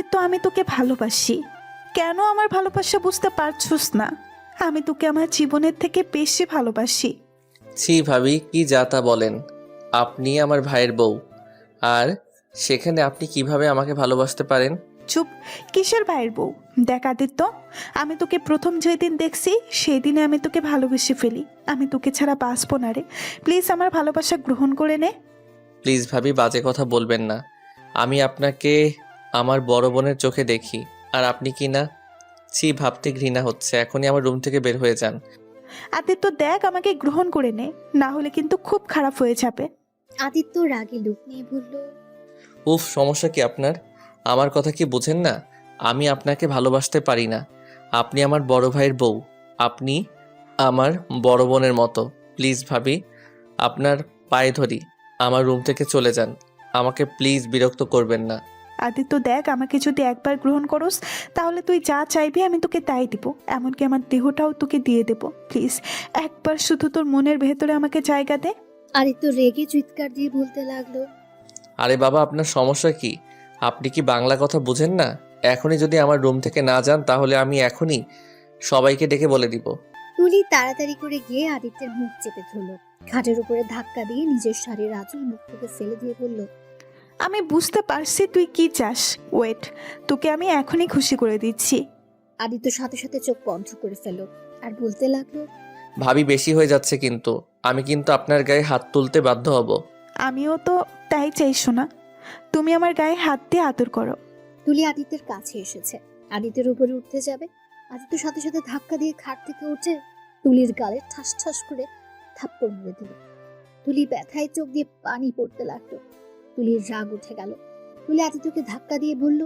আদিত্য, আমি তোকে ভালোবাসি। কেন আমার ভালোবাসা বুঝতে পারছস না? আমি তোকে আমার জীবনের থেকে বেশি ভালোবাসি। ছি ভাবি, কি যা তা বলেন। আপনি আমার ভাইয়ের বউ, আর সেখানে আপনি কিভাবে আমাকে ভালোবাসতে পারেন? চুপ। কিসের ভাইয়ের বউ? দেখ আদিত্য, আমি তোকে প্রথম যেদিন দেখছি সেই দিনে আমি তোকে ভালোবেসে ফেলি। আমি তোকে ছাড়া বাঁচবো না রে। প্লিজ আমার ভালোবাসা গ্রহণ করে নে। প্লিজ ভাবি, বাজে কথা বলবেন না। আমি আপনাকে আমার বড় বোনের চোখে দেখি, আর আপনি কি না। ছি, ভাবতে ঘৃণা হচ্ছে। এখনই আমার রুম থেকে বের হয়ে যান। আদিত্য দেখ, আমাকে গ্রহণ করে নে, না হলে কিন্তু খুব খারাপ হয়ে যাবে। আদিত্য রাগে লুক নিয়ে বলল, উফ, সমস্যা কি আপনার? আমার কথা কি বুঝেন না? আমি আপনাকে ভালোবাসতে পারি না। আপনি আমার বড় ভাইয়ের বউ। আপনি আমার বড় বোনের মতো। প্লিজ ভাবি, আপনার পায়ে ধরি, আমার রুম থেকে চলে যান। আমাকে প্লিজ বিরক্ত করবেন না। আদিত্য দেখ, আমাকে যদি একবার গ্রহণ করস তাহলে তুই যা চাইবি আমি তোকে তাই দিব। এমনকি আমার দেহটাও তোকে দিয়ে দেব। প্লিজ একবার শুধু তোর মনের ভেতরে আমাকে জায়গা দে। আদিত্য রেগে চিৎকার দিয়ে বলতে লাগলো, আরে বাবা, আপনার সমস্যা কি? আপনি কি বাংলা কথা বুঝেন না? এখনই যদি আমার রুম থেকে না যান তাহলে আমি এখনই সবাইকে ডেকে বলে দিব। তুলি তাড়াতাড়ি করে গিয়ে আদিত্যের মুখ চেপে ধরলো। খাটের উপরে ধাক্কা দিয়ে নিজের শাড়ির আঁচল মুখ থেকে ফেলে দিয়ে বলল, আমি বুঝতে পারছি তুই কি চাস। ওয়েট, তোকে আমি এখনই খুশি করে দিচ্ছি। আদিত্য সাথে সাথে চোখ বন্ধ করে ফেলল আর বলতে লাগলো, ভাবি, বেশি হয়ে যাচ্ছে কিন্তু। আমি কিন্তু আপনার গায়ে হাত তুলতে বাধ্য হব। আমিও তো তাই চাই শোনা। তুমি আমার গায়ে হাত দিয়ে আদর করো। তুলি আদিত্যের কাছে এসেছে, আদিত্যের উপরে উঠতে যাবে। আদিত্য সাথে সাথে ধাক্কা দিয়ে খাট থেকে উঠে তুলির গালে ঠাস ঠাস করে থাপ্পড় মেরে দিল। তুলি ব্যথায় চোখ দিয়ে পানি পড়তে লাগলো। তুলির রাগ উঠে গেল। তুলি আদিত্যকে ধাক্কা দিয়ে বলল,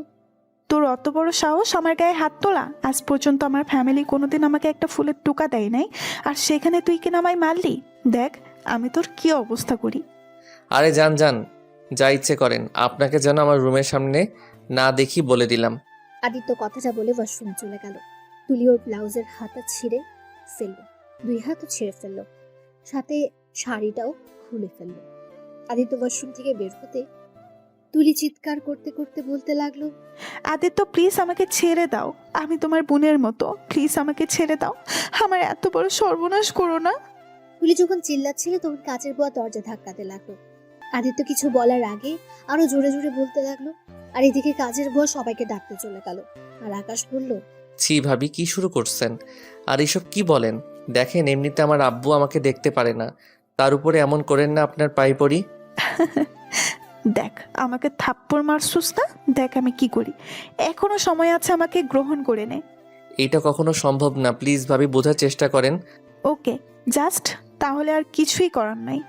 তোর অত বড় সাহস আমার গায়ে হাত তোলা? আজ পর্যন্ত আমার ফ্যামিলি কোনোদিন আমাকে একটা ফুলের টোকা দেয় নাই, আর সেখানে তুই কিনা আমায় মারলি। দেখ আমি তোর কি অবস্থা করি। আরে যান যান, যা ইচ্ছে করেন। আপনাকে যেন আমার রুমের সামনে না দেখি বলে দিলাম। আদিত্য কথাটা বলে ওয়াশরুমে চলে গেল। তুলি ওর ব্লাউজের হাতা ছিঁড়ে ফেললো, দুই হাতও ছিঁড়ে ফেললো, সাথে শাড়িটাও খুলে ফেললো। আদিত্য ওয়াশরুম থেকে বের হতে তুলি চিৎকার করতে করতে বলতে লাগলো, আদিত্য প্লিজ আমাকে ছেড়ে দাও। আমি তোমার বোনের মতো, প্লিজ আমাকে ছেড়ে দাও। আমার এত বড় সর্বনাশ করো না। তুলি যখন চিল্লাচ্ছিল তখন কাচের বুয়া দরজা ধাক্কাতে লাগলো। আদিত্য কিছু বলার আগে আরো জোরে জোরে বলতে লাগলো। আর এদিকে কাজের বুয়া সবাইকে ডাকতে চলে গেল। আর আকাশ বলল, ছি ভাবি, কি শুরু করছেন? আর এসব কি বলেন? দেখেন, এমনিতে আমার আব্বু আমাকে দেখতে পারে না, তার উপরে এমন করেন না, আপনার পায়ে পড়ি। দেখ আমাকে থাপ্পড় মারছুস না, দেখ আমি কি করি। এখনো সময় আছে, আমাকে গ্রহণ করে নে। এইটা কখনো সম্ভব না। প্লিজ ভাবি, বোঝার চেষ্টা করেন। ওকে, জাস্ট তাহলে আর কিছুই করার নাই।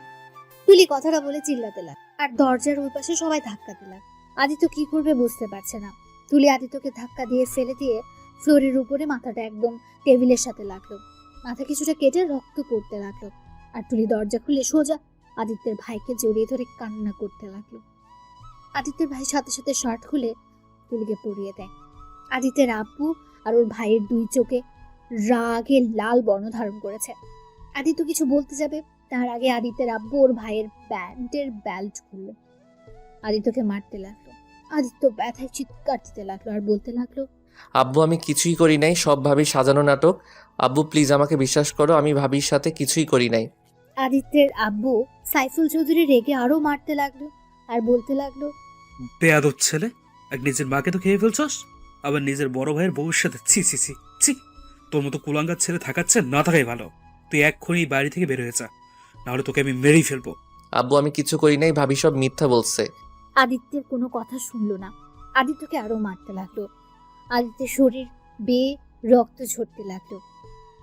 তুলি কথাটা বলে চিল্লাতে লাগ আর দরজার ওই পাশে সবাই ধাক্কাতে লাগ। আদিত্য কি করবে বুঝতে পারছে না। তুলি আদিত্যকে ধাক্কা দিয়ে ফেলে দিয়ে ফ্লোরের উপরে মাথাটা একদম টেবিলের সাথে লাগলো। মাথা কিছুটা কেটে রক্ত পড়তে লাগলো। আর তুলি দরজা খুলে সোজা আদিত্যের ভাইকে জড়িয়ে ধরে কান্না করতে লাগলো। আদিত্যের ভাই সাথে সাথে শার্ট খুলে তুলিকে পরিয়ে দেয়। আদিত্যের আব্বু আর ওর ভাইয়ের দুই চোখে রাগে লাল বর্ণ ধারণ করেছে। আদিত্য কিছু বলতে যাবে, তার আগে আদিত্যের আব্বু ওর ভাইয়ের প্যান্টের বেল্ট খুললো। আদিত্যকে মারতে লাগলো। আদিত্য ব্যথায় চিৎকার দিতে লাগলো আর বলতে লাগলো, আব্বু, আমি কিছুই করি নাই, সব ভাবির সাজানো নাটক। আব্বু প্লিজ আমাকে বিশ্বাস করো, আমি ভাবির সাথে কিছুই করি নাই। আদিত্যের আব্বু সাইফুল চৌধুরী রেগে আরো মারতে লাগলো আর বলতে লাগলো, বেয়াদব ছেলে, এক নিজের মাকে তো খেয়ে ফেলছস, আবার নিজের বড় ভাইয়ের বউয়ের সাথে। ছি ছি ছি ছি, তোর মতো কুলাঙ্গার ছেলে থাকাচ্ছে না থাকাই ভালো। তুই এক্ষুনি এই বাড়ি থেকে বের হয়ে যা, নাহলে তোকে আমি মেরেই ফেলবো। আব্বু, আমি কিছু করি নাই, ভাবি সব মিথ্যা বলছে। আদিত্যের কোনো কথা শুনলো না। আদিত্যকে আরো মারতে লাগলো। আদিত্যের শরীর বেয়ে রক্ত ঝরতে লাগলো।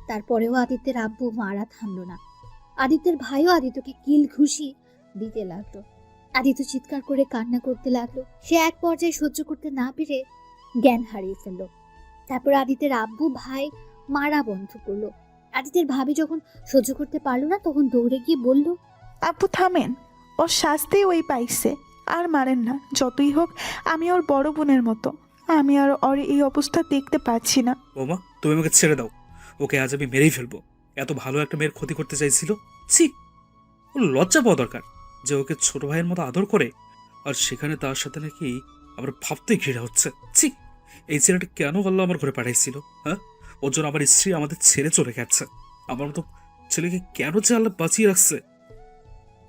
তারপরেও আদিত্যের আব্বু মারা থামলো না। আদিত্যের ভাইও আদিত্যকে কিল ঘুষি দিতে লাগলো। আদিত্য চিৎকার করে কান্না করতে লাগলো। সে এক পর্যায়ে সহ্য করতে না পেরে জ্ঞান হারিয়ে ফেললো। তারপর আদিত্যের আব্বু ভাই মারা বন্ধ করলো। আদিত্যের ভাবি যখন সহ্য করতে পারলো না তখন দৌড়ে গিয়ে বলল, আপু থামেন, ওর শাস্তি ওই পাইছে, আর মারেন না। যতই হোক আমি ওর বড় বোনের মতো। আমি আর ওর এই অবস্থা দেখতে পাচ্ছি না। বৌমা, তুমি আমাকে ছেড়ে দাও, ওকে আজ আমি মেরেই ফেলবো। এত ভালো একটা মেয়ের ক্ষতি করতে চাইছিল। ছি, ওর লজ্জা পাওয়া দরকার যে ওকে ছোট ভাইয়ের মতো আদর করে, আর সেখানে তার সাথে নাকি আমার ভাবতেই ঘৃণা হচ্ছে। ছি, এই ছেলেটা কেন আল্লাহ আমার ঘরে পাঠাইছিল? হ্যাঁ, ওর জন্য আমার স্ত্রী আমাদের ছেড়ে চলে গেছে। আমার মতো ছেলেকে কেন যে আল্লাহ বাঁচিয়ে রাখছে?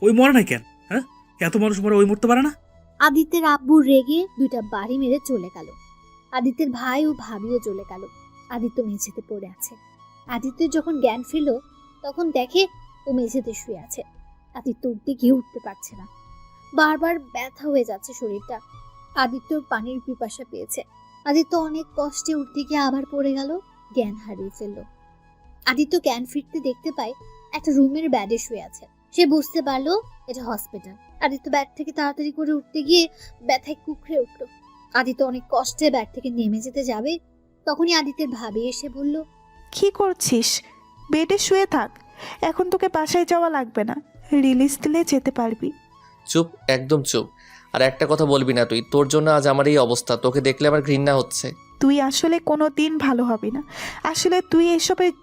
ওই মরে নাই কেন? হ্যাঁ, এত মানুষ মরে ওই মরতে পারে না? আদিত্যের আব্বু রেগে দুইটা বাড়ি মেরে চলে গেল। আদিত্যের ভাই ও ভাবিও চলে গেল। আদিত্য মেঝেতে পড়ে আছে। আদিত্যের যখন জ্ঞান ফিরল তখন দেখে ও মেঝেতে শুয়ে আছে। আদিত্য উঠতে গিয়ে উঠতে পারছে না, বারবার ব্যথা হয়ে যাচ্ছে শরীরটা। আদিত্যর পানির পিপাসা পেয়েছে। আদিত্য অনেক কষ্টে উঠতে গিয়ে আবার পড়ে গেল, জ্ঞান হারিয়ে ফেলল। আদিত্য জ্ঞান ফিরতে দেখতে পায় একটা রুমের ব্যাডে শুয়ে আছে। সে বুঝতে পারলো এটা হসপিটাল। আদিত্য ব্যাগ থেকে তাড়াতাড়ি করে উঠতে গিয়ে ব্যথায় কুকড়ে উঠল। আদিত্য অনেক কষ্টে ব্যাগ থেকে নেমে যেতে যাবে, তখনই আদিত্যের ভাবি এসে বলল, কি করছিস? বেডে শুয়ে থাক, এখন তোকে বাসায় যাওয়া লাগবে না, রিলিজ দিলে যেতে পারবি। চুপ, একদম চুপ। আর একটা কথা বলবি না তুই। তোর জন্য আজ আমার এই অবস্থা। তোকে দেখলে আমার ঘৃণা হচ্ছে। তুই আসলে কোনো দিন ভালো হবি না। আসলে তুই এসবের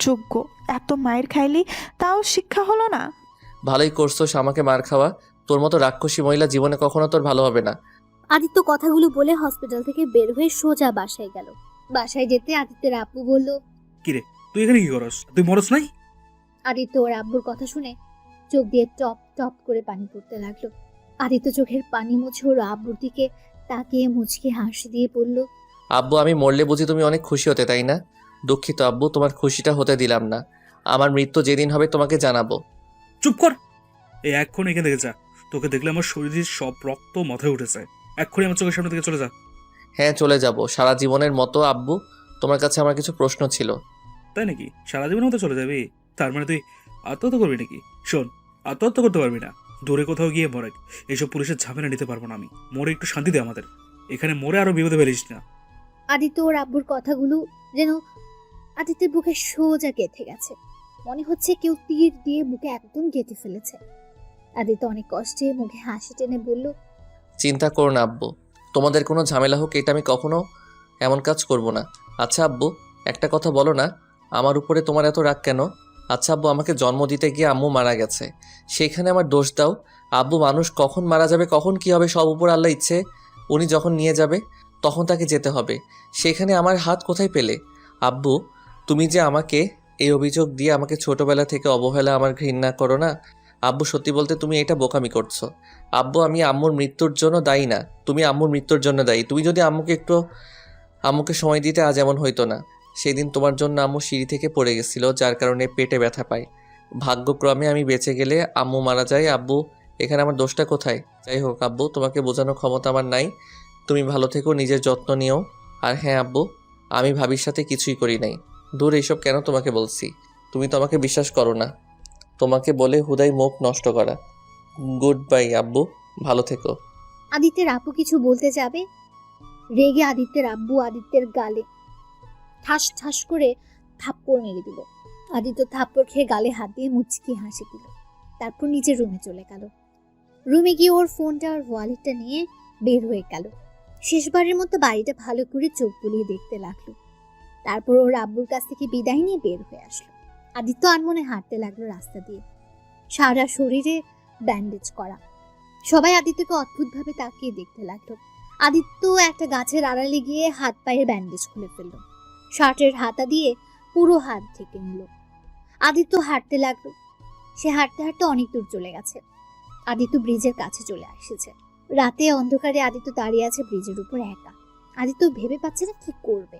যোগ্য। এত মায়ের খাইলি তাও শিক্ষা হলো না। ভালোই করছোস আমাকে মার খাওয়া। তোর মতো রাক্ষসী মহিলা জীবনে কখনো তোর ভালো হবে না। আদিত্য কথাগুলো বলে হসপিটাল থেকে বের হয়ে সোজা বাসায় গেল। বাসায় যেতে আদিত্যের আব্বু বলল, কিরে, তুই এখানে কি করস? তুই মরস নাই? আদিত্য ওর আব্বুর কথা শুনে চোখ দিয়ে টপ টপ করে পানি পড়তে লাগলো। আদিত্য চোখের পানি মুছে ওর আব্বুর দিকে তাকিয়ে মুচকে হাসি দিয়ে বলল, আব্বু, আমি মরলে বুঝি তুমি অনেক খুশি হতে, তাই না? দুঃখিত আব্বু, তোমার খুশিটা হতে দিলাম না। আমার মৃত্যু যেদিন হবে তোমাকে জানাবো। চুপ কর! এই এক্ষুনি এখান থেকে যা। তোকে দেখলে আমার শরীরের সব রক্ত মাথায় উঠেছে। এক্ষুনি আমার চোখের সামনে থেকে চলে যা। হ্যাঁ, চলে যাব সারা জীবনের মতো। আব্বু, তোমার কাছে আমার কিছু প্রশ্ন ছিল। তাই নাকি? সারা জীবনের মতো চলে যাবি? তার মানে তুই আত্মহত্যা করবি নাকি? শোন, আত্মহত্যা করতে পারবি না। দূরে কোথাও গিয়ে মরে। এইসব পুলিশের ঝামেলা নিতে পারবো না আমি। মরে একটু শান্তি দে আমাদের। এখানে মরে আরো বিপদে ফেলিস না। আদিত্য ওর আব্বুর কথাগুলো যেন আদিত্যের বুকে সোজা গেঁথে গেছে। মনে হচ্ছে কেউ তীর দিয়ে বুকে একদম গেঁথে ফেলেছে। আদিত্য অনেক কষ্টে মুখে হাসি টেনে বলল, চিন্তা করো না আব্বু, তোমাদের কোনো ঝামেলা হোক এটা আমি কখনো এমন কাজ করব না। আচ্ছা আব্বু, একটা কথা বলো না, আমার উপরে তোমার এত রাগ কেন? আচ্ছা আব্বু, আমাকে জন্ম দিতে গিয়ে আম্মু মারা গেছে, সেখানে আমার দোষ দাও? আব্বু, মানুষ কখন মারা যাবে, কখন কি হবে সব উপর আল্লাহ ইচ্ছে। উনি যখন নিয়ে যাবে তখন তাকে যেতে হবে। সেখানে আমার হাত কোথায় পেলে? আব্বু, তুমি যে আমাকে এই অভিযোগ দিয়ে আমাকে ছোটবেলা থেকে অবহেলা, আমার ঘৃণা করো না। আব্বু, সত্যি বলতে তুমি এটা বোকামি করছো। আব্বু, আমি আম্মুর মৃত্যুর জন্য দায়ী না, তুমি আম্মুর মৃত্যুর জন্য দায়ী। তুমি যদি আম্মুকে সময় দিতে আজ এমন হইতো না। সেদিন তোমার জন্য আম্মু সিঁড়ি থেকে পড়ে গেছিল, যার কারণে পেটে ব্যথা পায়। ভাগ্যক্রমে আমি বেঁচে গেলে আম্মু মারা যায়। আব্বু, এখানে আমার দোষটা কোথায়? যাই হোক আব্বু, তোমাকে বোঝানোর ক্ষমতা আমার নাই। তুমি ভালো থেকো, নিজের যত্ন নিও। আর হ্যাঁ আব্বু, আমি ভাবির সাথে কিছুই করি নাই। দূর, এইসব কেন তোমাকে বলছি? তুমি তো আমাকে বিশ্বাস করো না। তোমাকে বলে হুদাই মুখ নষ্ট করা। গুড বাই আব্বু, ভালো থেকো। আদিত্যের আব্বু কিছু বলতে যাবে, রেগে আদিত্যের আব্বু আদিত্যের গালে ঠাস ঠাস করে থাপ্পড় মেরে দিল। আদিত্য থাপ্পড় খেয়ে গালে হাত দিয়ে মুচকি হাসি দিল। তারপর নিজের রুমে চলে গেল। রুমে গিয়ে ওর ফোনটা আর ওয়ালেটটা নিয়ে বের হয়ে গেল। শেষবারের মতো বাড়িটা ভালো করে চোখ বুলিয়ে দেখতে লাগলো। তারপর ওর আব্বুর কাছ থেকে বিদায় নিয়ে বের হয়ে আসলো। আদিত্য আনমনে হাঁটতে লাগলো রাস্তা দিয়ে, সারা শরীরে ব্যান্ডেজ করা। সবাই আদিত্যকে অদ্ভুতভাবে তাকিয়ে দেখতে লাগলো। আদিত্য একটা গাছের আড়ালে গিয়ে হাত পায়ের ব্যান্ডেজ খুলে ফেললো। শার্টের হাতা দিয়ে পুরো হাত ঢেকে নিল। আদিত্য হাঁটতে লাগলো। সে হাঁটতে হাঁটতে অনেক দূর চলে গেছে। আদিত্য ব্রিজের কাছে চলে এসেছে। রাতে অন্ধকারে আদিত্য দাঁড়িয়ে আছে ব্রিজের উপর একা। আদিত্য ভেবে পাচ্ছে না কি করবে।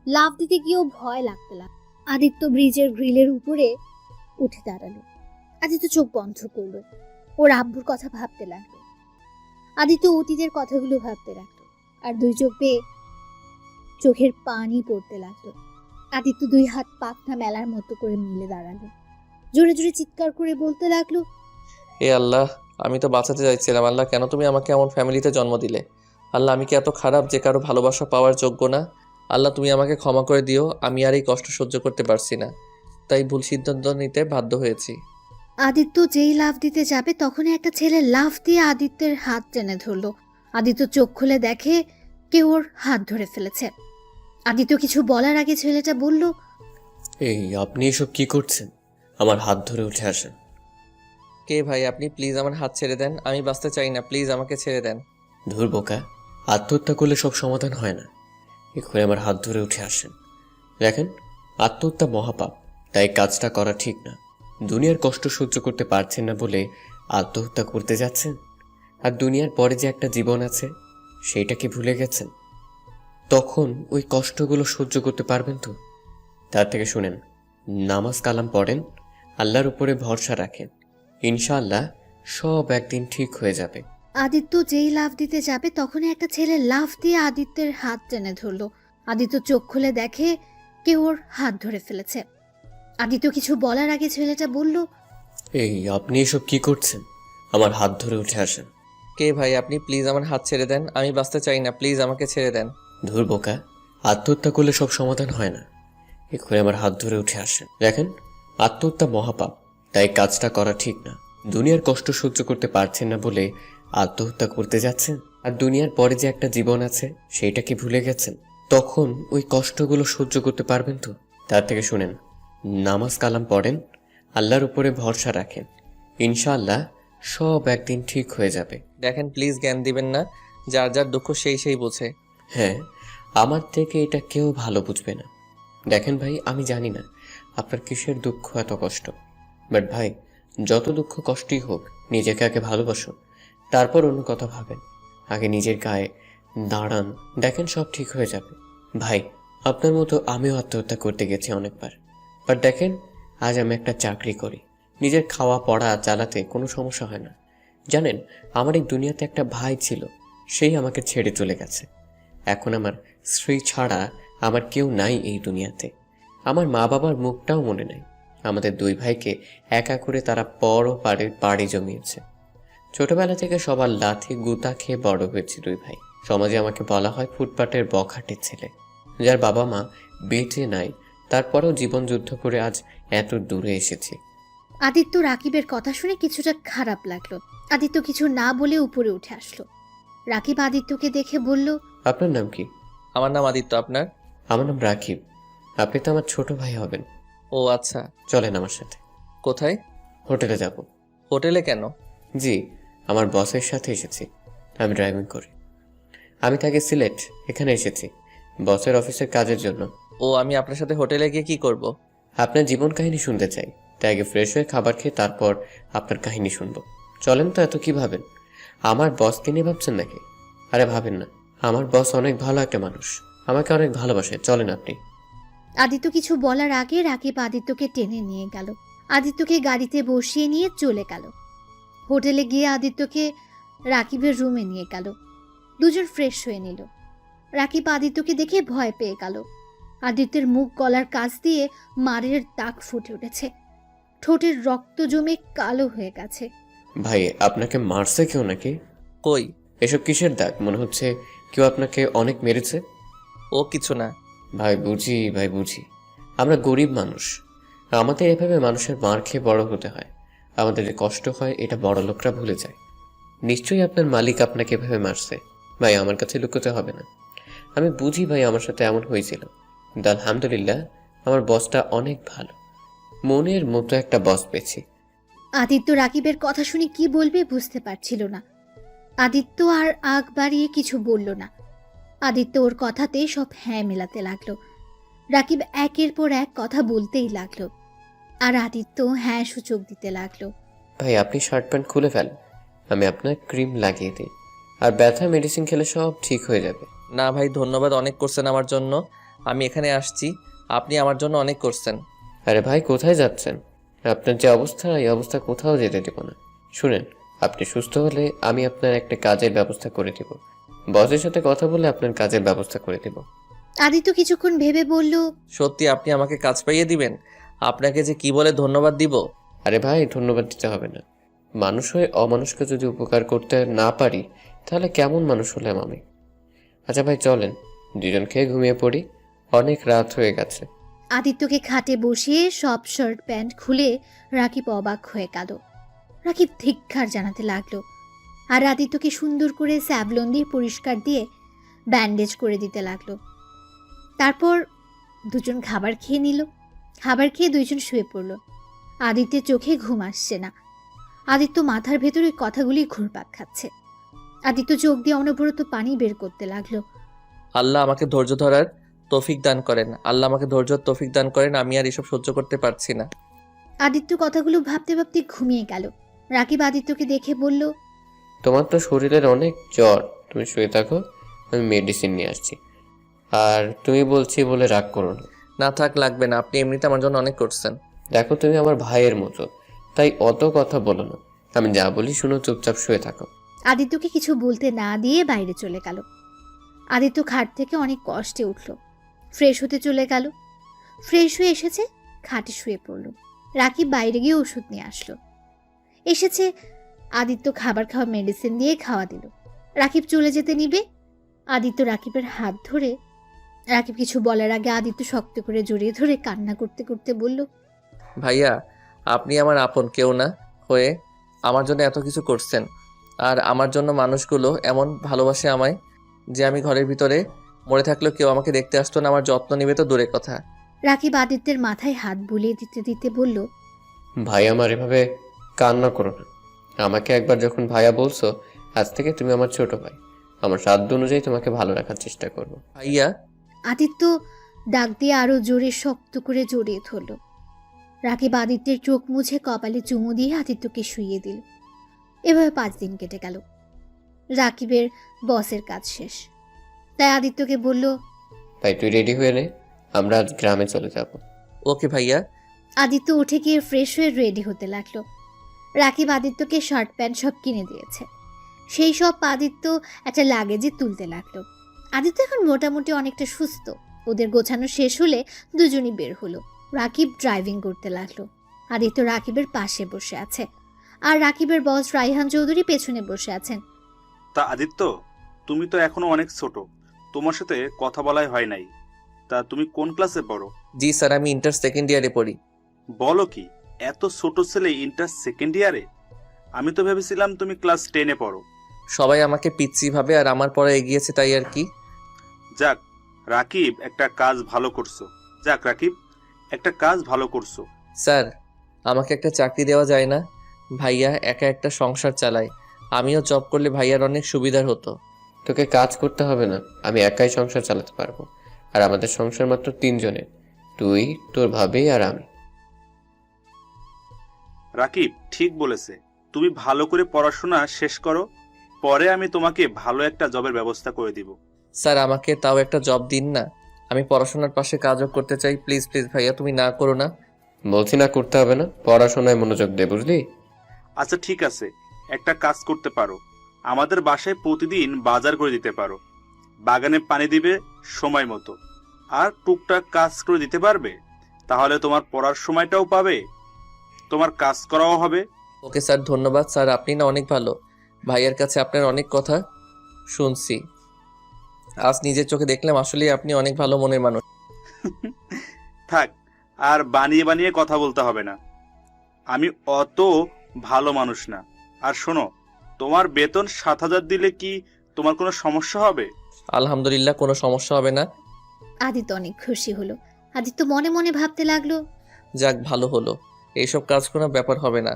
লাফ দিতে গিয়েও ভয় লাগতে লাগলো। আদিত্য ব্রিজের গ্রিলের উপরে উঠে দাঁড়ালো। আদিত্য চোখ বন্ধ করলো। ওর আব্বুর কথা ভাবতে লাগলো। আদিত্য অতীতের কথাগুলো ভাবতে লাগলো। আর দুই চোখ বেয়ে চোখের পানি পড়তে লাগলো। আদিত্য দুই হাত পাখনা মেলার মতো করে মিলে দাঁড়ালো। জোরে জোরে চিৎকার করে বলতে লাগলো, এ আল্লাহ, আমি তো বাঁচাতে চাইছিলাম। আল্লাহ, কেন তুমি আমাকে এমন ফ্যামিলিতে জন্ম দিলে? আল্লাহ, আমি কি এত খারাপ যে কারো ভালোবাসা পাওয়ার যোগ্য না? আল্লাহ, তুমি আমাকে ক্ষমা করে দিও। আমি আর এই কষ্ট সহ্য করতে পারছি না, তাই ভুল সিদ্ধান্ত নিতে বাধ্য হয়েছি। আদিত্য যেই লাফ দিতে যাবে তখনই একটা ছেলে লাফ দিয়ে আদিত্যের হাত টেনে ধরলো। আদিত্য চোখ খুলে দেখে কেউ ওর হাত ধরে ফেলেছে। আদিত্য কিছু বলার আগে ছেলেটা বলল, এই আপনি এসব কি করছেন? আমার হাত ধরে উঠে আসেন। কে ভাই আপনি? প্লিজ আমার হাত ছেড়ে দেন, আমি বাঁচতে চাই না, প্লিজ আমাকে ছেড়ে দেন। ধুর বোকা, আত্মহত্যা করলে সব সমাধান হয় না, এক্ষুনি আমার হাত ধরে উঠে আসেন। দেখেন, আত্মহত্যা মহাপাপ, তাই কাজটা করা ঠিক না। দুনিয়ার কষ্ট সহ্য করতে পারছেন না বলে আত্মহত্যা করতে যাচ্ছেন? আর দুনিয়ার পরে যে একটা জীবন আছে, সেইটা কি ভুলে গেছেন? তখন ওই কষ্টগুলো সহ্য করতে পারবেন তো? তার থেকে শুনেন, নামাজ কালাম পড়েন, আল্লাহর উপরে ভরসা রাখেন, ইনশাআল্লাহ সব একদিন ঠিক হয়ে যাবে। আদিত্য যেই লাফ দিতে যাবে তখনই একটা ছেলে লাফ দিয়ে আদিত্যের হাত টেনে ধরলো। আদিত্য চোখ খুলে দেখে কেউ ওর হাত ধরে ফেলেছে। আদিত্য কিছু বলার আগে ছেলেটা বলল, এই আপনি এসব কি করছেন? আমার হাত ধরে উঠে আসেন। কে ভাই আপনি? প্লিজ আমার হাত ছেড়ে দেন, আমি বাঁচতে চাই না, প্লিজ আমাকে ছেড়ে দেন। ধুর বোকা, আত্মহত্যা করলে সব সমাধান হয় না, এক্ষুনি আমার হাত ধরে উঠে আসেন। দেখেন, আত্মহত্যা মহাপাপ, তাই কাজটা করা ঠিক না। দুনিয়ার কষ্ট সহ্য করতে পারছেন না বলে আত্মহত্যা করতে যাচ্ছেন? আর দুনিয়ার পরে যে একটা জীবন আছে, সেইটা কি ভুলে গেছেন? তখন ওই কষ্টগুলো সহ্য করতে পারবেন তো? তার থেকে শুনেন, নামাজ কালাম পড়েন, আল্লাহর উপরে ভরসা রাখেন, ইনশাআল্লাহ সব একদিন ঠিক হয়ে যাবে। দেখেন প্লিজ জ্ঞান দিবেন না, যার যার দুঃখ সেই সেই বোঝে। হ্যাঁ, আমার থেকে এটা কেউ ভালো বুঝবে না। দেখেন ভাই, আমি জানি না আপনার কিসের দুঃখ, এত কষ্ট, বাট ভাই, যত দুঃখ কষ্টই হোক, নিজেকে আগে ভালোবাসুন, তারপর অন্য কথা ভাবেন। আগে নিজের গায়ে দাঁড়ান, দেখেন সব ঠিক হয়ে যাবে। ভাই, আপনার মতো আমিও আত্মহত্যা করতে গেছি অনেকবার, বাট দেখেন, আজ আমি একটা চাকরি করি, নিজের খাওয়া পড়া চালাতে কোনো সমস্যা হয় না। জানেন, আমার এই দুনিয়াতে একটা ভাই ছিল, সেই আমাকে ছেড়ে চলে গেছে। এখন আমার স্ত্রী ছাড়া আমার কেউ নাই এই দুনিয়াতে। আমার মা বাবার মুখটাও মনে নেই। আমাদের দুই ভাইকে একা করে তারা বড় বাড়ি জমিয়েছে। ছোটবেলা থেকে সবার লাথি গুতা খেয়ে বড় হয়েছে দুই ভাই। সমাজে আমাকে বলা হয় ফুটপাতের বখাটের ছেলে, যার বাবা মা বেঁচে নাই, তারপরেও জীবন যুদ্ধ করে আজ এত দূরে এসেছি। আদিত্য রাকিবের কথা শুনে কিছুটা খারাপ লাগলো। আদিত্য কিছু না বলে উপরে উঠে আসলো। রাকিব আদিত্যকে দেখে বলল, আপনার নাম কি? আমার নাম আদিত্য, আপনার? আমার নাম রাকিব। আপনি তো আমার ছোট ভাই হবেন। ও আচ্ছা। চলেন আমার সাথে। কোথায়? হোটেলে যাব। হোটেলে কেন? জি, আমার বসের সাথে এসেছি। আমি ড্রাইভিং করি। আমি থাকি সিলেট, এখানে এসেছি বসের অফিসের কাজের জন্য। ও, আমি আপনার সাথে হোটেলে গিয়ে কি করব? আপনার জীবন কাহিনী শুনতে চাই, তাই আগে ফ্রেশ হয়ে খাবার খেয়ে তারপর আপনার কাহিনী শুনবো। চলেন তো, এত কি ভাবেন? আমার বসকে নিয়ে ভাবছেন নাকি? আরে ভাবেন না, আমার বস অনেক ভালো একটা মানুষ, আমাকে অনেক ভালোবাসে। চলেন আপনি। আদিত্য কিছু বলার আগে রাকিব আদিত্যকে টেনে নিয়ে গেল। আদিত্যকে গাড়িতে বসিয়ে নিয়ে চলে গেল। হোটেলে গিয়ে আদিত্যকে রাকিবের রুমে নিয়ে গেল। দুজন ফ্রেশ হয়ে নিল। রাকিব আদিত্যকে দেখে ভয় পেয়ে গেল। আদিত্যের মুখ গলার কাছ দিয়ে মারের দাগ ফুটে উঠেছে। ঠোঁটের রক্ত জমে কালো হয়ে গেছে। ভাই, আপনাকে মারছে কেউ নাকি? কই? এসব কিসের দাগ? মনে হচ্ছে কেউ আপনাকে অনেক মেরেছে। ও কিছু না। ভাই বুঝি, ভাই বুঝি, আমরা গরিব মানুষ, আমাদের এভাবে মানুষের মার খেয়ে বড় হতে হয়। আমাদের যে কষ্ট হয় এটা বড় লোকরা ভুলে যায়। নিশ্চয়ই আপনার মালিক আপনাকে এভাবে মারছে। ভাই, আমার কাছে লুকোতে হবে না, আমি বুঝি ভাই আমার সাথে এমন হয়েছিল, কিন্তু আলহামদুলিল্লাহ আমার বসটা অনেক ভালো, মনের মতো একটা বস পেয়েছি। আদিত্য রাকিবের কথা শুনে কি বলবে বুঝতে পারছিল না। আদিত্য আর আগ বাড়িয়ে কিছু বলল না। আদিত্য ওর কথাতে সব হ্যাঁ মেলাতে লাগলো। রাকিব একের পর এক কথা বলতেই লাগলো, আর আদিত্য হ্যাঁ সূচক দিতে লাগলো। ভাই, আপনি শার্ট প্যান্ট খুলে ফেলেন, আমি আপনার ক্রিম লাগিয়ে দিই, আর ব্যথা মেডিসিন খেলে সব ঠিক হয়ে যাবে। না ভাই, ধন্যবাদ, অনেক করছেন আমার জন্য। আমি এখানে আসছি, আপনি আমার জন্য অনেক করছেন। আরে ভাই, কোথায় যাচ্ছেন? আপনার যে অবস্থা, এই অবস্থা কোথাও যেতে দেব না। শুনেন, আপনি সুস্থ হলে আমি আপনার একটা কাজের ব্যবস্থা করে দেব। বসের সাথে কথা বলে আপনার কাজের ব্যবস্থা করে দেব। আদিত্য কিছুক্ষণ ভেবে বলল, সত্যি আপনি আমাকে কাজ পাইয়ে দিবেন? আপনাকে যে কি বলে ধন্যবাদ দিব। আরে ভাই, ধন্যবাদ দিতে হবে না। মানুষ হয়ে অমানুষকে যদি উপকার করতে না পারি, তাহলে কেমন মানুষ হলাম আমি? আচ্ছা ভাই, চলেন দুজন খেয়ে ঘুমিয়ে পড়ি, অনেক রাত হয়ে গেছে। আদিত্যকে খাটে বসিয়ে সব শার্ট প্যান্ট খুলে রাকিব অবাক হয়ে গেল। রাকিব ধিক্কার জানাতে লাগলো, আর আদিত্যকে সুন্দর করে স্যাভলন দিয়ে পরিষ্কার দিয়ে ব্যান্ডেজ করে দিতে লাগলো। তারপর দুজন খাবার খেয়ে নিল। খাবার খেয়ে দুইজন শুয়ে পড়ল। আদিত্যের চোখে ঘুম আসছে না। আদিত্য মাথার ভেতরে কথাগুলি ঘুরপাক খাচ্ছে। আদিত্য চোখ দিয়ে অনবরত পানি বের করতে লাগলো। আল্লাহ আমাকে ধৈর্য ধরার তৌফিক দান করেন, আল্লাহ আমাকে ধৈর্য তৌফিক দান করেন, আমি আর এসব সহ্য করতে পারছি না। আদিত্য কথাগুলো ভাবতে ভাবতে ঘুমিয়ে গেল। রাকিব আদিত্যকে দেখে বলল, তোমার তো শরীরের অনেক জ্বর, তুমি শুয়ে থাকো, আমি মেডিসিন নিয়ে আসছি। আর তুমি বলছি বলে রাগ করো না। না থাক, লাগবে না, আপনি এমনিতে আমার জন্য অনেক করছেন। দেখো তুমি আমার ভাইয়ের মতো, তাই অত কথা বলো না। আমি যা বলি শুনো, চুপচাপ শুয়ে থাকো। আদিত্যকে কিছু বলতে না দিয়ে বাইরে চলে গেল। আদিত্য খাট থেকে অনেক কষ্টে উঠল, ফ্রেশ হতে চলে গেল। ফ্রেশ হয়ে এসেছে, খাটে শুয়ে পড়ল। রাকিব বাইরে গিয়ে ওষুধ নিয়ে আসলো। এসেছে, আদিত্য খাবার খাওয়া মেডিসিন দিয়ে খাওয়া দিল। রাকিব চলে যেতে নিবে, আদিত্য রাকিবের হাত ধরে, রাকিব কিছু বলার আগে আদিত্য শক্ত করে জড়িয়ে ধরে কান্না করতে করতে বলল, ভাইয়া, আপনি আমার আপন কেউ না হয়ে আমার জন্য এত কিছু করছেন। আর আমার জন্য মানুষগুলো এমন ভালোবাসে আমায় যে আমি ঘরের ভিতরে মরে থাকলেও কেউ আমাকে দেখতে আসতো না, আমার যত্ন নেবে তো দূরের কথা। রাকিব আদিত্যের মাথায় হাত বুলিয়ে দিতে দিতে বলল, ভাই আমার এভাবে কান্না করো না। আমাকে একবার যখন ভাইয়া বলছো, আজ থেকে তুমি আমার ছোট ভাই। আমার সাধ্য অনুযায়ী তোমাকে ভালো রাখার চেষ্টা করবো। ভাইয়া, আদিত্য ডাক দিয়ে আরো জোরে শক্ত করে জড়িয়ে ধরল। রাকিব আদিত্যের চোখ মুছে কপালে চুমু দিয়ে আদিত্যকে শুইয়ে দিল। এভাবে 5 দিন কেটে গেল। রাকিবের বসের কাজ শেষ, তাই আদিত্যকে বলল, তাই তুই রেডি হয়ে নে, আমরা আজ গ্রামে চলে যাব। ওকে ভাইয়া। আদিত্য উঠে গিয়ে ফ্রেশ হয়ে রেডি হতে লাগলো। রাকিব আদিত্যকে শার্ট প্যান্ট সব কিনে দিয়েছে। সেই সব আদিত্য একটা লাগেজে তুলতে লাগলো। আদিত্য এখন মোটামুটি অনেকটা সুস্থ। ওদের গোছানো শেষ হলে দুজনই বের হলো। রাকিব ড্রাইভিং করতে লাগলো। আদিত্য রাকিবের পাশে বসে আছে, আর রাকিবের বস রাইহান চৌধুরী পেছনে বসে আছেন। তা আদিত্য, তুমি তো এখনো অনেক ছোট, তোমার সাথে কথা বলাই হয় নাই। তা তুমি কোন ক্লাসে পড়ো? জি স্যার, আমি ইন্টার সেকেন্ড ইয়ারে পড়ি। বলো কি, এত ছোট ছেলে ইন্টার সেকেন্ড ইয়ারে? আমি তো ভেবেছিলাম তুমি ক্লাস 10-এ পড়ো। সবাই আমাকে পিচ্ছি ভাবে আর আমার পরে এগিয়েছে, তাই আর কি। যাক রাকিব, একটা কাজ ভালো করছো। যাক রাকিব, একটা কাজ ভালো করছো। স্যার, আমাকে একটা চাকরি দেওয়া যায় না? ভাইয়া একা একটা সংসার চালায়, আমিও জব করলে ভাইয়ার অনেক সুবিধার হতো। তোকে কাজ করতে হবে না, আমি একাই সংসার চালাতে পারবো। আর আমাদের সংসার মাত্র 3 জনের, তুই, তোর ভাবি আর আমি। রাকিব ঠিক বলেছে, তুমি ভালো করে পড়াশোনা শেষ করো, পরে আমি তোমাকে ভালো একটা জবের ব্যবস্থা করে দিব। স্যার, আমাকে তাও একটা জব দিন না, আমি পড়াশোনার পাশে কাজও করতে চাই। প্লিজ প্লিজ ভাইয়া, তুমি না করো না। বলছি না করতে হবে না, পড়াশোনায় মনোযোগ দে, বুঝলি? আচ্ছা ঠিক আছে, একটা কাজ করতে পারো, আমাদের বাসায় প্রতিদিন বাজার করে দিতে পারো, বাগানে পানি দিবে সময় মতো, আর টুকটাক কাজ করে দিতে পারবে। তাহলে তোমার পড়ার সময়টাও পাবে, তোমার কাজ করাও হবে। ওকে স্যার, ধন্যবাদ স্যার, আপনি না অনেক ভালো। ভাইয়ার কাছে আপনার অনেক কথা শুনছি, আজ নিজের চোখে দেখলাম আসলেই আপনি অনেক ভালো মনের মানুষ। থাক, আর বানিয়ে বানিয়ে কথা বলতে হবে না, আমি অত ভালো মানুষ না। আর শোনো, তোমার বেতন 7,000 দিলে কি তোমার কোনো সমস্যা হবে? আলহামদুলিল্লাহ, কোনো সমস্যা হবে না। আদিত্য অনেক খুশি হলো। আদিত্য মনে মনে ভাবতে লাগলো, যাক, ভালো হলো, এইসব কাজ কোনো ব্যাপার হবে না।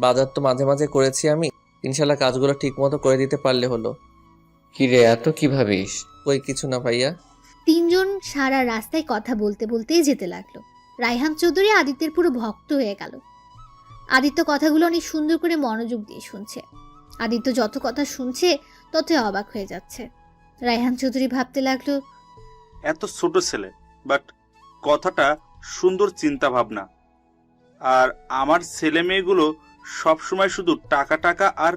বাজার তো মাঝে মাঝে করেছি আমি, ইনশাল্লাহ কাজগুলো ঠিক মতো করে দিতে পারলে হলো। কি রে, এত কি ভাবিস? ওই কিছু না ভাইয়া। 3 জন সারা রাস্তায় কথা বলতে বলতেই যেতে লাগলো। রাইহান চৌধুরী আদিত্যের পুরো ভক্ত হয়ে গেল। আদিত্য কথাগুলো অনেক সুন্দর করে মনোযোগ দিয়ে শুনছে। আদিত্য যত কথা শুনছে ততই অবাক হয়ে যাচ্ছে। রাইহান চৌধুরী ভাবতে লাগলো, এত ছোট ছেলে, বাট কথাটা সুন্দর চিন্তা ভাবনা। আর আমার ছেলে মেয়েগুলো সবসময় শুধু টাকা টাকা আর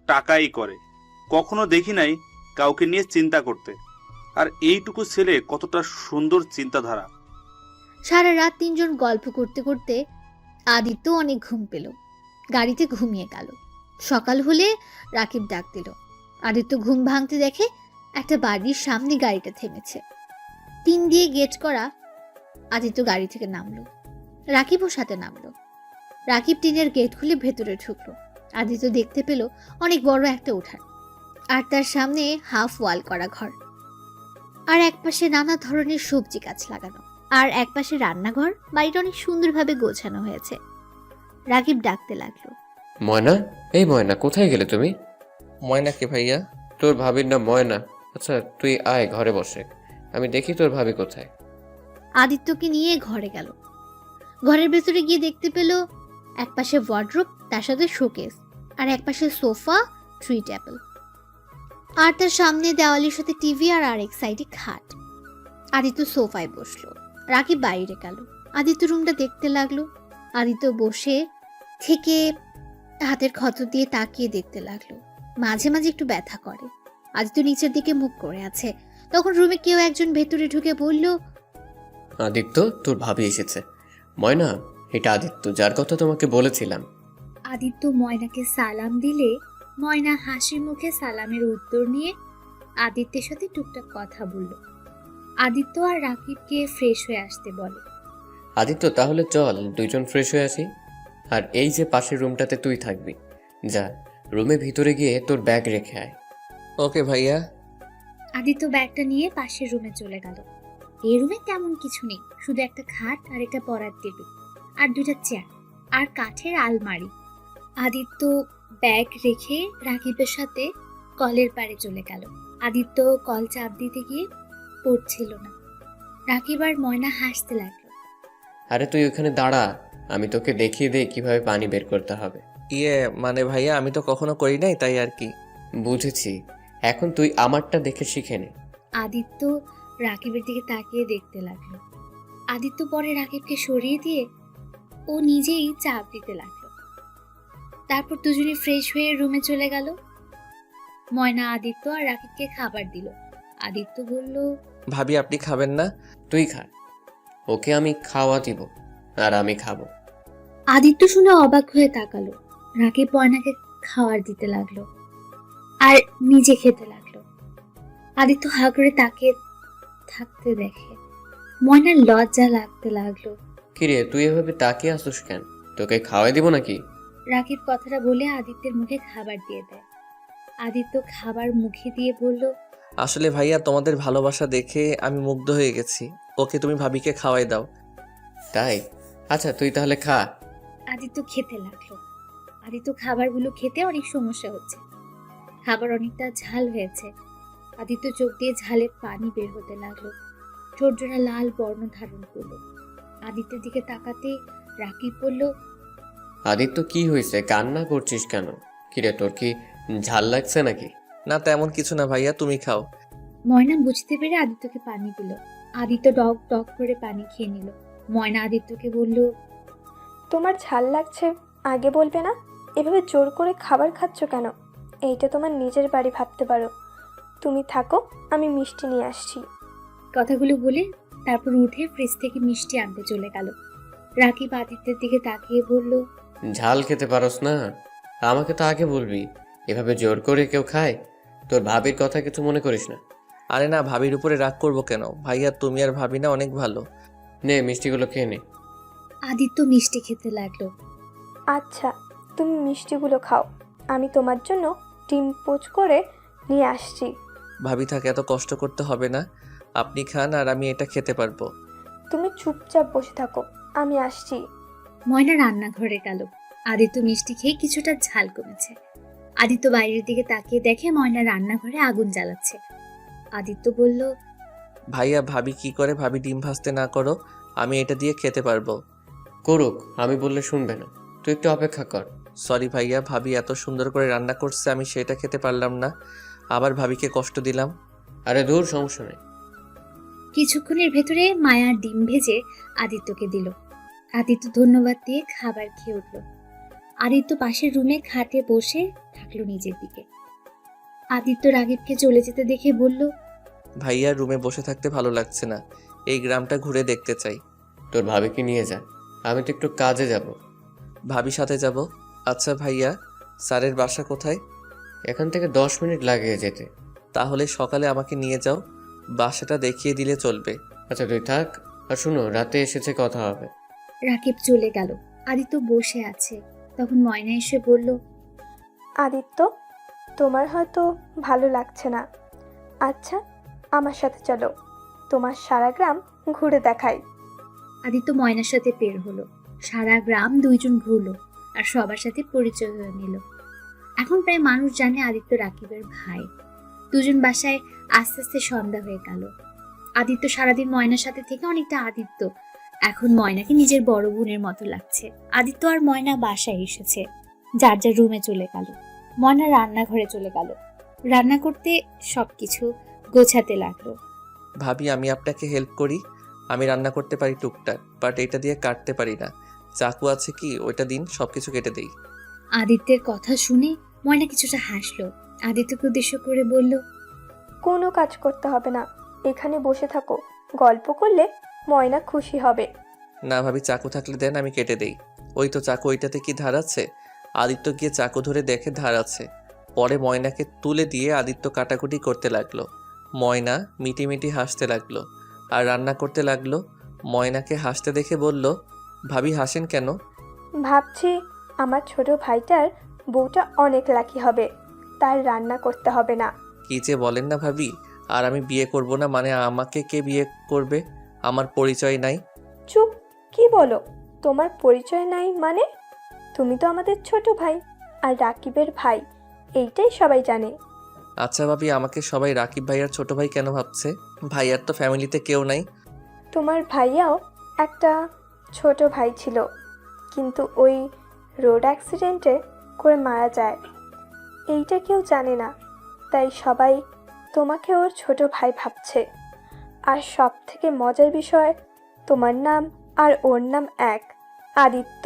টাকাই করে, কখনো দেখি নাই কাউকে নিয়ে চিন্তা করতে। আর এইটুকু ছেলে কতটা সুন্দর চিন্তাধারা। সারা রাত 3 জন গল্প করতে করতে আদিত্য অনেক ঘুম পেল। গাড়িতে ঘুমিয়ে গেল। সকাল হলে রাকিব ডাক দিল। আদিত্য ঘুম ভাঙতে দেখে একটা বাড়ির সামনে গাড়িটা থেমেছে। টিন দিয়ে গেট করা। আদিত্য গাড়ি থেকে নামলো। রাকিবও সাথে নামলো। রাকিব টিনের গেট খুলে ভেতরে ঢুকলো। আদিত্য দেখতে পেল অনেক বড় একটা উঠান, আর তার সামনে হাফ ওয়াল করা ঘর, আর একপাশে নানা ধরনের সবজি গাছ লাগানো, আর একপাশে রান্নাঘর। বাড়িটা অনেক সুন্দরভাবে গোছানো হয়েছে। রাকিব ডাকতে লাগলো, ময়না, এই ময়না, কোথায় গেলে তুমি? ময়নাকে ভাইয়া? তোর ভাবির নাম ময়না? আচ্ছা তুই আয় ঘরে বসে, আমি দেখি তোর ভাবি কোথায়। আদিত্যকে নিয়ে ঘরে গেল। ঘরের ভেতরে গিয়ে দেখতে পেল একপাশে ওয়ার্ড্রোব, তার সাথে শোকেস, আর একপাশে সোফা, ট্রি টেবিল, আর তার সামনে দেওয়ালের সাথে টিভি, আর আরেক সাইডে খাট। আদিত্য সোফায় বসলো, রাকিব বাইরে গেল। আদিত্য রুমটা দেখতে লাগলো। আদিত্য বসে থেকে হাতের ক্ষত দিয়ে তাকিয়ে দেখতে লাগলো। মাঝে মাঝে একটু ব্যথা করে। আদিত্য নিচের দিকে মুখ করে আছে। তখন রুমে কেউ একজন ভেতরে ঢুকে বলল, আদিত্য, তোর ভাবি এসেছে। ময়না, এটা আদিত্য, যার কথা তোমাকে বলেছিলাম। আদিত্য ময়নাকে সালাম দিলে ময়না হাসি মুখে সালামের উত্তর নিয়ে আদিত্যের সাথে টুকটাক কথা বলল। আদিত্য আর রাকিবকে ফ্রেশ হয়ে আসতে বলে। আদিত্য, তাহলে চল দুইজন ফ্রেশ হয়ে আসি। আর এই যে পাশের রুমটাতে তুই থাকবি, যা রুমে ভিতরে গিয়ে তোর ব্যাগ রেখে আয়। ওকে ভাইয়া। আদিত্য ব্যাগটা নিয়ে পাশের রুমে চলে গেল। এই রুমে তেমন কিছু নেই, শুধু একটা খাট আর একটা পড়ার টেবিল আর দুটা চেয়ার আর কাঠের আলমারি। আদিত্য ব্যাগ রেখে রাকিবের সাথে কলের পাড়ে চলে গেল। আদিত্য কল চাপ দিতে গিয়ে পড়ছিল না। রাকিব আর ময়না হাসতে লাগলো। আরে তুই ওখানে দাঁড়া, আমি তোকে দেখিয়ে দেই কিভাবে পানি বের করতে হবে। মানে ভাইয়া আমি তো কখনো করি নাই, তাই আর কি। বুঝেছি, এখন তুই আমারটা দেখে শিখে নে। আদিত্য রাকিবের দিকে তাকিয়ে দেখতে লাগলো। আদিত্য পরে রাকিবকে সরিয়ে দিয়ে ও নিজেই চাপ দিতে লাগলো। তারপর দুজনে ফ্রেশ হয়ে রুমে চলে গেল। ময়না আদিত্য আর রাকিবকে খাবার দিল। আদিত্য বলল, ভাবি আপনি খাবেন না? তুই খা, ওকে আমি খাওয়া দিব আর আমি খাবো। আদিত্য শুনে অবাক হয়ে তাকালো। রাকিব ময়নাকে খাবার দিতে লাগলো আর নিজে খেতে লাগলো। আদিত্য হা করে তাকিয়ে থাকতে দেখে ময়নার লজ্জা লাগতে লাগলো। কিরে, তুই এভাবে তাকিয়ে আসছিস কেন? তোকে খাওয়াই দিব নাকি? রাকিব কথাটা বলে আদিত্যের মুখে খাবার দিয়ে দেয়। আদিত্য খাবার মুখে দিয়ে বলল, আসলে ভাইয়া তোমাদের ভালোবাসা দেখে আমি মুগ্ধ হয়ে গেছি। ওকে তুমি ভাবিকে খাওয়াই দাও। তাই? আচ্ছা তুই তাহলে খা। আদিত্য খেতে লাগলো। আদিত্য খাবারগুলো খেতে অনেক সমস্যা হচ্ছে। খাবার অনেকটা ঝাল হয়েছে। আদিত্য চোখ দিয়ে ঝালে পানি বের হতে লাগলো। ঠোঁটজোড়া লাল বর্ণ ধারণ করলো। আদিত্যের দিকে তাকাতে রাকিব বলল, আদিত্য, কি হয়েছে? কান্না করছিস কেন? কিরে, তোর কি ঝাল লাগছে নাকি? না তেমন কিছু না ভাইয়া, তুমি খাও। ময়না বুঝতে পেরে আদিত্যকে পানি দিল। আদিত্য ডক ডক করে পানি খেয়ে নিল। ময়না আদিত্যকে বলল, তোমার ঝাল লাগছে আগে বলবে না? এভাবে জোর করে খাবার খাচ্ছ কেন? এইটা তোমার নিজের বাড়ি ভাবতে পারো। তুমি থাকো, আমি মিষ্টি নিয়ে আসছি। কথাগুলো বলে তারপর উঠে ফ্রিজ থেকে মিষ্টি আনতে চলে গেল। রাকিব আদিত্যের দিকে তাকিয়ে বলল, ঝাল খেতে পারোস না? আমাকে তো আগে বলবি। এভাবে জোর করে কেউ খায়? তোর ভাবির কথা কিছু মনে করিস না। আরে না, ভাবির উপরে রাগ করবো কেন ভাইয়া? তুমি আর ভাবি না অনেক ভালো। নে মিষ্টিগুলো খেয়ে নে। আদিত্য মিষ্টি খেতে লাগলো। আচ্ছা, তুমি মিষ্টিগুলো খাও, আমি তোমার জন্য ডিম পোচ করে নিয়ে আসছি। ভাবি থাকে, এত কষ্ট করতে হবে না। আপনি খান আর আমি এটা খেতে পারবো। তুমি চুপচাপ বসে থাকো, আমি আসছি। ময়না রান্নাঘরে গেল। আদিত্য মিষ্টি খেয়ে কিছুটা ঝাল কমেছে। আদিত্য বাইরের দিকে তাকিয়ে দেখে ময়না রান্নাঘরে আগুন জ্বালাচ্ছে। আদিত্য বলল, ভাইয়া ভাবি কি করে? ভাবি ডিম ভাজতে না করো, আমি এটা দিয়ে খেতে পারবো। করুক, আমি বললে শুনবে না। তুই একটু অপেক্ষা কর। সরি ভাইয়া, ভাবি এত সুন্দর করে রান্না করছে, আমি সেটা খেতে পারলাম না, আবার ভাবিকে কষ্ট দিলাম। আরে দূর, সমস্যা নেই। কিছুক্ষণের ভেতরে মায়া ডিম ভেজে আদিত্যকে দিল। আদিত্য ধন্যবাদ দিয়ে খাবার খেয়ে উঠল। আদিত্য পাশের রুমে খাটে বসে থাকলো নিজের দিকে। আদিত্য রাগিবকে চলে যেতে দেখে বলল, ভাইয়া রুমে বসে থাকতে ভালো লাগছে না, এই গ্রামটা ঘুরে দেখতে চাই। তোর ভাবিকে নিয়ে যা, আমি তো একটু কাজে যাব। ভাবি সাথে যাব? আচ্ছা ভাইয়া, স্যারের বাসা কোথায়? এখান থেকে 10 মিনিট লাগে যেতে। তাহলে সকালে আমাকে নিয়ে যাও, বাসাটা দেখিয়ে দিলে চলবে। আচ্ছা তুই থাক, আর শুনো, রাতে এসেছে কথা হবে। রাকিব চলে গেল। আদিত্য বসে আছে। তখন ময়না এসে বলল, আদিত্য, তোমার হয়তো ভালো লাগছে না। আচ্ছা, আমার সাথে চলো, তোমার সারা গ্রাম ঘুরে দেখাই। আদিত্য ময়নার সাথে বের হলো। সারা গ্রাম দুইজন ঘুরলো আর সবার সাথে পরিচয় হয়ে নিল। এখন প্রায় মানুষ জানে আদিত্য রাকিবের ভাই। দুজন বাসায় আস্তে আস্তে সন্ধ্যা হয়ে গেল। আদিত্য সারাদিন ময়নার সাথে থেকে অনেকটা আদিত্য এখন ময়নাকে নিজের বড় বোনের মতো লাগছে। আদিত্য আর ময়না বাসায় এসেছে, যার যার রুমে চলে গেল। ময়না রান্নাঘরে চলে গেল, রান্না করতে সবকিছু গোছাতে লাগলো। ভাবি আমি আপনাকে হেল্প করি। আমি রান্না করতে পারি টুকটাক, বাট এটা দিয়ে কাটতে পারি না। চাকু আছে কি? ওইটা দিন, সবকিছু কেটে দেই। আদিত্যের কথা শুনে ময়না কিছুটা হাসলো। আদিত্যকে উদ্দেশ্য করে বলল, কোনো কাজ করতে হবে না, এখানে বসে থাকো, গল্প করলে ময়না খুশি হবে। না ভাবি, চাকু থাকলে দেন, আমি কেটে দেই। ওই তো চাকু, ওইটাতে কি ধার আছে? আদিত্য গিয়ে চাকু ধরে দেখে ধার আছে। পরে ময়নাকে তুলে দিয়ে আদিত্য কাটাকুটি করতে লাগলো। ময়না মিটি মিটি হাসতে লাগলো আর রান্না করতে লাগলো। ময়নাকে হাসতে দেখে বলল, ভাবি হাসেন কেন? ভাবছি আমার ছোট ভাইটার বউটা অনেক লাকি হবে, তার রান্না করতে হবে না। কি যে বলেন না ভাবি। আর আমি বিয়ে করব না মানে আমাকে কে বিয়ে করবে? আমার পরিচয় নাই। চুপ, কি বলো? তোমার পরিচয় নাই মানে? তুমি তো আমাদের ছোট ভাই আর রাকিবের ভাই, এইটাই সবাই জানে। আচ্ছা ভাবি, আমাকে সবাই রাকিব ভাইয়ার ছোট ভাই কেন ভাবছে? ভাইয়ার তো ফ্যামিলিতে কেউ নাই। তোমার ভাইয়াও একটা ছোট ভাই ছিল, কিন্তু ওই রোড অ্যাক্সিডেন্টে করে মারা যায়। এইটা কেউ জানে না, তাই সবাই তোমাকে ওর ছোট ভাই ভাবছে। আর সব থেকে মজার বিষয়, তোমার নাম আর ওর নাম এক, আদিত্য।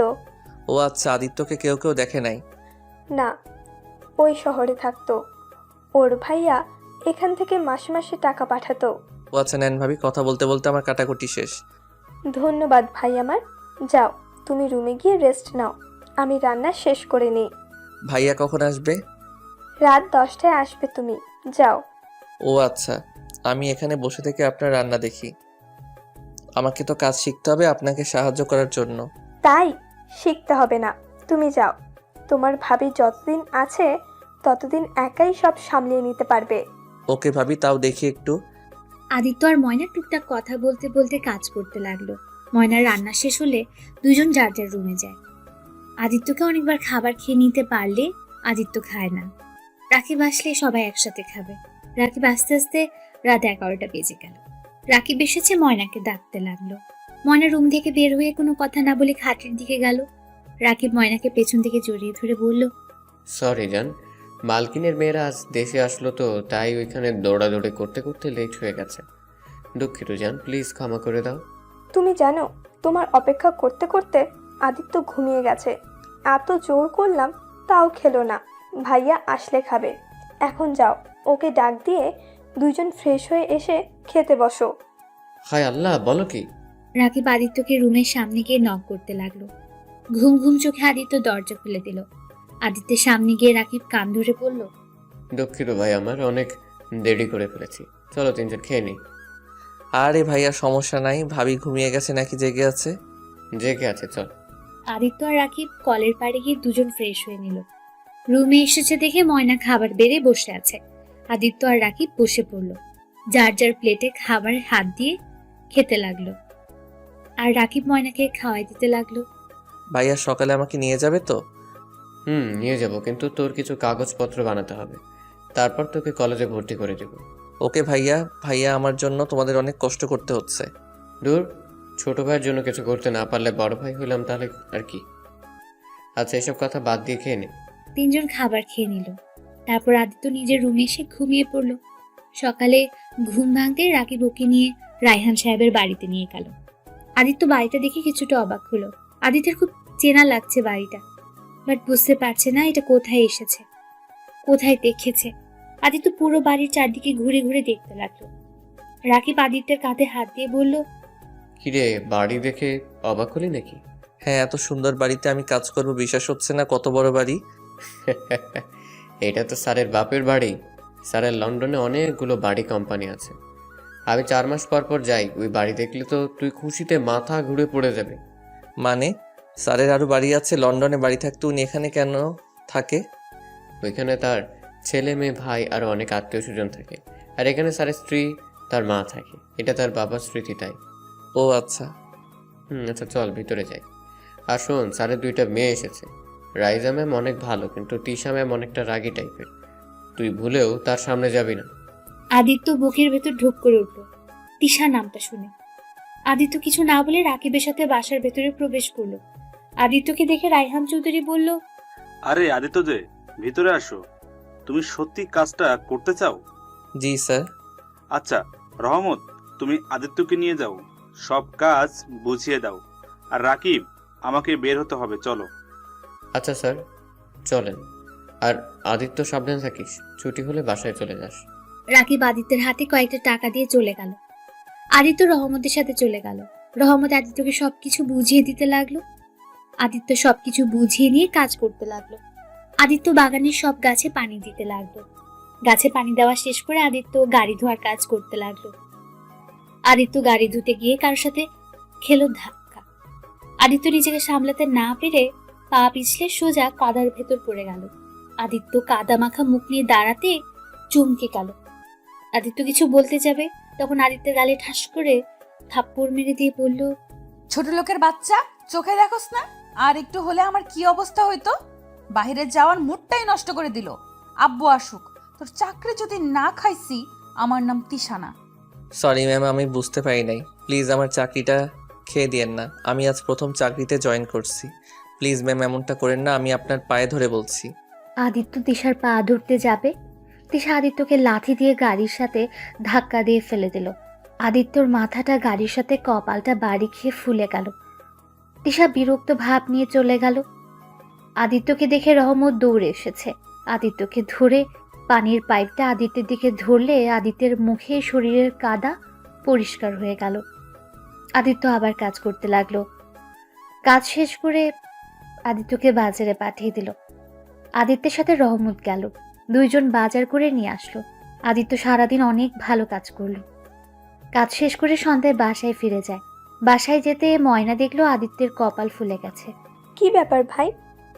ও আচ্ছা, আদিত্যকে কেউ কেউ দেখে নাই। না, ওই শহরে থাকতো। ওর ভাইয়া এখান থেকে মাসে মাসে টাকা পাঠাতো। ও আচ্ছা, নেন ভাবি, কথা বলতে বলতে আমার কাটাকুটি শেষ। ধন্যবাদ ভাই আমার। যাও, তুমি রুমে গিয়ে রেস্ট নাও, আমি রান্না শেষ করে নিই। ভাইয়া কখন আসবে? রাত 10টায় আসবে তুমি, যাও। ও আচ্ছা, আমি এখানে বসে থেকে আপনার রান্না দেখি। আমাকে তো কাজ শিখতে হবে আপনাকে সাহায্য করার জন্য। তাই শিখতে হবে না, তুমি যাও। তোমার ভাবি যতদিন আছে ততদিন একাই সব সামলিয়ে নিতে পারবে। ওকে ভাবি, তাও দেখি একটু। আদিত্য আর ময়না টুকটাক কথা বলতে বলতে কাজ করতে লাগলো। ময়নার রান্না শেষ হলে দুজন যার যার রুমে যায়। আদিত্যকে অনেকবার খাবার খেয়ে নিতে পারলে আদিত্য খায় না। রাকিব আসলে সবাই একসাথে খাবে। রাকিব আস্তে আস্তে রাত 11টা বেজে গেল। রাকিব এসেছে, ময়নাকে ডাকতে লাগলো। ময়না রুম থেকে বের হয়ে কোনো কথা না বলে খাটের দিকে গেল। রাকিব ময়নাকে পেছন থেকে জড়িয়ে ধরে বলল, সরি জান, মালকিনের মেয়েরা আজ দেশে আসলো তো, তাই ওইখানে দৌড়াদৌড়ি করতে করতে লেট হয়ে গেছে। দুঃখিত জান, প্লিজ ক্ষমা করে দাও। তুমি জানো, তোমার অপেক্ষা করতে করতে আদিত্য ঘুমিয়ে গেছে। এত জোর করলাম তাও খেলো না। ভাইয়া আসলে খাবে। এখন যাও, ওকে ডাক দিয়ে দুইজন ফ্রেশ হয়ে এসে খেতে বসো। হায় আল্লাহ, বলো কি? রাকিব আদিত্যকে রুমের সামনে গিয়ে নক করতে লাগলো। ঘুম ঘুম চোখে আদিত্য দরজা খুলে দিল। আদিত্যের সামনে গিয়ে রাকিব কান ধরে বলল, দুঃখিত ভাই, আমার অনেক দেরি করে ফেলেছি, চলো তিনজন খেয়ে নিই। আরে ভাইয়া সমস্যা নাই, ভাবি ঘুমিয়ে গেছে নাকি জেগে আছে? জেগে আছে, চল। আদিত্য আর রাকিব কলের পাড়ে গিয়ে দুজন ফ্রেশ হয়ে নিল। রুমে এসেছে দেখে ময়না খাবার বেড়ে বসে আছে। আদিত্য আর রাকিব বসে পড়ল, যার যার প্লেটে খাবার হাত দিয়ে খেতে লাগলো। আর রাকিব ময়নাকে খাওয়াই দিতে লাগলো। ভাইয়া সকালে আমাকে নিয়ে যাবে তো? নিয়ে যাব, কিন্তু তোর কিছু কাগজপত্র বানাতে হবে, তারপর তোকে কলেজে ভর্তি করে দেব। ওকে ভাইয়া। ভাইয়া আমার জন্য তোমাদের অনেক কষ্ট করতে হচ্ছে। দূর, ছোট ভাইয়ের জন্য কিছু করতে না পারলে বড় ভাই হইলাম তাহলে আর কি। আচ্ছা, এসব কথা বাদ দিয়ে খেয়ে নে। তিনজন খাবার খেয়ে নিল। তারপর আদিত্য নিজের রুমে এসে ঘুমিয়ে পড়ল। সকালে ঘুম ভাঙতে রাকিব ওকে নিয়ে রায়হান সাহেবের বাড়িতে নিয়ে গেল। আদিত্য বাড়িটা দেখে কিছুটা অবাক হলো। আদিত্যের খুব চেনা লাগছে বাড়িটা, বাট বুঝতে পারছে না এটা কোথায় এসেছে, কোথায় দেখেছে। আদিত্য পুরো বাড়ির চারদিকে ঘুরে ঘুরে দেখতে লাগলো। রাকিব আদিত্যের কাঁধে হাত দিয়ে বলল, কিরে, বাড়ি দেখে অবাক হলি নাকি? হ্যাঁ, এত সুন্দর বাড়িতে আমি কাজ করব বিশ্বাস হচ্ছে না। কত বড় বাড়ি! এটা তো স্যারের বাপের বাড়ি। স্যারের লন্ডনে অনেকগুলো বাড়ি কোম্পানি আছে। আমি 4 মাস পর পর যাই, ওই বাড়ি দেখলে তো তুই খুশিতে মাথা ঘুরে পড়ে যাবে। মানে স্যারের আরো বাড়ি আছে? লন্ডনে বাড়ি থাকতে উনি এখানে কেন থাকে? ওইখানে তার ছেলে মেয়ে ভাই আর অনেক আত্মীয় স্বজন থাকে, আর এখানে স্যারের স্ত্রী তার মা থাকে। এটা তার বাবার স্মৃতি, তাই। ও আচ্ছা। আচ্ছা চল ভিতরে যাই। আর শোন, স্যারের 2টা মেয়ে এসেছে, রাইজা ম্যাম অনেক ভালো, কিন্তু তিশা ম্যাম অনেকটা রাগী টাইপের। তুই ভুলেও তার সামনে যাবি না। আদিত্য বুকের ভেতর ঢুক করে উঠল তিশা নামটা শুনে। আদিত্য কিছু না বলে রাকিবের সাথে বাসার ভেতরে প্রবেশ করলো। আদিত্যকে দেখে রায়হান চৌধুরী বলল, আরে আদিত্য যে, ভিতরে আসো। তুমি সত্যি কাজটা করতে চাও? জি স্যার। আচ্ছা রহমত, তুমি আদিত্যকে নিয়ে যাও, সব কাজ বুঝিয়ে দাও। আর রাকিব, আমাকে বের হতে হবে, চলো। আচ্ছা স্যার, চলেন। আর আদিত্য সাবধান থাকিস, ছুটি হলে বাসায় চলে যাস। রাকিব আদিত্যের হাতে কয়েকটা টাকা দিয়ে চলে গেল। আদিত্য রহমতের সাথে চলে গেল। রহমত আদিত্যকে সবকিছু বুঝিয়ে দিতে লাগলো। আদিত্য সবকিছু বুঝিয়ে নিয়ে কাজ করতে লাগলো। আদিত্য বাগানের সব গাছে পানি দিতে লাগলো। গাছে পানি দেওয়া শেষ করে আদিত্য গাড়ি ধোয়ার কাজ করতে লাগলো। আদিত্য গাড়ি ধুতে গিয়ে কারোর সাথে খেলো ধাক্কা। আদিত্য নিজেকে সামলাতে না পেরে পা পিছলে সোজা কাদার ভেতর পড়ে গেল। আদিত্য কাদা মাখা মুখ নিয়ে দাঁড়াতে চমকে গেল। আদিত্য কিছু বলতে যাবে, তখন আদিত্যের গালে ঠাস করে থাপ্পড় মেরে দিয়ে বলল, ছোট লোকের বাচ্চা, চোখে দেখোস না? আর একটু হলে আমার কি অবস্থা হইতো? বাইরে যাওয়ার মুডটাই নষ্ট করে দিল। আব্বু আসুক, তোর চাকরি যদি না খাইছি, আমার নাম তিশানা। সরি ম্যাম, আমি বুঝতে পারি নাই। প্লিজ আমার চাকরিটা খেয়ে দিয়েন না। আমি আজ প্রথম চাকরিতে জয়েন করছি। প্লিজ ম্যাম এমনটা করেন না, আমি আপনার পায়ে ধরে বলছি। আদিত্য তিশার পা ধরতে যাবে, তিশা আদিত্যকে লাথি দিয়ে গাড়ির সাথে ধাক্কা দিয়ে ফেলে দিল। আদিত্যর মাথাটা গাড়ির সাথে কপালটা বাড়ি খেয়ে ফুলে গেল। তিশা বিরক্ত ভাব নিয়ে চলে গেল। আদিত্যকে দেখে রহমত দৌড়ে এসেছে। আদিত্যকে ধরে পানির পাইপটা আদিত্যের দিকে ধরলে আদিত্যের মুখে শরীরের কাদা পরিষ্কার হয়ে গেল। আদিত্য আবার কাজ করতে লাগলো। কাজ শেষ করে আদিত্যকে বাজারে পাঠিয়ে দিল। আদিত্যের সাথে রহমত গেল। দুইজন বাজার করে নিয়ে আসলো। আদিত্য সারাদিন অনেক ভালো কাজ করলো। কাজ শেষ করে সন্ধ্যায় বাসায় ফিরে যায়। বাসায় যেতে ময়না দেখলো আদিত্যের কপাল ফুলে গেছে। কি ব্যাপার ভাই,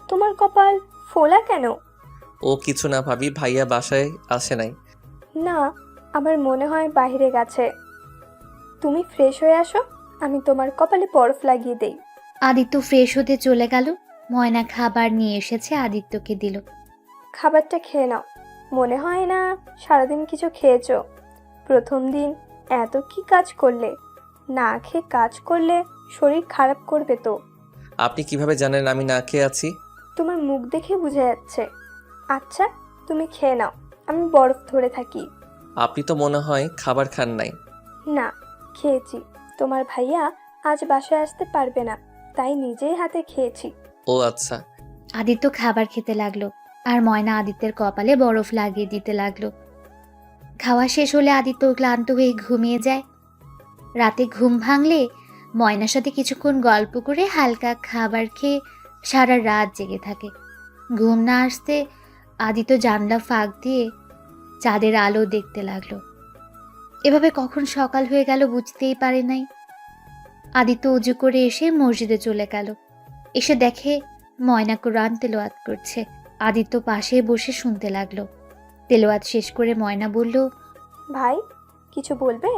তোমার কপাল ফোলা কেন? ও কিছু না ভাবি, ভাইয়া বাসায় আসে নাই। না, আমার মনে হয় বাইরে গেছে। তুমি ফ্রেশ হয়ে আসো, আমি তোমার কপালে বরফ লাগিয়ে দেই। আদিত্য ফ্রেশ হতে চলে গেল। ময়না খাবার নিয়ে এসেছে, আদিত্যকে দিল। খাবারটা খেয়ে নাও। মনে হয় না সারাদিন কিছু খেয়েছো। প্রথম দিন এত কি কাজ করলে? না খেয়ে কাজ করলে শরীর খারাপ করবে তো। আপনি কিভাবে জানেন আমি না খেয়ে আছি? তোমার মুখ দেখে বোঝা যাচ্ছে। আচ্ছা, তুমি খেয়ে নাও, আমি বরফ ধরে থাকি। আপনি তো মনে হয় খাবার খান নাই। না, খেয়েছি। তোমার ভাইয়া আজ বাসায় আসতে পারবে না, তাই নিজেই হাতে খেয়েছি। ও আচ্ছা। আদিত্য খাবার খেতে লাগলো আর ময়না আদিত্যের কপালে বরফ লাগিয়ে দিতে লাগলো। খাওয়া শেষ হলে আদিত্য ক্লান্ত হয়ে ঘুমিয়ে যায়। রাতে ঘুম ভাঙলে ময়নার সাথে কিছুক্ষণ গল্প করে হালকা খাবার খেয়ে সারা রাত জেগে থাকে। ঘুম না আসতে আদিত্য জানলা ফাঁক দিয়ে চাঁদের আলো দেখতে লাগলো। এভাবে কখন সকাল হয়ে গেল বুঝতেই পারে নাই। আদিত্য উজু করে এসে মসজিদে চলে গেল। এসে দেখে ময়না কোরআন তেলাওয়াত করছে। আদিত্য পাশে বসে শুনতে লাগলো। তেলাওয়াত শেষ করে ময়না বলল, ভাই, কিছু বলবে?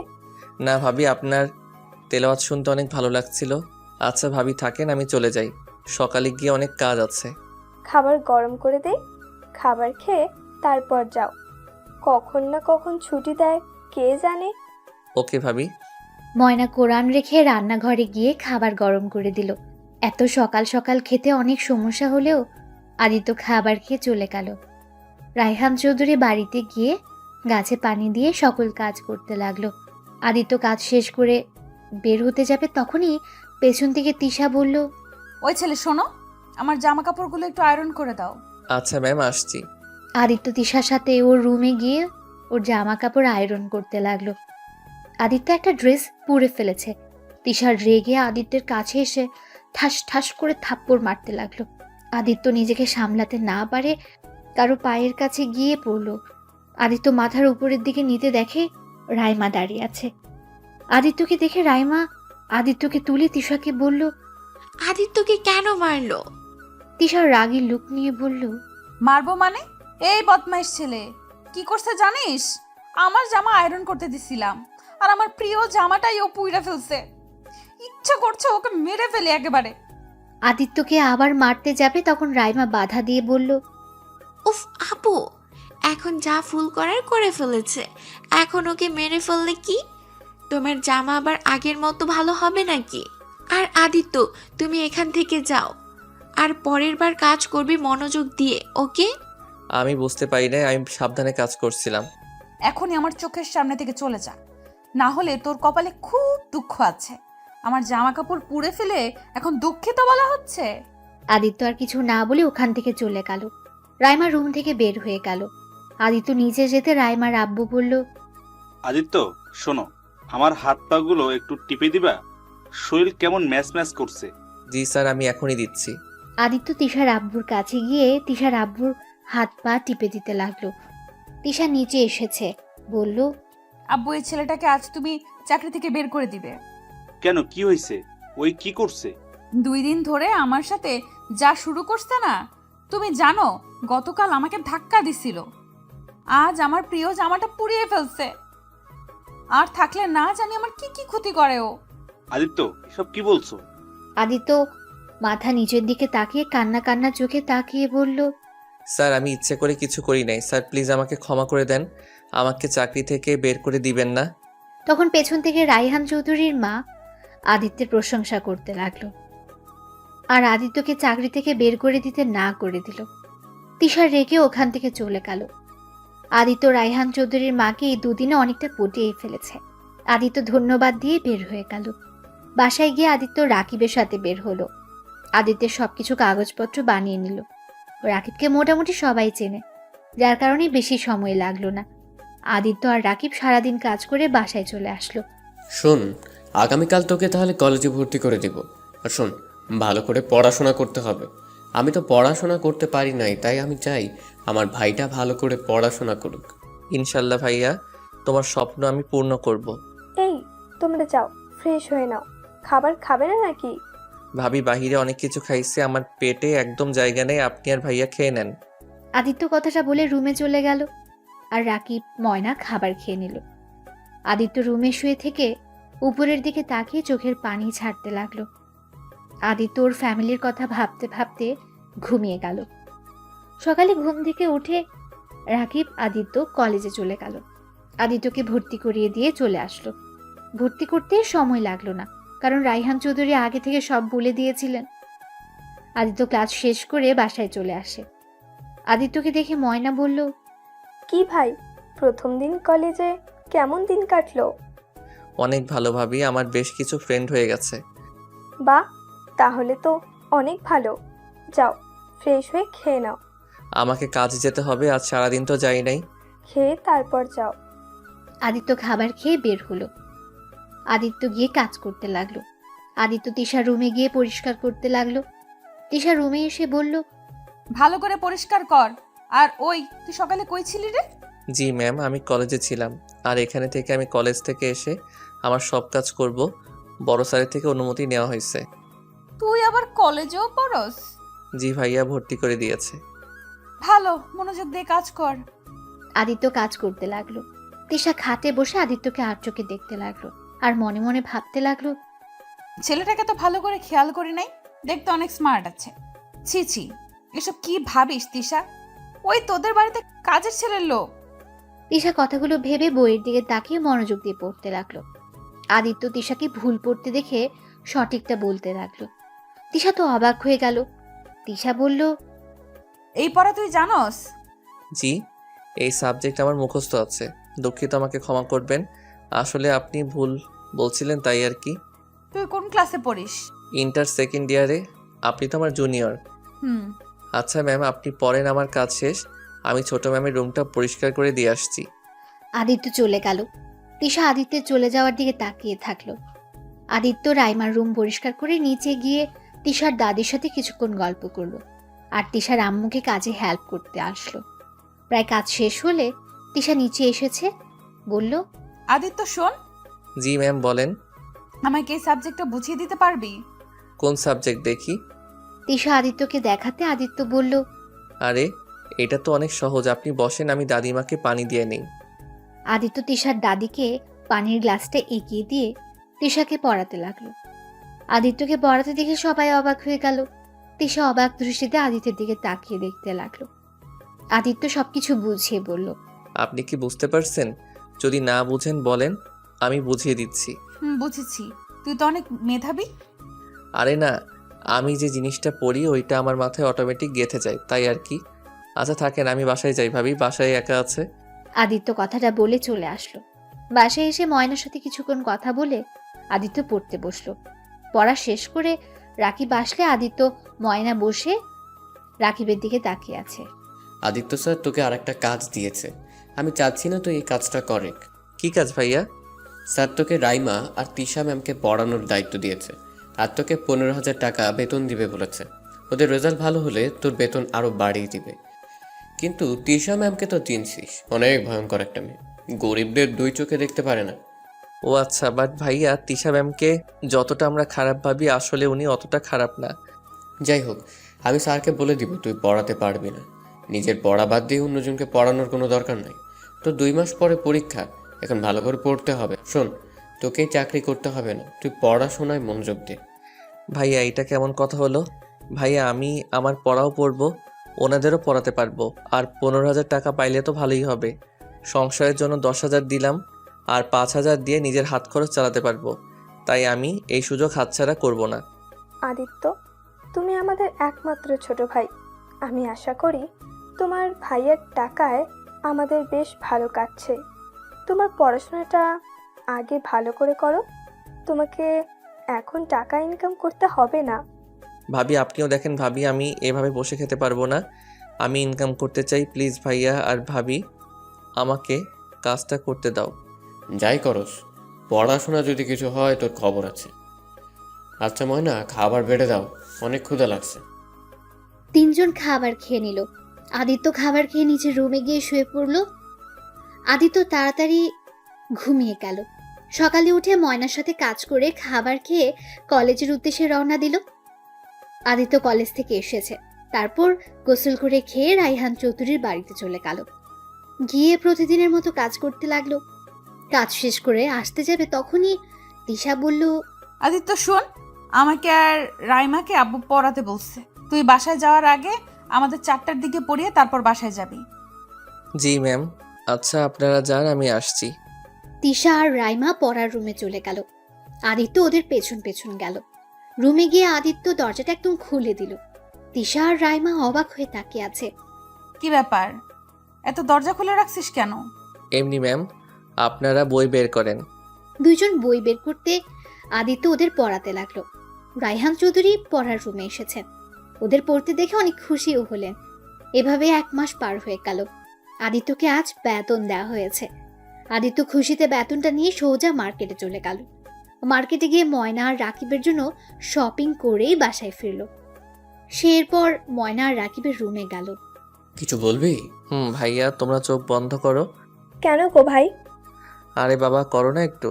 না ভাবি, আপনার তেলাওয়াত শুনতে অনেক ভালো লাগছিল। আচ্ছা ভাবি থাকেন, আমি চলে যাই, সকালে গিয়ে অনেক কাজ আছে। খাবার গরম করে দেই, খাবার খেয়ে তারপর যাও। কখন না কখন ছুটি দেয় কে জানে। ওকে ভাবি। ময়না কোরআন রেখে রান্নাঘরে গিয়ে খাবার গরম করে দিল। এত সকাল সকাল খেতে অনেক সমস্যা হলেও আদিত্য খাবার খেয়ে চলে গেল। রায়হান চৌধুরী বাড়িতে গিয়ে গাছে পানি দিয়ে সকল কাজ করতে লাগলো। আদিত্য কাজ শেষ করে বের হতে যাবে, তখনই পেছন থেকে তিশা বলল, ওই ছেলে শোনো, আমার জামা কাপড়গুলো একটু আয়রন করে দাও। আচ্ছা ম্যাম, আসছি। আদিত্য তিশার সাথে ওর রুমে গিয়ে ওর জামা কাপড় আয়রন করতে লাগলো। আদিত্য একটা ড্রেস পুড়ে ফেলেছে। তিশার রেগে আদিত্যের কাছে এসে ঠাস ঠাস করে থাপ্পড় মারতে লাগলো। আদিত্য নিজেকে সামলাতে না পারে কারো পায়ের কাছে গিয়ে পড়ল। আদিত্য মাথার উপরের দিকে নিতে দেখে রাইমা দাঁড়িয়ে আছে। আদিত্যকে দেখে রাইমা আদিত্যকে তুলে তিশাকে বলল, আদিত্যকে কেন মারলো? তিশার রাগী লুক নিয়ে বলল, মারবো মানে? এই বদমাইশ ছেলে কি করছে জানিস? আমার জামা আয়রন করতে দিছিলাম, আর আমার প্রিয় জামাটাই ও পুইরা ফেলছে। ইচ্ছা করছে ওকে মেরে ফেলে একেবারে। আদিত্যকে আবার মারতে যাবে তখন রাইমা বাধা দিয়ে বলল, উফ আপু, এখন যা ফুল করার করে ফেলেছে, এখন ওকে মেরে ফেললে কি তোমার জামা আবার আগের মতো ভালো হবে নাকি? আর আদিত্য, তুমি এখান থেকে যাও, আর পরের বার কাজ করবি মনোযোগ দিয়ে, ওকে? আমি বুঝতে পারি না, আমি সাবধানে কাজ করছিলাম। এখনই আমার চোখের সামনে থেকে চলে যা, না হলে তোর কপালে খুব দুঃখ আছে। আমার জামা কাপড় পুড়ে ফেলে এখন দুঃখিত বলা হচ্ছে। আদিত্য আর কিছু না বলে ওখান থেকে চলে গেল। রাইমা রুম থেকে বের হয়ে গেল। আদিত্য নিচে যেতে রাইমার আব্বু বলল, আদিত্য শোনো, আমার হাত পাগুলো একটু টিপে দিবা, শরীর কেমন ম্যাচ ম্যাচ করছে। জি স্যার, আমি এখনই দিচ্ছি। আদিত্য তিশার আব্বুর কাছে গিয়ে তিশার আব্বুর হাত পা টিপে দিতে লাগলো। তিশা নিচে এসেছে, বলল, আব্বু, এই ছেলেটাকে আজ তুমি চাকরি থেকে বের করে দিবে। কেন, কি হয়েছে? ওই কি করছে? 2 দিন ধরে আমার সাথে যা শুরু করছে না, তুমি জানো গতকাল আমাকে ধাক্কা দিছিল, আজ আমার প্রিয় জামাটা পুড়িয়ে ফেলছে, আর থাকলে না জানি আমার কি কি ক্ষতি করে ও। আদিত্য, এসব কি বলছো? আদিত্য মাথা নিচের দিকে তাকিয়ে কান্না কান্না চোখে তাকিয়ে বলল, স্যার, আমি ইচ্ছে করে কিছু করি নাই স্যার, প্লিজ আমাকে ক্ষমা করে দেন, আমাকে চাকরি থেকে বের করে দিবেন না। তখন পেছন থেকে রাইহান চৌধুরীর মা আদিত্যের প্রশংসা করতে লাগলো, আর আদিত্যকে চাকরি থেকে বের করে দিতে না করে দিল। তিশা রেগে ওখান থেকে চলে গেল। আদিত্য রাইহান চৌধুরীর মাকে এই 2 দিনে অনেকটা পটিয়ে ফেলেছে। আদিত্য ধন্যবাদ দিয়ে বের হয়ে গেল। বাসায় গিয়ে আদিত্য রাকিবের সাথে বের হলো। আদিত্যের সবকিছু কাগজপত্র বানিয়ে নিল। রাকিবকে মোটামুটি সবাই চেনে, যার কারণে বেশি সময় লাগলো না। আদিত্য আর রাকিব সারাদিন কাজ করে বাসায় চলে আসলো। শোন, আগামীকাল তোকে তাহলে কলেজে ভর্তি করে দিব। আর শোন, ভালো করে পড়াশোনা করতে হবে। আমি তো পড়াশোনা করতে পারি নাই, তাই আমি চাই আমার ভাইটা ভালো করে পড়াশোনা করুক। ইনশাল্লাহ ভাইয়া, তোমার স্বপ্ন আমি পূর্ণ করব। এই, তোমরা যাও, ফ্রেশ হয়ে নাও। খাবার খাবে না নাকি? ভাবি বাহিরে অনেক কিছু খাইছে, আমার পেটে একদম জায়গা নেই, আপনি আর ভাইয়া খেয়ে নেন। আদিত্য কথাটা বলে রুমে চলে গেল, আর রাকিব ময়না খাবার খেয়ে নিল। আদিত্য রুমে শুয়ে থেকে উপরের দিকে তাকিয়ে চোখের পানি ছাড়তে লাগলো। আদিত্য ওর ফ্যামিলির কথা ভাবতে ভাবতে ঘুমিয়ে গেল। সকালে ঘুম থেকে উঠে রাকিব আদিত্য কলেজে চলে গেল। আদিত্যকে ভর্তি করিয়ে দিয়ে চলে আসলো। ভর্তি করতে সময় লাগলো না, কারণ রাইহান চৌধুরী আগে থেকে সব বলে দিয়েছিলেন। আদিত্য ক্লাস শেষ করে বাসায় চলে আসে। আদিত্যকে দেখে ময়না বলল, কি ভাই, প্রথম দিন কলেজে কেমন দিন কাটলো? অনেক ভালো ভাবি, আমার বেশ কিছু ফ্রেন্ড হয়ে গেছে। বাহ, তাহলে তো অনেক ভালো। যাও, ফ্রেশ হয়ে খেয়ে নাও। আমাকে কাজে যেতে হবে, আজ সারাদিন তো যাই নাই। খেয়ে তারপর যাও। আদিত্য খাবার খেয়ে বের হলো। আদিত্য গিয়ে কাজ করতে লাগলো। আদিত্য তিশার রুমে গিয়ে পরিষ্কার করতে লাগলো। তিশা রুমে এসে বলল, ভালো করে পরিষ্কার কর। আর ওই, তুই সকালে কই ছিলি রে? জি ম্যাম, আমি কলেজে ছিলাম, আর এখানে থেকে আমি কলেজ থেকে এসে আমার সব কাজ করব। বড় স্যারের থেকে অনুমতি নেওয়া হয়েছে। তুই আবার কলেজেও পড়স? জি ভাইয়া, ভর্তি করে দিয়েছে। ভালো, মনোযোগ দিয়ে কাজ কর। আদিত্য কাজ করতে লাগলো। তিশা খাটে বসে আদিত্যকে আর চোখে দেখতে লাগলো, আর মনে মনে ভাবতে লাগলো, ছেলেটাকে তো ভালো করে খেয়াল করি নাই, দেখতে অনেক স্মার্ট আছে। ছি ছি, এসব কি ভাবিস তিশা? ওই তোদের বাড়িতে কাজের ছেলের লোক। তিশা কথাগুলো ভেবে বইয়ের দিকে তাকিয়ে মনোযোগ দিয়ে পড়তে লাগলো। আদিত্য তিশাকে ভুল পড়তে দেখে সঠিকটা বলতে লাগলো। তিশা তো অবাক হয়ে গেল। তিশা বলল, এই পড়া তুই জানোস? জি, এই সাবজেক্ট আমার মুখস্থ আছে, দুঃখিত, আমাকে ক্ষমা করবেন। আসলে আপনি ভুল বলছিলেন, তাই আর কি। তুই কোন ক্লাসে পড়িস? ইন্টার সেকেন্ড ইয়ারে। আপনি তো আমার জুনিয়র। হুম। আচ্ছা ম্যাম, আপনি পড়েন, আমার কাজ শেষ, আমি ছোট ম্যামের রুমটা পরিষ্কার করে দিয়ে আসছি। আদিত্য চলে গেল। তিশা আদিত্যের চলে যাওয়ার দিকে তাকিয়ে থাকলো। আদিত্য রাইমার রুম পরিষ্কার করে নিচে গিয়ে তিশার দাদির সাথে কিছুক্ষণ গল্প করলো, আর তিশার আম্মুকে কাজে হেল্প করতে আসলো। প্রায় কাজ শেষ হলে তিশা নিচে এসেছে, বলল, আদিত্য শোন, জি ম্যাম, বলেন। আমাকে এই সাবজেক্টটা বুঝিয়ে দিতে পারবি? কোন সাবজেক্ট দেখি? তিশা আদিত্যকে দেখাতে আদিত্য বলল, আরে এটা তো অনেক সহজ, আপনি বসেন, আমি দাদিমাকে পানি দিয়ে নেই। আদিত্য তিশার দাদিকে পানির গ্লাসটা এগিয়ে দিয়ে তিশাকে পড়াতে লাগলো। আদিত্যকে পড়াতে দেখে সবাই অবাক হয়ে গেল। তিশা অবাক দৃষ্টিতে আদিত্যের দিকে তাকিয়ে দেখতে লাগলো। আদিত্য সবকিছু বুঝিয়ে বলল। আপনি কি বুঝতে পারছেন? যদি না বুঝেন বলেন, আমি বুঝিয়ে দিচ্ছি। বুঝেছি, তুই তো অনেক মেধাবী। আরে না, আমি যে জিনিসটা পড়ি ওইটা আমার মাথায় অটোমেটিক গেঁথে যায়, তাই আর কি। আচ্ছা থাকেন, আমি বাসায় যাই ভাবি, বাসায় একা আছে। আদিত্য কথাটা বলে চলে আসলো। বাসায় এসে ময়নার সাথে কিছুক্ষণ কথা বলে আদিত্য পড়তে বসলো। পড়া শেষ করে রাকিব আসলে আদিত্য ময়না বসে রাকিবের দিকে তাকিয়ে আছে। আদিত্য স্যার তোকে আরেকটা কাজ দিয়েছে, আমি চাচ্ছি না তুই এই কাজটা করে। কি কাজ ভাইয়া? স্যার তোকে রাইমা আর তিশা ম্যামকে পড়ানোর দায়িত্ব দিয়েছে, আর তোকে 15,000 টাকা বেতন দিবে বলেছে। ওদের রেজাল্ট ভালো হলে তোর বেতন আরও বাড়িয়ে দিবে। কিন্তু তিশা ম্যামকে তো চিনছিস, অনেক ভয়ঙ্কর একটা মেয়ে, গরিবদের দুই চোখে দেখতে পারে না। ও আচ্ছা, বাট ভাইয়া তিশা ম্যামকে যতটা আমরা খারাপ ভাবি আসলে উনি অতটা খারাপ না। যাই হোক, আমি স্যারকে বলে দিব তুই পড়াতে পারবি না। নিজের পড়া বাদ দিয়ে অন্যজনকে পড়ানোর কোনো দরকার নাই। তো 2 মাস পরে পরীক্ষা, এখন ভালো করে পড়তে হবে। শোন, তোকেই চাকরি করতে হবে না, তুই পড়াশোনায় মনোযোগ দে। ভাইয়া এটা কেমন কথা হলো? ভাইয়া আমি আমার পড়াও পড়বো, ওনাদেরও পড়াতে পারবো, আর 15,000 টাকা পাইলে তো ভালোই হবে। সংসারের জন্য 10,000 দিলাম, আর 5,000 দিয়ে নিজের হাত খরচ চালাতে পারবো। তাই আমি এই সুযোগ হাতছাড়া করব না। আদিত্য, তুমি আমাদের একমাত্র ছোট ভাই। আমি আশা করি তোমার ভাইয়ের টাকায় আমাদের বেশ ভালো কাটছে। তোমার পড়াশোনাটা আগে ভালো করে করো, তোমাকে এখন টাকা ইনকাম করতে হবে না। ভাবি আপনিও দেখেন, ভাবি আমি এভাবে বসে খেতে পারবো না, আমি ইনকাম করতে চাই। প্লিজ ভাইয়া আর ভাবি, আমাকে কাজটা করতে দাও। যাই করস, পড়াশোনা যদি কিছু হয় তোর খবর আছে। আচ্ছা ময়না, খাবার বেড়ে দাও, অনেক ক্ষুধা লাগছে। 3 জন খাবার খেয়ে নিল। আদিত্য খাবার খেয়ে নিচে রুমে গিয়ে শুয়ে পড়ল। আদিত্য তাড়াতাড়ি ঘুমিয়ে গেল। সকালে উঠে ময়নার সাথে কাজ করে খাবার খেয়ে কলেজের উদ্দেশ্যে রওনা দিল। আদিত্য কলেজ থেকে এসেছে, তারপর গোসল করে খেয়ে রাইহান চৌধুরীর বাড়িতে চলে গেল। গিয়ে প্রতিদিনের মতো কাজ করতে লাগলো। কাজ শেষ করে আসতে যাবে তখনই তিশা বলল, আদিত্য শোন, আমাকে আর রাইমাকে আব্বু পড়াতে বলছে। তুই বাসায় যাওয়ার আগে আমাদের 4টার দিকে পড়িয়ে তারপর বাসায় যাবি। জি ম্যাম। আচ্ছা আপনারা যান, আমি আসছি। তিশা আর রাইমা পড়ার রুমে চলে গেল। আদিত্য ওদের পেছন পেছন গেল। রুমে গিয়ে আদিত্য দরজাটা একদম খুলে দিল। তিশা আর রাইমা অবাক হয়ে তাকিয়ে আছে। কি ব্যাপার, এত দরজা খুলে রাখছিস কেন? এমনি ম্যাম, আপনারা বই বের করেন। 2 জন বই বের করতে আদিত্য ওদের পড়াতে লাগলো। রাইহান চৌধুরী পড়ার রুমে এসেছেন। ওদের পড়তে দেখে অনেক খুশিও হলেন। এভাবে 1 মাস পার হয়ে গেল। আদিত্যকে আজ বেতন দেওয়া হয়েছে। আদিত্য খুশিতে বেতনটা নিয়ে সোজা মার্কেটে চলে গেল। মার্কেটে গিয়ে ময়না আর রাকিবের জন্য শপিং করেই বাসায় ফিরল। সে এরপর ময়না আর রাকিবের রুমে গেল। কিছু বলবি? ভাইয়া তোমরা চোখ বন্ধ করো। কেন গো ভাই? আরে বাবা করো না একটু।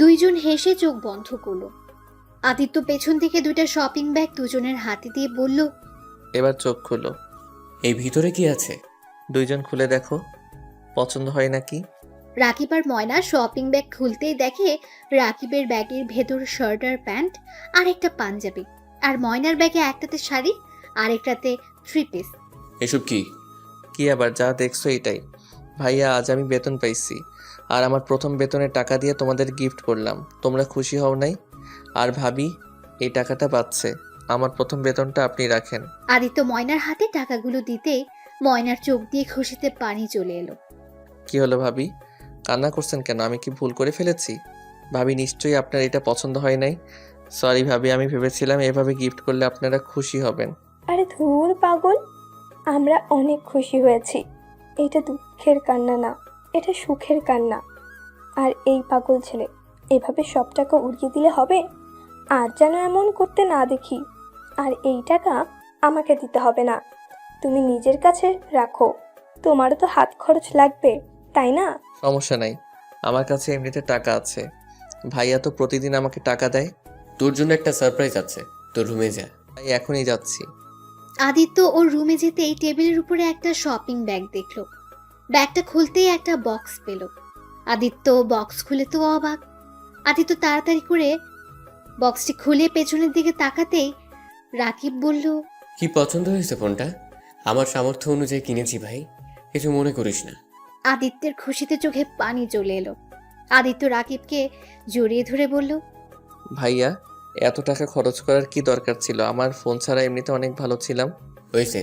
2 জন হেসে চোখ বন্ধ করলো। আদিত্য পেছন থেকে 2টা শপিং ব্যাগ 2 জনের হাতে দিয়ে বলল, এবার চোখ খুলো। এই ভিতরে কি আছে? 2 জন খুলে দেখো, পছন্দ হয় নাকি? রাকিব আর ময়না শপিং ব্যাগ খুলতেই দেখে রাকিবের ব্যাগের ভেতর শার্ট আর প্যান্ট আর একটা পাঞ্জাবি, আর ময়নার ব্যাগে একটাতে শাড়ি আর একটাতে 3 পিস। এসব কি? কি আবার, যা দেখছো এটাই। ভাইয়া আজ আমি বেতন পাইছি, আর আমার প্রথম বেতনের টাকা দিয়ে তোমাদের গিফট করলাম, তোমরা খুশি হও নাই? আর ভাবি এই টাকাটা পাচ্ছে, আমার প্রথম বেতনটা আপনি রাখেন। আদিত্য ময়নার হাতে টাকাগুলো দিতেই ময়নার চোখ দিয়ে খুশিতে পানি চলে এলো। কি হলো ভাবি, কান্না করছেন কেন? আমি কি ভুল করে ফেলেছি? ভাবি নিশ্চয়ই আপনার এটা পছন্দ হয় নাই। সরি ভাবি, আমি ভেবেছিলাম এভাবে গিফট করলে আপনারা খুশি হবেন। আরে ধুর পাগল, আমরা অনেক খুশি হয়েছি। এটা দুঃখের কান্না না, এটা সুখের কান্না। আর এই পাগল ছেলে এভাবে সব টাকা উড়িয়ে দিলে হবে? আর যেন এমন করতে না দেখি। আর এই টাকা আমাকে দিতে হবে না, তুমি নিজের কাছে রাখো। তোমারও তো হাত খরচ লাগবে, তাই না? সমস্যা নাই, আমার কাছে এমনিতে টাকা আছে। ভাইয়া তো প্রতিদিন আমাকে টাকা দেয়। তোর জন্য একটা সারপ্রাইজ আছে, তোর রুমে যা। তাই এখনই যাচ্ছি। আদিত্য ওর রুমে যেতেই টেবিলের উপরে একটা শপিং ব্যাগ দেখলো। ব্যাগটা খুলতেই একটা বক্স পেল। আদিত্য বক্স খুলে তো অবাক। আদিত্য তাড়াতাড়ি করে বক্সটি খুলে পেছনের দিকে তাকাতেই রাকিব বলল, কি পছন্দ হয়েছে ফোনটা? আমার সামর্থ্য অনুযায়ী কিনেছি ভাই, কিছু মনে করিস না। আদিত্যের খুশিতে চোখে পানি চলে এলো। আদিত্য রাকিবকে জড়িয়ে ধরে বলল, ভাইয়া, এত টাকা খরচ করার কি দরকার ছিল? আমার ফোন ছাড়া এমনিতে অনেক ভালো ছিলাম। হয়েছে,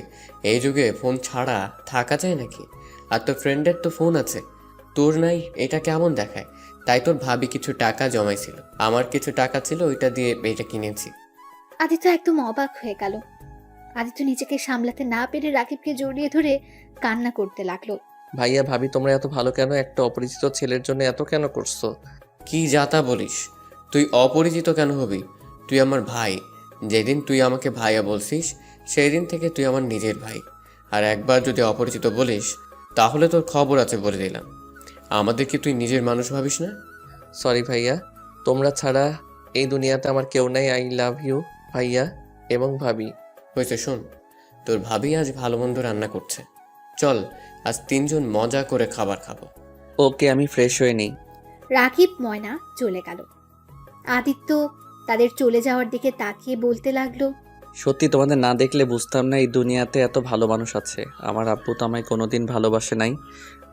এই যুগে ফোন ছাড়া থাকা যায় নাকি? আর তোর ফ্রেন্ডের তো ফোন আছে, তোর নাই, এটা কেমন দেখায়? তাই তোর ভাবি কিছু টাকা জমাইছিল, আমার কিছু টাকা ছিল, ওইটা দিয়ে এটা কিনেছি। আদিত্য একদম অবাক হয়ে গেল। আদিত্য নিজেকে সামলাতে না পেরে রাকিবকে জড়িয়ে ধরে কান্না করতে লাগলো। ভাইয়া ভাবি তোমরা এত ভালো কেন? একটা অপরিচিত ছেলের জন্য এত কেন করছো? কি যাতা বলিস? তুই অপরিচিত কেন হবি? তুই আমার ভাই। যেদিন তুই আমাকে ভাইয়া বলছিস, সেই দিন থেকে তুই আমার নিজের ভাই। আর একবার যদি অপরিচিত বলিস, তাহলে তোর খবর আছে বলে দিলাম। আমাদের কি তুই নিজের মানুষ ভাবিস না? সরি ভাইয়া, তোমরা ছাড়া এই দুনিয়াতে আমার কেউ নাই। আই লাভ ইউ ভাইয়া এবং ভাবি। হয়েছে, শোন, তোর ভাবি আজ ভালো মন্দ রান্না করছে, চল আজ 3 জন মজা করে খাবার খাবো। ওকে, আমি ফ্রেশ হয়ে নেই। রাকিব ময়না চলে গেল। আদিত্য তাদের চলে যাওয়ার দিকে তাকিয়ে বলতে লাগলো, সত্যি তোমাদের না দেখলে বুঝতাম না এই দুনিয়াতে এত ভালো মানুষ আছে। আমার আব্বু তো আমায় কোনোদিন ভালোবাসে নাই।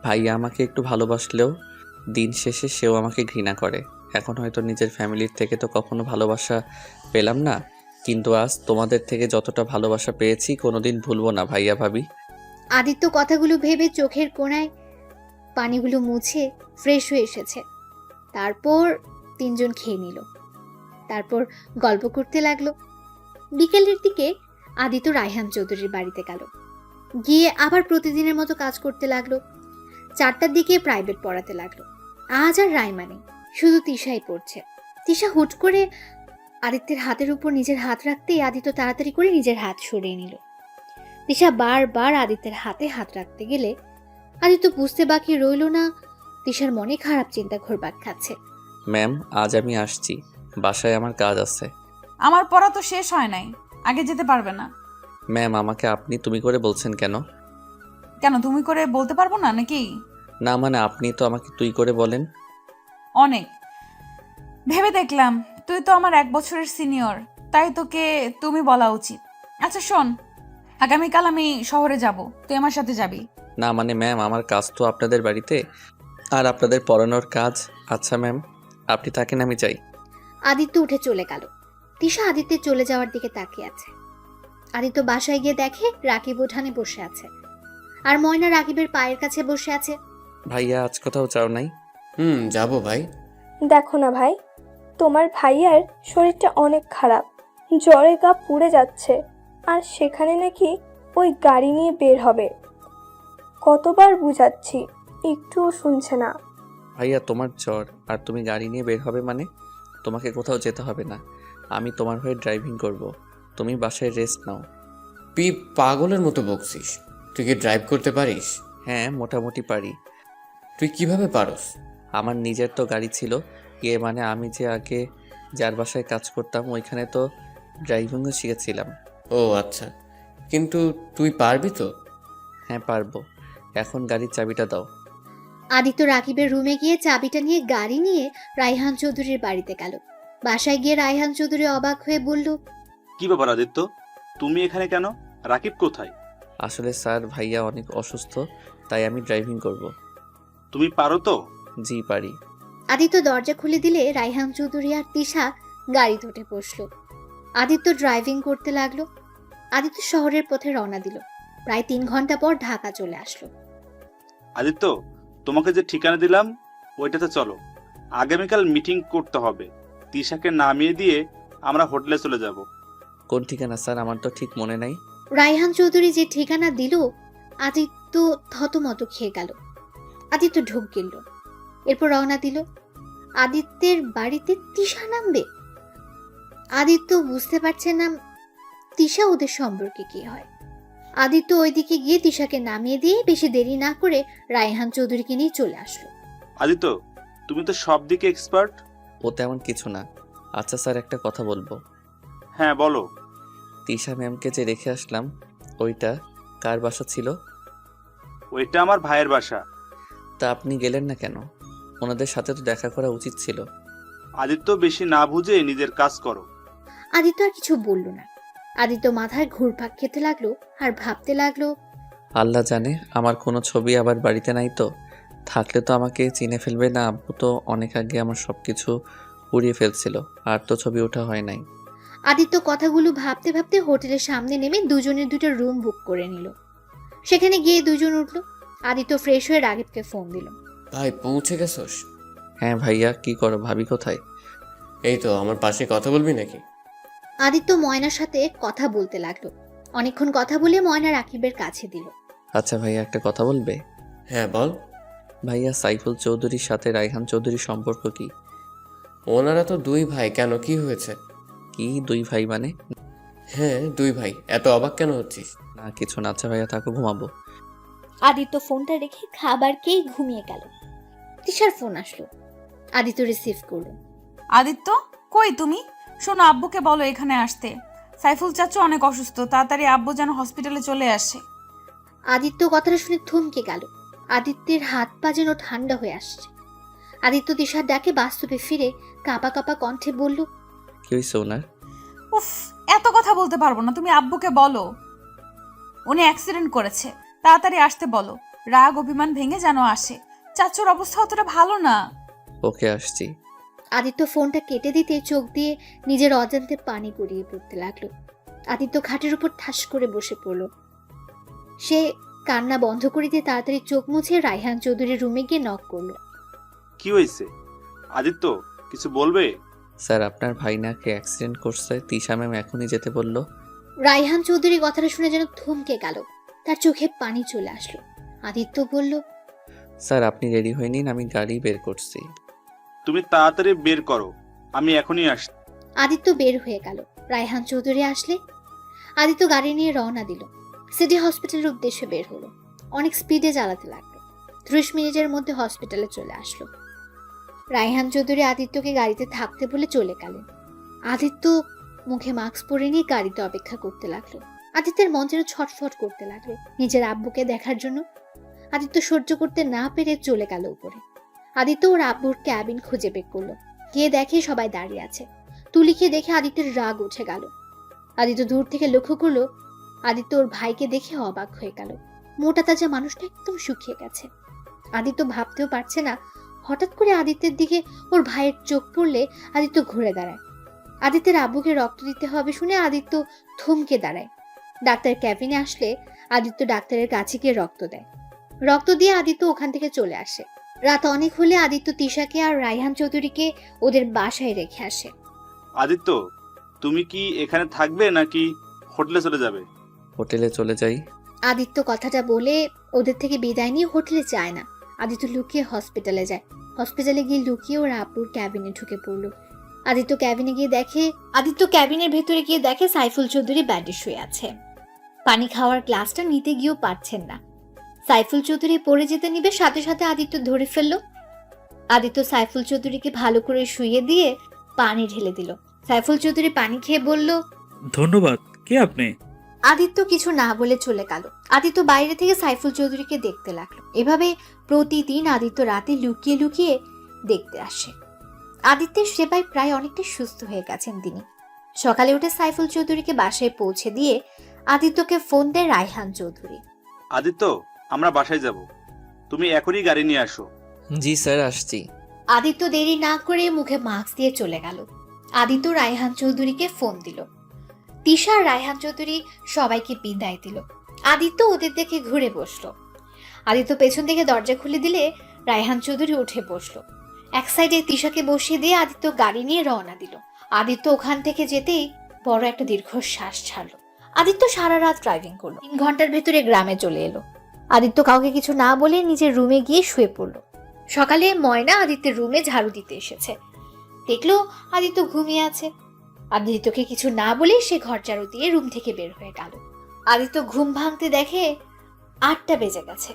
ভাইয়া আমাকে একটু ভালোবাসলেও দিন শেষে সেও আমাকে ঘৃণা করে। এখন হয়তো নিজের ফ্যামিলির থেকে তো কখনো ভালোবাসা পেলাম না, কিন্তু আজ তোমাদের থেকে যতটা ভালোবাসা পেয়েছি কোনোদিন ভুলবো না ভাইয়া ভাবি। আদিত্য কথাগুলো ভেবে চোখের কোণায় পানিগুলো মুছে ফ্রেশ হয়ে এসেছে। তারপর 3 জন খেয়ে নিল। তারপর গল্প করতে লাগলো। বিকেলের দিকে আদিত্য রায়হান চৌধুরীর বাড়িতে গেল। গিয়ে আবার প্রতিদিনের মতো কাজ করতে লাগলো। 4টার দিকে প্রাইভেট পড়াতে লাগলো। আজ আর রাইমা নেই, শুধু তিশাই পড়ছে। তিশা হুট করে আদিত্যের হাতের উপর নিজের হাত রাখতেই আদিত্য তাড়াতাড়ি করে নিজের হাত সরিয়ে নিল। তিশা বারবার আদিত্যের হাতে হাত রাখতে গেলে আদিত্য বুঝতে বাকি রইল না তিশার মনে খারাপ চিন্তা ঘুরপাক খাচ্ছে। ম্যাম, আজ আমি আসছি, বাসায় আমার কাজ আছে। আমার পড়া তো শেষ হয় নাই, আগে যেতে পারবে না? ম্যাম, আমাকে আপনি তুমি করে বলছেন কেন? কেন তুমি করে বলতে পারবো না নাকি? না মানে আপনি তো আমাকে তুই করে বলেন। অনেক ভেবে দেখলাম তুই তো আমার 1 বছরের সিনিয়র, তাই তোকে তুমি বলা উচিত। আচ্ছা শোন, আগামীকাল আমি শহরে যাব, তুই আমার সাথে যাবি। না মানে ম্যাম, আমার কাজ তো আপনাদের বাড়িতে, আর আপনাদের পড়ানোর কাজ। আচ্ছা ম্যাম, আপনি থাকেন, আমি যাই। আদিত্য উঠে চলে গেল। তিশা আদিত্যের চলে যাওয়ার দিকে তাকিয়ে আছে। আদিত্য বাসায় গিয়ে দেখে রাকিব উঠানে বসে আছে, আর ময়না রাকিবের পায়ের কাছে বসে আছে। ভাইয়া, আজ কোথাও যাও নাই? যাবো ভাই। দেখো না ভাই, তোমার ভাইয়ার শরীরটা অনেক খারাপ, জ্বরে গা পুড়ে যাচ্ছে, আর সেখানে নাকি ওই গাড়ি নিয়ে বের হবে। কতবার বুঝাচ্ছি, একটুও শুনছে না। ভাইয়া, তোমার জ্বর আর তুমি গাড়ি নিয়ে বের হবে মানে? তোমাকে কোথাও যেতে হবে না, আমি তোমার হয়ে ড্রাইভিং করব। তুমি বাসায় রেস্ট নাও। তুই পাগলের মতো বকছিস? তুই কি ড্রাইভ করতে পারিস? হ্যাঁ, মোটামুটি পারি। তুই কিভাবে পারস? আমার নিজের তো গাড়ি ছিল। মানে আমি যে আগে যার বাসায় কাজ করতাম ওইখানে তো ড্রাইভিংও শিখেছিলাম। ও আচ্ছা, কিন্তু তুই পারবি তো? হ্যাঁ পারবো। এখন গাড়ির চাবিটা দাও। আদিত্য রাকিবের রুমে গিয়ে চাবিটা নিয়ে গাড়ি নিয়ে রায়হান চৌধুরীর বাড়িতে গেল। বাসায় গিয়ে রায়হান চৌধুরী অবাক হয়ে বলল, কি ব্যাপার আদিত্য, তুমি এখানে কেন? রাকিব কোথায়? আসলে স্যার, ভাইয়া অনেক অসুস্থ, তাই আমি ড্রাইভিং করব। তুমি পারো তো? জি পারি। আদিত্য দরজা খুলে দিলে রায়হান চৌধুরী আর তিশা গাড়িতে উঠে বসলো। আদিত্য ড্রাইভিং করতে লাগলো। আদিত্য শহরের পথে রওনা দিল। প্রায় 3 ঘন্টা পর ঢাকা চলে আসলো। আদিত্য, তোমাকে যে ঠিকানা দিলাম ওইটাতে চলো। আগামীকাল মিটিং করতে হবে। তিশাকে নামিয়ে দিয়ে আমরা হোটেলে চলে যাব। কোন ঠিকানা স্যার? আমার তো ঠিক মনে নাই। রায়হান চৌধুরী যে ঠিকানা দিল, আদিত্য থতমত খেয়ে গেল। আদিত্য ঢোক গেল, এরপর রওনা দিল। আদিত্যের বাড়িতে তিশা নামবে। আদিত্য বুঝতে পারছে না তিশা ওদের সম্পর্কে কি হয়। আদিত্য ওইদিকে গিয়ে তিশাকে নামিয়ে দিয়ে বেশি দেরি না করে রায়হান চৌধুরীকে নিয়ে চলে আসলো। আদিত্য, তুমি তো সব দিকে এক্সপার্ট। ও তেমন কিছু না। আচ্ছা স্যার, একটা কথা বলবো। হ্যাঁ বলো। তিশা ম্যামকে যে রেখে আসলাম, ওইটা কার বাসা ছিল? ওইটা আমার ভাইয়ের বাসা। তা আপনি গেলেন না কেন? ওনাদের সাথে তো দেখা করা উচিত ছিল। আদিত্য বেশি না বুঝে নিজের কাজ করো। আদিত্য আর কিছু বলল না। আদিত্য মাথায় ঘুরপাক খেতে লাগলো আর ভাবতে লাগলো, আল্লাহ জানে আমার কোনো ছবি আবার বাড়িতে নাই তো। থাকলে তো আমাকে চিনে ফেলবে না। আব্বু তো অনেক আগে আমার সব কিছু উড়িয়ে ফেলছিল, আর তো ছবি ওঠা হয় নাই। আদিত্য কথাগুলো ভাবতে ভাবতে হোটেলের সামনে নেমে দুজনের দুটো রুম বুক করে নিল। সেখানে গিয়ে দুজন উঠল। আদিত্য ফ্রেশ হয়ে রাগিবকে ফোন দিল। ভাই পৌঁছে গেছোস? হ্যাঁ ভাইয়া, কি করো? ভাবি কোথায়? এই তো আমার পাশে, কথা বলবি নাকি? আদিত্য ময়নার সাথে কথা বলতে লাগলো। অনেকক্ষণ কথা বলে ময়না রাকিবের কাছে দিল। আচ্ছা ভাইয়া, একটা কথা বলবে? হ্যাঁ বল। ভাইয়া, সাইফুল চৌধুরীর সাথে রায়হান চৌধুরীর সম্পর্ক কি? ওনারা তো দুই ভাই, কেন কি হয়েছে? কি দুই ভাই মানে? হ্যাঁ দুই ভাই, এত অবাক কেন হচ্ছিস? না কিছু না। আচ্ছা ভাইয়া থাকো, ঘুমাবো। আদিত্য ফোনটা রেখে খাবার খেয়ে ঘুমিয়ে গেল। তিশার ফোন আসলো। আদিত্য রিসিভ করলো। আদিত্য, কই তুমি? শোনো, আব্বুকে বলো এখানে আসতে। সাইফুল চাচু অনেক অসুস্থ, তাড়াতাড়ি আব্বু যেন হসপিটালে চলে আসে। আদিত্য কথাটা শুনে থমকে গেল। আদিত্যের হাত পা যেন ঠান্ডা হয়ে আসছে। আদিত্য তিশার ডাকে বাস্তবে ফিরে কাঁপা কাঁপা কণ্ঠে বলল, কি হয়েছে ওনার? উফ, এত কথা বলতে পারবো না, তুমি আব্বুকে বলো উনি অ্যাক্সিডেন্ট করেছে, তাড়াতাড়ি আসতে বলো। রাগ অভিমান ভেঙে যেন আসে। চাচুর অবস্থা অতটা ভালো না। ওকে, আসছি। আদিত্য ফোনটা কেটে দিতে চোখ দিয়ে নিজের অজান্তে পানি গড়িয়ে পড়তে লাগলো। আদিত্য খাটের উপর ঠাস করে বসে পড়ল। সে কান্না বন্ধ করে দিয়ে তাড়াতাড়ি চোখ মুছে রায়হান চৌধুরীর রুমে গিয়ে নক করলো। কি হয়েছে আদিত্য, কিছু বলবে? স্যার, আপনার ভাই নাকি অ্যাক্সিডেন্ট করছে, তিশা ম্যাম এখনই যেতে বললো। রায়হান চৌধুরী কথাটা শুনে যেন থমকে গেল। তার চোখে পানি চলে আসলো। আদিত্য বলল, স্যার আপনি রেডি হয়ে নিন, আমি গাড়ি বের করছি। তুমি তাড়াতাড়ি বের করো, আমি এখনই আসছি। আদিত্য বের হয়ে গেল। রায়হান চৌধুরী আসলে আদিত্য গাড়ি নিয়ে রওনা দিল। সিটি হসপিটালের উদ্দেশ্যে বের হলো। অনেক স্পিডে চালাতে লাগলো। 30 মিনিটের মধ্যে হসপিটালে চলে আসলো। রায়হান চৌধুরী আদিত্যকে গাড়িতে থাকতে বলে চলে গেলেন। আদিত্য মুখে মাস্ক পরে নিয়ে গাড়িতে অপেক্ষা করতে লাগলো। আদিত্যের মন যেন ছটফট করতে লাগলো নিজের আব্বুকে দেখার জন্য। আদিত্য সহ্য করতে না পেরে চলে গেল উপরে। আদিত্য ওর আব্বুর ক্যাবিন খুঁজে বের করলো। গিয়ে দেখে সবাই দাঁড়িয়ে আছে। তুলিকে দেখে আদিত্যের রাগ উঠে গেল। আদিত্য দূর থেকে লক্ষ্য করলো আদিত্য ওর ভাইকে দেখে অবাক হয়ে গেল। মোটা তাজা মানুষটা একদম শুকিয়ে গেছে। আদিত্য ভাবতেও পারছে না হঠাৎ করে আদিত্যের দিকে ওর ভাইয়ের চোখ পড়লে আদিত্য ঘুরে দাঁড়ায়। আদিত্যের আব্বুকে রক্ত দিতে হবে শুনে আদিত্য থমকে দাঁড়ায়। ডাক্তার ক্যাবিনে আসলে আদিত্য ডাক্তারের কাছে গিয়ে রক্ত দেয়। রক্ত দিয়ে আদিত্য ওখান থেকে চলে আসে। রাত অনেক হলে আদিত্য তিশাকে আর রায়হান চৌধুরীকে ওদের বাসায় রেখে আসে। আদিত্য, তুমি কি এখানে থাকবে নাকি হোটেলে চলে যাবে? হোটেলে চলে যাই। আদিত্য কথাটা বলে ওদের থেকে বিদায় নিয়ে হোটেলে যায় না। আদিত্য লুকিয়ে হসপিটালে যায়। হসপিটালে গিয়ে লুকিয়ে ওর আব্বুর ক্যাবিনে ঢুকে পড়লো। আদিত্য ক্যাবিনের ভেতরে গিয়ে দেখে সাইফুল চৌধুরী বেডে শুয়ে আছে। পানি খাওয়ার গ্লাসটা নিতে গিয়েও পারছেন না। সাইফুল চৌধুরী পড়ে যেতে নিবে, সাথে সাথে আদিত্য ধরে ফেললো। আদিত্য সাইফুল চৌধুরীকে ভালো করে শুইয়ে দিয়ে পানি ঢেলে দিল। সাইফুল চৌধুরী পানি খেয়ে বলল, ধন্যবাদ। কে আপনি? আদিত্য কিছু না বলে চলে গেল। আদিত্য বাইরে থেকে সাইফুল চৌধুরীকে দেখতে লাগলো। এভাবে প্রতিদিন আদিত্য রাতে লুকিয়ে লুকিয়ে দেখতে আসে। আদিত্যের সেবায় প্রায় অনেকটা সুস্থ হয়ে গেছেন তিনি। সকালে উঠে সাইফুল চৌধুরীকে বাসায় পৌঁছে দিয়ে আদিত্যকে ফোন দেয় রায়হান চৌধুরী। আদিত্য, আমরা বাসায় যাব, তুমি এখনই গাড়ি নিয়ে আসো। জি স্যার, আসছি। আদিত্য দেরি না করে মুখে মাস্ক দিয়ে চলে গেল। আদিত্য রায়হান চৌধুরীকে ফোন দিল। তিশা আর রায়হান চৌধুরী সবাইকে বিদায় দিল। আদিত্য ওদের দেখে ঘুরে বসলো। আদিত্য পেছন থেকে দরজা খুলে দিলে রায়হান চৌধুরী উঠে বসলো। এক সাইডে তিশাকে বসিয়ে দিয়ে আদিত্য গাড়ি নিয়ে রওনা দিল। আদিত্য ওখান থেকে যেতেই বড় একটা দীর্ঘশ্বাস ছাড়লো। আদিত্য সারা রাত ড্রাইভিং করলো। 3 ঘন্টার ভেতরে গ্রামে চলে এলো। আদিত্য কাউকে কিছু না বলে নিজের রুমে গিয়ে শুয়ে পড়লো। সকালে ময়না আদিত্যের রুমে ঝাড়ু দিতে এসেছে। দেখলো আদিত্য ঘুমিয়ে আছে। আদিত্যকে কিছু না বলে সে ঘর ঝাড়ু দিয়ে রুম থেকে বের হয়ে গেল। আদিত্য ঘুম ভাঙতে দেখে 8টা বেজে গেছে।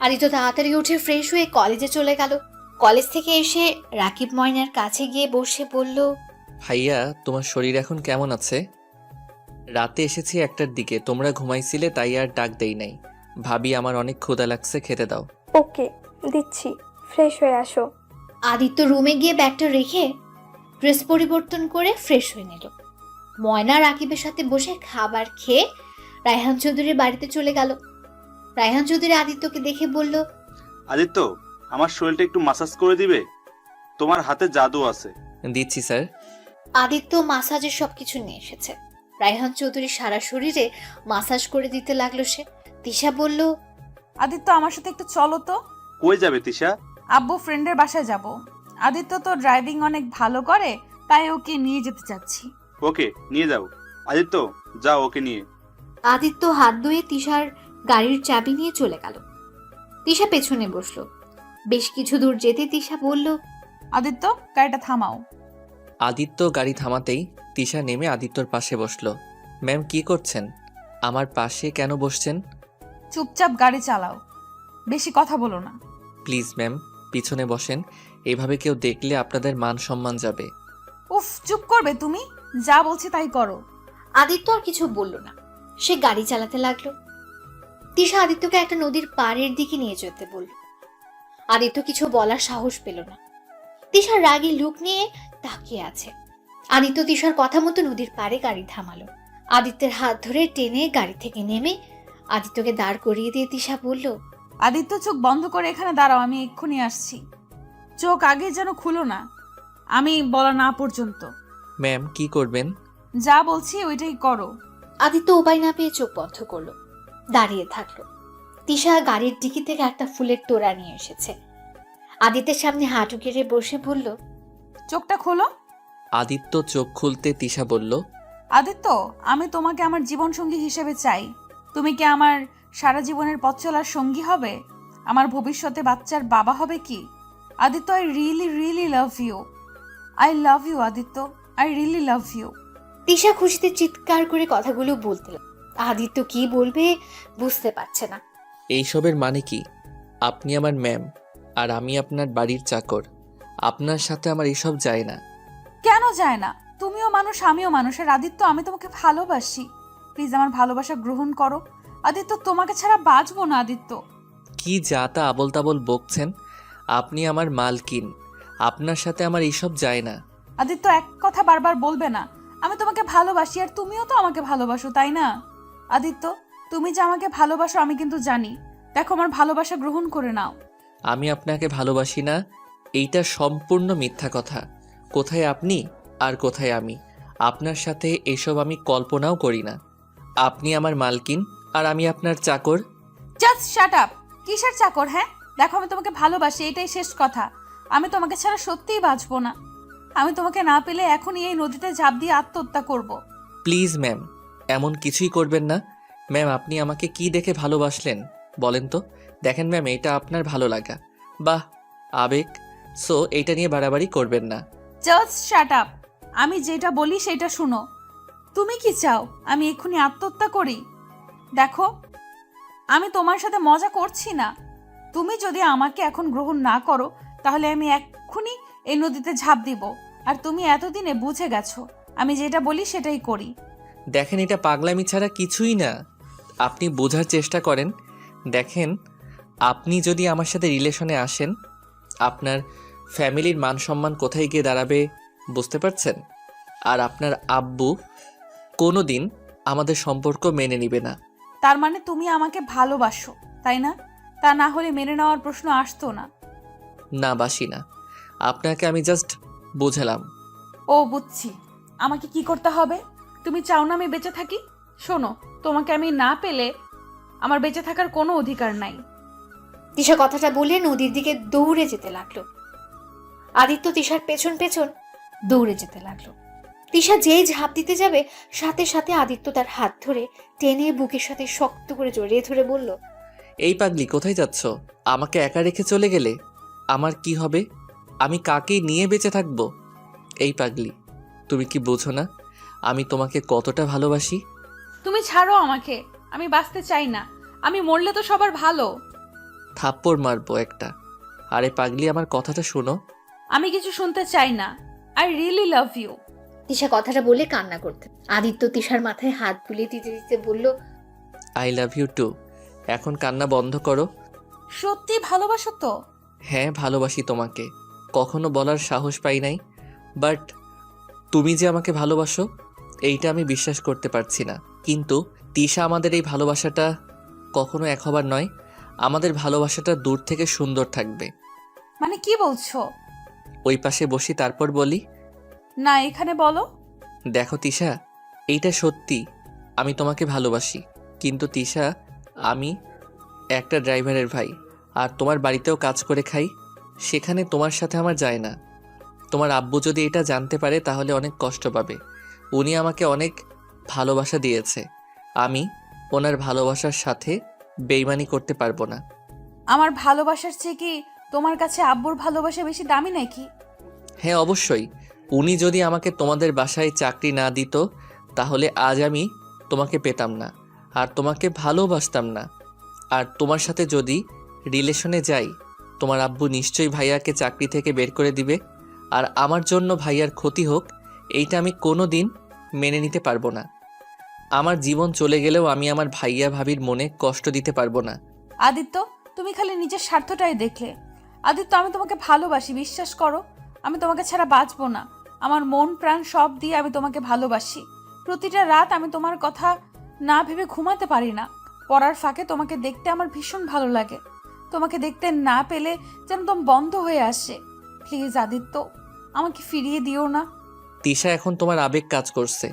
আদিত্য তাড়াতাড়ি উঠে ফ্রেশ হয়ে কলেজে চলে গেল। কলেজ থেকে এসে রাকিব ময়নার কাছে গিয়ে বসে বলল, ভাইয়া, তোমার শরীর এখন কেমন আছে? রাতে এসেছি 1টার দিকে, তোমরা ঘুমাইছিলে তাই আর ডাক দেই নাই। ভাবি আমার অনেক ক্ষুধা লাগছে, খেতে দাও। ওকে দিচ্ছি, ফ্রেশ হয়ে আসো। আদিত্য রুমে গিয়ে ব্যাগটা রেখে ড্রেস পরিবর্তন করে ফ্রেশ হয়ে নিল। ময়না রাকিবের সাথে বসে খাবার খেয়ে রায়হান চৌধুরীর বাড়িতে চলে গেল। রায়হান চৌধুরী আদিত্যকে দেখে বলল, আদিত্য, আমার শরীরটা একটু মাসাজ করে দিবে? তোমার হাতে জাদু আছে। দিচ্ছি স্যার। আদিত্য মাসাজের সবকিছু নিয়ে এসেছে। রায়হান চৌধুরী সারা শরীরে মাসাজ করে দিতে লাগলো সে। তিশা বলল, আদিত্য আমার সাথে একটু চলো তো। কই যাবে তিশা? আব্বু ফ্রেন্ডের বাসায় যাব। আদিত্য তো ড্রাইভিং অনেক ভালো করে, তাই ওকে নিয়ে যেতে চাচ্ছি। ওকে, নিয়ে যাও। আদিত্য, যাও ওকে নিয়ে। আদিত্য হাত ধুয়ে তিশার গাড়ির চাবি নিয়ে চলে গেল। তিশা পেছনে বসলো। বেশ কিছু দূর যেতে তিশা বলল, আদিত্য, গাড়িটা থামাও। আদিত্য গাড়ি থামাতেই তিশা নেমে আদিত্যর পাশে বসলো। ম্যাম কি করছেন? আমার পাশে কেন বসছেন? চুপচাপ গাড়ি চালাও, বেশি কথা বলো না। প্লিজ ম্যাম, পিছনে বসেন। এভাবে কেউ দেখলে আপনাদের মান সম্মান যাবে। উফ, চুপ করবে তুমি? যা বলছি তাই করো। আদিত্য আর কিছু বলল না, সে গাড়ি চালাতে লাগলো। তিশা আদিত্যকে একটা নদীর পাড়ের দিকে নিয়ে যেতে বলল। আদিত্য কিছু বলার সাহস পেল না। তিশার রাগী লুক নিয়ে তাকিয়ে আছে। আদিত্য তিশার কথা মতো নদীর পাড়ে গাড়ি থামালো। আদিত্যের হাত ধরে টেনে গাড়ি থেকে নেমে আদিত্যকে দাঁড় করিয়ে দিয়ে তিশা বলল, আদিত্য, চোখ বন্ধ করে এখানে দাঁড়াও, আমি এক্ষুনি আসছি। চোখ আগে যেন খুলো না, আমি বলা না পর্যন্ত। ম্যাম কি করবেন? যা বলছি ওইটাই করো। আদিত্য উপায় না পেয়ে চোখ বন্ধ করলো, দাঁড়িয়ে থাকলো। তিশা গাড়ির ডিকি থেকে একটা ফুলের তোড়া নিয়ে এসেছে। আদিত্যের সামনে হাঁটু গেড়ে বসে বলল, চোখটা খোলো। আদিত্য চোখ খুলতে তিশা বলল, আদিত্য, আমি তোমাকে আমার জীবন সঙ্গী হিসেবে চাই। তুমি কি আমার সারা জীবনের পথ চলার সঙ্গী হবে? আমার ভবিষ্যতে বাচ্চার বাবা হবে কি? Aditya, I really really love you. I love you Aditya, I really love you. Tisha খুশিতে চিৎকার করে কথাগুলো বলতে লাগলো। আদিত্য কি বলবে বুঝতে পারছে না। এইসবের মানে কি? আপনি আমার ম্যাম আর আমি আপনার বাড়ির চাকর। আপনার সাথে আমার এসব যায় না। কেন যায় না? তুমিও মানুষ, আমিও মানুষ। আর আদিত্য, আমি তোমাকে ভালোবাসি। প্লিজ আমার ভালোবাসা গ্রহণ করো। আদিত্য, তোমাকে ছাড়া বাঁচবো না। আদিত্য, কি যা তা আবল তাবল বকছেন? আপনি আমার মালকিন, আপনার সাথে আমার এইসব যায় না। আদিত্য, এক কথা বারবার বলবে না। আমি তোমাকে ভালোবাসি আর তুমিও তো আমাকে ভালোবাসো, তাই না? আদিত্য, তুমি যে আমাকে ভালোবাসো আমি কিন্তু জানি। দেখো, আমার ভালোবাসা গ্রহণ করে নাও। আমি আপনাকে ভালোবাসি না, এইটা সম্পূর্ণ মিথ্যা কথা। কোথায় আপনি আর কোথায় আমি? আপনার সাথে এসব আমি কল্পনাও করি না। আপনি আমার মালকিন আর আমি আপনার চাকর। Just shut up. কিসের চাকর? হ্যাঁ, দেখো, আমি তোমাকে ভালোবাসি, এটাই শেষ কথা। আমি তোমাকে ছাড়া সত্যিই বাঁচবো না। আমি তোমাকে না পেলে এখনই এই নদীতে ঝাঁপ দিয়ে আত্মহত্যা করব। প্লিজ ম্যাম, এমন কিছুই করবেন না। ম্যাম, আপনি আমাকে কি দেখে ভালোবাসলেন বলেন তো? দেখেন ম্যাম, এটা আপনার ভালো লাগা, বাহ, আবেগ। সো এইটা নিয়ে বাড়াবাড়ি করবেন না। Just shut up. আমি যেটা বলি সেটা শুনো। তুমি কি চাও আমি এক্ষুনি আত্মহত্যা করি? দেখো, আমি তোমার সাথে মজা করছি না। তুমি যদি আমাকে এখন গ্রহণ না করো তাহলে আমি এক্ষুনি এই নদীতে ঝাঁপ দিব। আর তুমি এতদিনে বুঝে গেছো আমি যেটা বলি সেটাই করি। দেখেন, এটা পাগলামি ছাড়া কিছুই না। আপনি বোঝার চেষ্টা করেন। দেখেন, আপনি যদি আমার সাথে রিলেশনে আসেন, আপনার ফ্যামিলির মান সম্মান কোথায় গিয়ে দাঁড়াবে বুঝতে পারছেন? আর আপনার আব্বু কোনো দিন আমাদের সম্পর্ক মেনে নিবে না। তার মানে তুমি আমাকে ভালোবাসো, তাই না? তা না হলে মেনে নেওয়ার প্রশ্ন আসতো না। না, বাসি না। আপনাকে আমি জাস্ট বোঝালাম। ও, বুঝছি। আমাকে কি করতে হবে? তুমি চাও না আমি বেঁচে থাকি? শোনো, তোমাকে আমি না পেলে আমার বেঁচে থাকার কোনো অধিকার নাই। তিশা কথাটা বলে নদীর দিকে দৌড়ে যেতে লাগলো। আদিত্য তিশার পেছন পেছন দৌড়ে যেতে লাগলো। তিশা যেই ঝাঁপ দিতে যাবে সাথে সাথে আদিত্য তার হাত ধরে টেনে বুকের সাথে শক্ত করে জড়িয়ে ধরে বলল, এই পাগলি, কোথায় যাচ্ছ? আমাকে একা রেখে চলে গেলে আমার কি হবে? আমি কাকে নিয়ে বেঁচে থাকবো? এই পাগলি, তুমি কি বোঝো না আমি তোমাকে কতটা ভালোবাসি? তুমি ছাড়ো আমাকে, আমি বাঁচতে চাই না। আমি মরলে তো সবার ভালো। থাপ্পড় মারবো একটা। আরে পাগলি, আমার কথাটা শোনো। আমি কিছু শুনতে চাই না। I really love you. Tisha কথাটা বলে কান্না করতে। আদিত্য তিশার মাথায় হাত বুলিয়ে দিতে দিতে বলল, আই লাভ ইউ টু। এখন কান্না বন্ধ করো। সত্যি ভালোবাসো তো? হ্যাঁ, ভালোবাসি তোমাকে। কখনো বলার সাহস পাই নাই, বাট তুমি যে আমাকে ভালোবাসো এইটা আমি বিশ্বাস করতে পারছি না, কিন্তু তিশা আমাদের এই ভালোবাসাটা কখনো এক হবার নয়। আমাদের ভালোবাসাটা দূর থেকে সুন্দর থাকবে। মানে কি বলছো? ওই পাশে বসি তারপর বলি। না, এখানে বলো। দেখো তিশা, এইটা সত্যি, আমি তোমাকে ভালোবাসি, কিন্তু তিশা আমি একটা ড্রাইভারের ভাই, আর তোমার বাড়িতেও কাজ করে খাই, সেখানে তোমার সাথে আমার যায় না। তোমার আব্বু যদি এটা জানতে পারে তাহলে অনেক কষ্ট পাবে। উনি আমাকে অনেক ভালোবাসা দিয়েছে, আমি ওনার ভালোবাসার সাথে বেইমানি করতে পারবো না। আমার ভালোবাসার চেয়ে কি তোমার কাছে আব্বুর ভালোবাসা বেশি দামি নাকি? হ্যাঁ অবশ্যই। উনি যদি আমাকে তোমাদের বাসায় চাকরি না দিত তাহলে আজ আমি তোমাকে পেতাম না, আর তোমাকে ভালোবাসতাম না। আর তোমার সাথে যদি রিলেশনে যাই, তোমার আব্বু নিশ্চয়ই ভাইয়াকে চাকরি থেকে বের করে দিবে, আর আমার জন্য ভাইয়ার ক্ষতি হোক এইটা আমি কোনো দিন মেনে নিতে পারবো না। আমার জীবন চলে গেলেও আমি আমার ভাইয়া ভাবির মনে কষ্ট দিতে পারবো না। আদিত্য, তুমি খালি নিজের স্বার্থটাই দেখলে। আদিত্য, আমি তোমাকে ভালোবাসি, বিশ্বাস করো। আমি তোমাকে ছাড়া বাঁচবো না। আমার মন প্রাণ সব দিয়ে আমি তোমাকে ভালোবাসি। প্রতিটা রাত আমি তোমার কথা না ভেবে ঘুমাতে পারি না। পড়ার ফাঁকে তোমাকে দেখতে আমার ভীষণ ভালো লাগে। তোমাকে দেখতে না পেলে যেন দম বন্ধ হয়ে আসে। প্লিজ আদিত্য, আমাকে ফিরিয়ে দিও না। তিশা, এখন তোমার আবেগ কাজ করছে।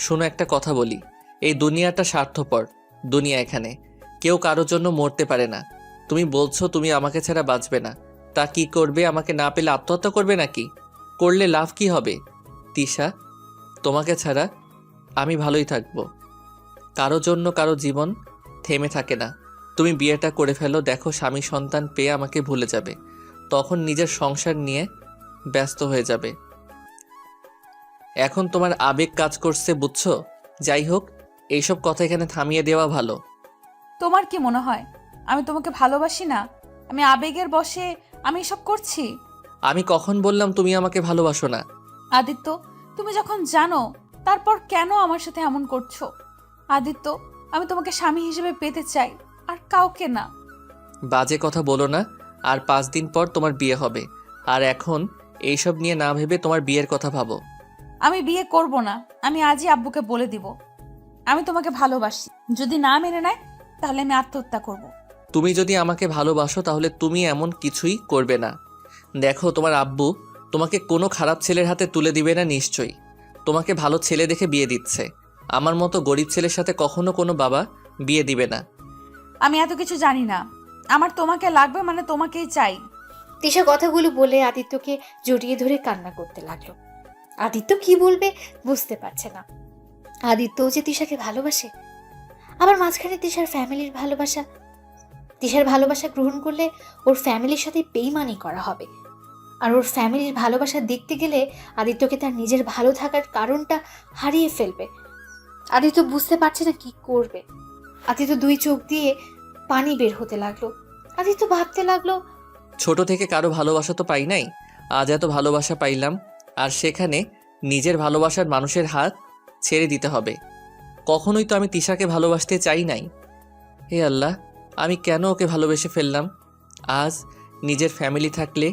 শোনো, একটা কথা বলি, এই দুনিয়াটা স্বার্থপর দুনিয়া। এখানে কেউ কারোর জন্য মরতে পারে না। তুমি বলছো তুমি আমাকে ছাড়া বাঁচবে না, তা কি করবে? আমাকে না পেলে আত্মহত্যা করবে নাকি? করলে লাভ কি হবে? তিশা, তোমাকে ছাড়া আমি ভালোই থাকবো। কারো জন্য কারো জীবন থেমে থাকে না। তুমি বিয়েটা করে ফেলো, দেখো স্বামী সন্তান পেয়ে আমাকে ভুলে যাবে, তখন নিজের সংসার নিয়ে ব্যস্ত হয়ে যাবে। এখন তোমার আবেগ কাজ করছে, বুঝছো? যাই হোক, এইসব কথা এখানে থামিয়ে দেওয়া ভালো। তোমার কি মনে হয় আমি তোমাকে ভালোবাসি না? আমি আবেগের বশে আমি এসব করছি? আমি কখন বললাম তুমি আমাকে ভালোবাসো না? আদিত্য, তুমি যখন জানো তারপর কেন আমার সাথে এমন করছো? আদিত্য, আমি তোমাকে স্বামী হিসেবে পেতে চাই, আর কাউকে না। বাজে কথা বলো না। আর 5 দিন পর তোমার বিয়ে হবে, আর এখন এইসব নিয়ে না ভেবে তোমার বিয়ের কথা ভাবো। আমি বিয়ে করব না। আমি আজই আব্বুকে বলে দিব আমি তোমাকে ভালোবাসি। যদি না মেনে নেয় তাহলে আমি আত্মহত্যা করব। তুমি যদি আমাকে ভালোবাসো তাহলে তুমি এমন কিছুই করবে না। দেখো, তোমার আব্বু তোমাকে কোনো খারাপ ছেলের হাতে তুলে দিবে না নিশ্চয়ই। তোমাকে ভালো ছেলে দেখে বিয়ে দিচ্ছে। আমার মতো গরিব ছেলের সাথে কখনো কোনো বাবা বিয়ে দিবে না। আমি এত কিছু জানি না। আমার তোমাকে লাগবে, মানে তোমাকেই চাই। তিশা কথাগুলো বলে আদিত্যকে জড়িয়ে ধরে কান্না করতে লাগলো। আদিত্য কি বলবে বুঝতে পারছে না। আদিত্য যে তিশাকে ভালোবাসে, আবার মাঝখানে তিশার ফ্যামিলির ভালোবাসা। তিশার ভালোবাসা গ্রহণ করলে ওর ফ্যামিলির সাথে বেইমানি করা হবে, আর ওর ফ্যামিলির ভালোবাসা দেখতে গেলে আদিত্যকে তার নিজের ভালো থাকার কারণটা হারিয়ে ফেলবে। আদিত্য বুঝতে পারছে না কি করবে। আদিত্য 2 চোখ দিয়ে পানি বের হতে লাগলো। আদিত্য ভাবতে লাগলো, ছোট থেকে কারো ভালোবাসা তো পাই নাই, আজ এত ভালোবাসা পাইলাম, আর সেখানে নিজের ভালোবাসার মানুষের হাত ছেড়ে দিতে হবে। কখনোই তো আমি তিশাকে ভালোবাসতে চাই নাই। হে আল্লাহ, আমি কেন ওকে ভালোবেসে ফেললাম? আজ নিজের ফ্যামিলি থাকলে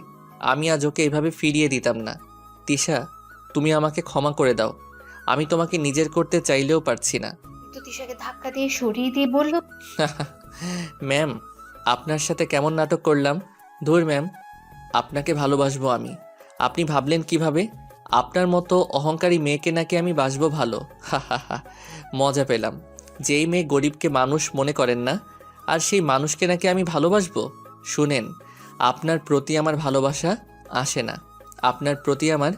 আমি আজ ওকে এভাবে ফিরিয়ে দিতাম না। তিশা, তুমি আমাকে ক্ষমা করে দাও। আমি তোমাকে নিজের করতে চাইলেও পারছি না। তো তিশাকে ধাক্কা দিয়ে সরিয়ে দিয়ে বলল, ম্যাম, আপনার সাথে কেমন নাটক করলাম? ধুর ম্যাম, আপনাকে ভালোবাসবো আমি। আপনি ভাবলেন কিভাবে? আপনার মতো অহংকারী মেয়েকে নাকি আমি বাসবো ভালো? মজা পেলাম। যেই মেয়ে গরিবকে মানুষ মনে করেন না, আর সেই মানুষকে নাকি আমি ভালোবাসবো? শুনেন, আপনার প্রতি আমার ভালোবাসা আসে না, আপনার প্রতি আমার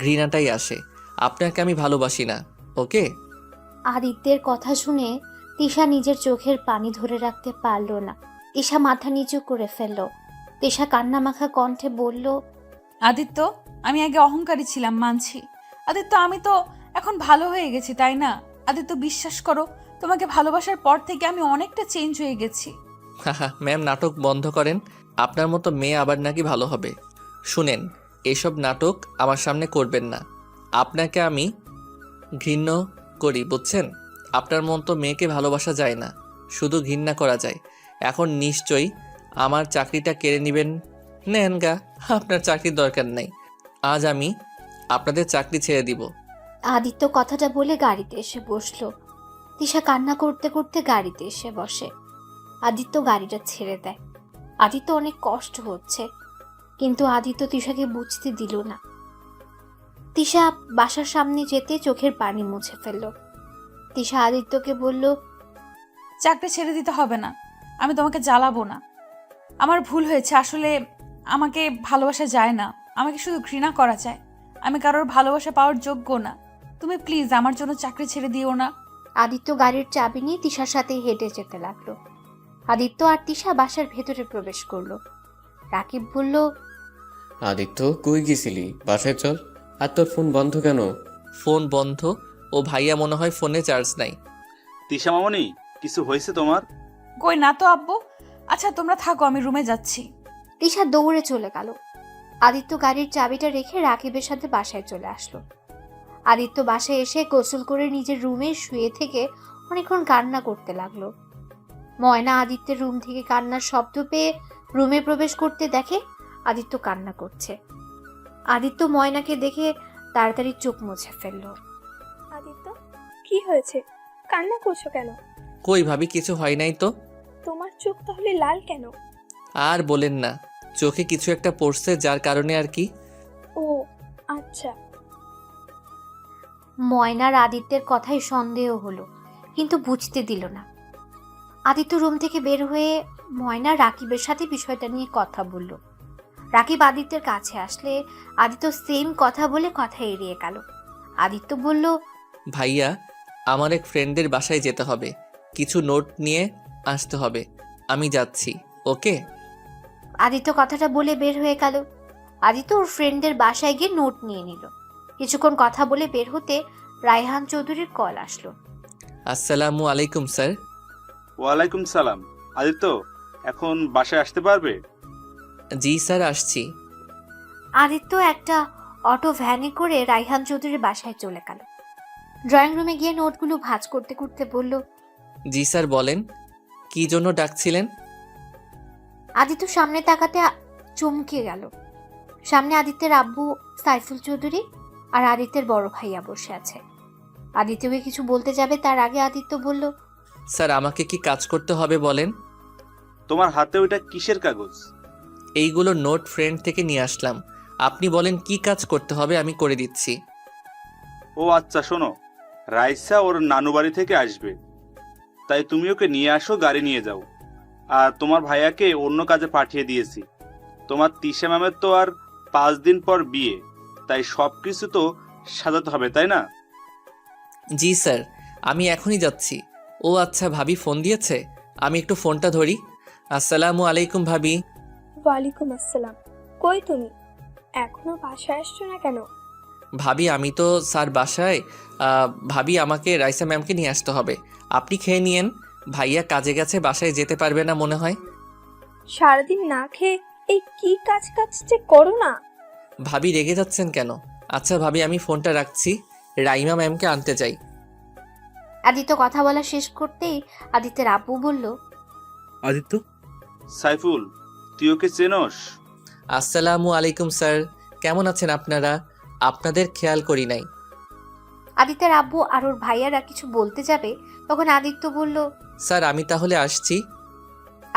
ঘৃণাটাই আসে। আপনাকে আমি ভালোবাসি না, ওকে? আদিত্যের কথা শুনে তিশা নিজের চোখের পানি ধরে রাখতে পারল না। তিশা মাথা নিচু করে ফেলল। তিশা কান্নামাখা কণ্ঠে বলল, আদিত্য, আমি আগে অহংকারী ছিলাম, মানছি। আদিত্য, আমি তো এখন ভালো হয়ে গেছি, তাই না? আদিত্য, বিশ্বাস করো, তোমাকে ভালোবাসার পর থেকে আমি অনেকটা চেঞ্জ হয়ে গেছি। ম্যাম, নাটক বন্ধ করেন। আপনার মতো মেয়ে আবার নাকি ভালো হবে? শুনেন, এসব নাটক আমার সামনে করবেন না। আপনাকে আমি ঘৃণ্য করি, বুঝছেন? আপনার মতো মেয়েকে ভালোবাসা যায় না, শুধু ঘৃণা করা যায়। এখন নিশ্চয়ই আমার চাকরিটা কেড়ে নেবেন। নেন গা, আপনার চাকরির দরকার নেই। আজ আমি আপনাদের চাকরি ছেড়ে দিব। আদিত্য কথাটা বলে গাড়িতে এসে বসলো। তিশা কান্না করতে করতে গাড়িতে এসে বসে। আদিত্য গাড়িটা ছেড়ে দেয়। আদিত্য অনেক কষ্ট হচ্ছে, কিন্তু আদিত্য তিশাকে বুঝতে দিল না। তিশা বাসার সামনে যেতে চোখের পানি মুছে ফেলল। তিশা আদিত্যকে বলল, চাকরি ছেড়ে দিতে হবে না, আমি তোমাকে জ্বালাবো না। আমার ভুল হয়েছে, আসলে আমাকে ভালোবাসা যায় না, আমাকে শুধু ঘৃণা করা যায়। আমি কারোর ভালোবাসা পাওয়ার যোগ্য না। তুমি প্লিজ আমার জন্য চাকরি ছেড়ে দিও না। আদিত্য গাড়ির চাবি নিয়ে তিশার সাথে হেঁটে যেতে লাগলো। আদিত্য আর তিশা বাসার ভেতরে প্রবেশ করলো। রাকিব বলল, আদিত্য কই গেছিলি? বাসায় চল। আর তোর ফোন বন্ধ কেন? ফোন বন্ধ? ও ভাইয়া মনে হয় ফোনে চার্জ নাই। তিশা মামনি, কিছু হয়েছে তোমার? কই না তো আব্বু। আচ্ছা তোমরা থাকো, আমি রুমে যাচ্ছি। তিশা দৌড়ে চলে গেল। আদিত্য গাড়ির চাবিটা রেখে রাকিবের সাথে বাসায় চলে আসলো। আদিত্য বাসায় এসে গোসল করে নিজের রুমে শুয়ে থেকে অনেকক্ষণ কান্না করতে লাগলো। ময়না আদিত্যের রুম থেকে কান্নার শব্দ পেয়ে রুমে প্রবেশ করতে দেখে আদিত্য কান্না করছে। আদিত্য ময়নাকে দেখে তাড়াতাড়ি চোখ মুছে ফেলল। আদিত্য, কি হয়েছে? কান্না করছো কেন? কই ভাবি, কিছু হয় নাই তো। তোমার চোখ তাহলে লাল কেন? আর বলেন না, চোখে কিছু একটা পড়ছে যার কারণে আর কি। ও আচ্ছা। ময়নার আদিত্যের কথাই সন্দেহ হলো, কিন্তু বুঝতে দিল না। আদিত্য রুম থেকে বের হয়ে ময়না রাকিবের সাথে বিষয়টা নিয়ে কথা বলল। রাকিব আদিত্যের কাছে আসলে আদিত্য সেম কথা বলে কথা এড়িয়ে গেল। আদিত্য বলল, ভাইয়া, আমার এক ফ্রেন্ডের বাসায় যেতে হবে, কিছু নোট নিয়ে আসতে হবে, আমি যাচ্ছি, ওকে? আদিত্য কথাটা বলে বের হয়ে গেল। আদিত্য ওর ফ্রেন্ডের বাসায় গিয়ে নোট নিয়ে নিল। কিছুক্ষণ কথা বলে বের হতে রায়হান চৌধুরীর কল আসলো। আসসালামু আলাইকুম স্যার। ওয়ালাইকুম সালাম। আদিত্য, এখন বাসায় আসতে পারবে? জি স্যার, আসছি। আদিত্য একটা অটো ভ্যানে করে রায়হান চৌধুরীর বাসায় চলে গেল। ড্রয়িং রুমে গিয়ে নোটগুলো ভাঁজ করতে করতে বলল, জি স্যার, বলেন, কি জন্য ডাকছিলেন? আদিত্য সামনে তাকাতে চমকে গেল। সামনে আদিত্যের আব্বু সাইফুল চৌধুরী আর আদিত্যের বড় ভাইয়া বসে আছে। আদিত্যকে কিছু বলতে যাবে তার আগে আদিত্য বলল, স্যার, আমাকে কি কাজ করতে হবে বলেন? তোমার হাতে ওইটা কিসের কাগজ? এইগুলো নোট ফ্রেন্ড থেকে নিয়ে আসলাম, আপনি বলেন কি কাজ করতে হবে, আমি করে দিচ্ছি। ও আচ্ছা, শোনো, রাইসা ওর নানু বাড়ি থেকে আসবে, তাই তুমি ওকে নিয়ে আসো, গাড়ি নিয়ে যাও। আর তোমার ভাইয়াকে অন্য কাজে পাঠিয়ে দিয়েছি। তোমার তিশা ম্যামের তো আর 5 দিন পর বিয়ে, তাই সব কিছু তো সাজাতে হবে, তাই না? জি স্যার, আমি এখনই যাচ্ছি। ও আচ্ছা, ভাবি ফোন দিয়েছে, আমি একটু ফোনটা ধরি। আসসালামু আলাইকুম ভাবি। ওয়ালাইকুম আসসালাম। কই তুমি? এখনো বাসায় আসছো না কেন? ভাবি আমি তো স্যার বাসায়। ভাবি, আমাকে রাইসা ম্যামকে নিয়ে আসতে হবে, আপনি খেয়ে নিয়েন। ভাইয়া কাজে গেছে, বাসায় যেতে পারবে না মনে হয়। সারাদিন না খেয়ে এই কি কাজ যে করো না। ভাবি রেগে যাচ্ছেন কেন? আচ্ছা ভাবি, আমি ফোনটা রাখছি, রাইমা ম্যামকে আনতে যাই। আদিত্য কথা বলা শেষ করতেই আদিত্যের আব্বু বলল, আদিত্য, সাইফুল, তুই ওকে চেনস? আসসালামু আলাইকুম স্যার, কেমন আছেন আপনারা? আপনাদের খেয়াল করি নাই। আদিত্যের আব্বু আর ওর ভাইয়ারা কিছু বলতে যাবে, তখন আদিত্য বলল, স্যার আমি তাহলে আসছি।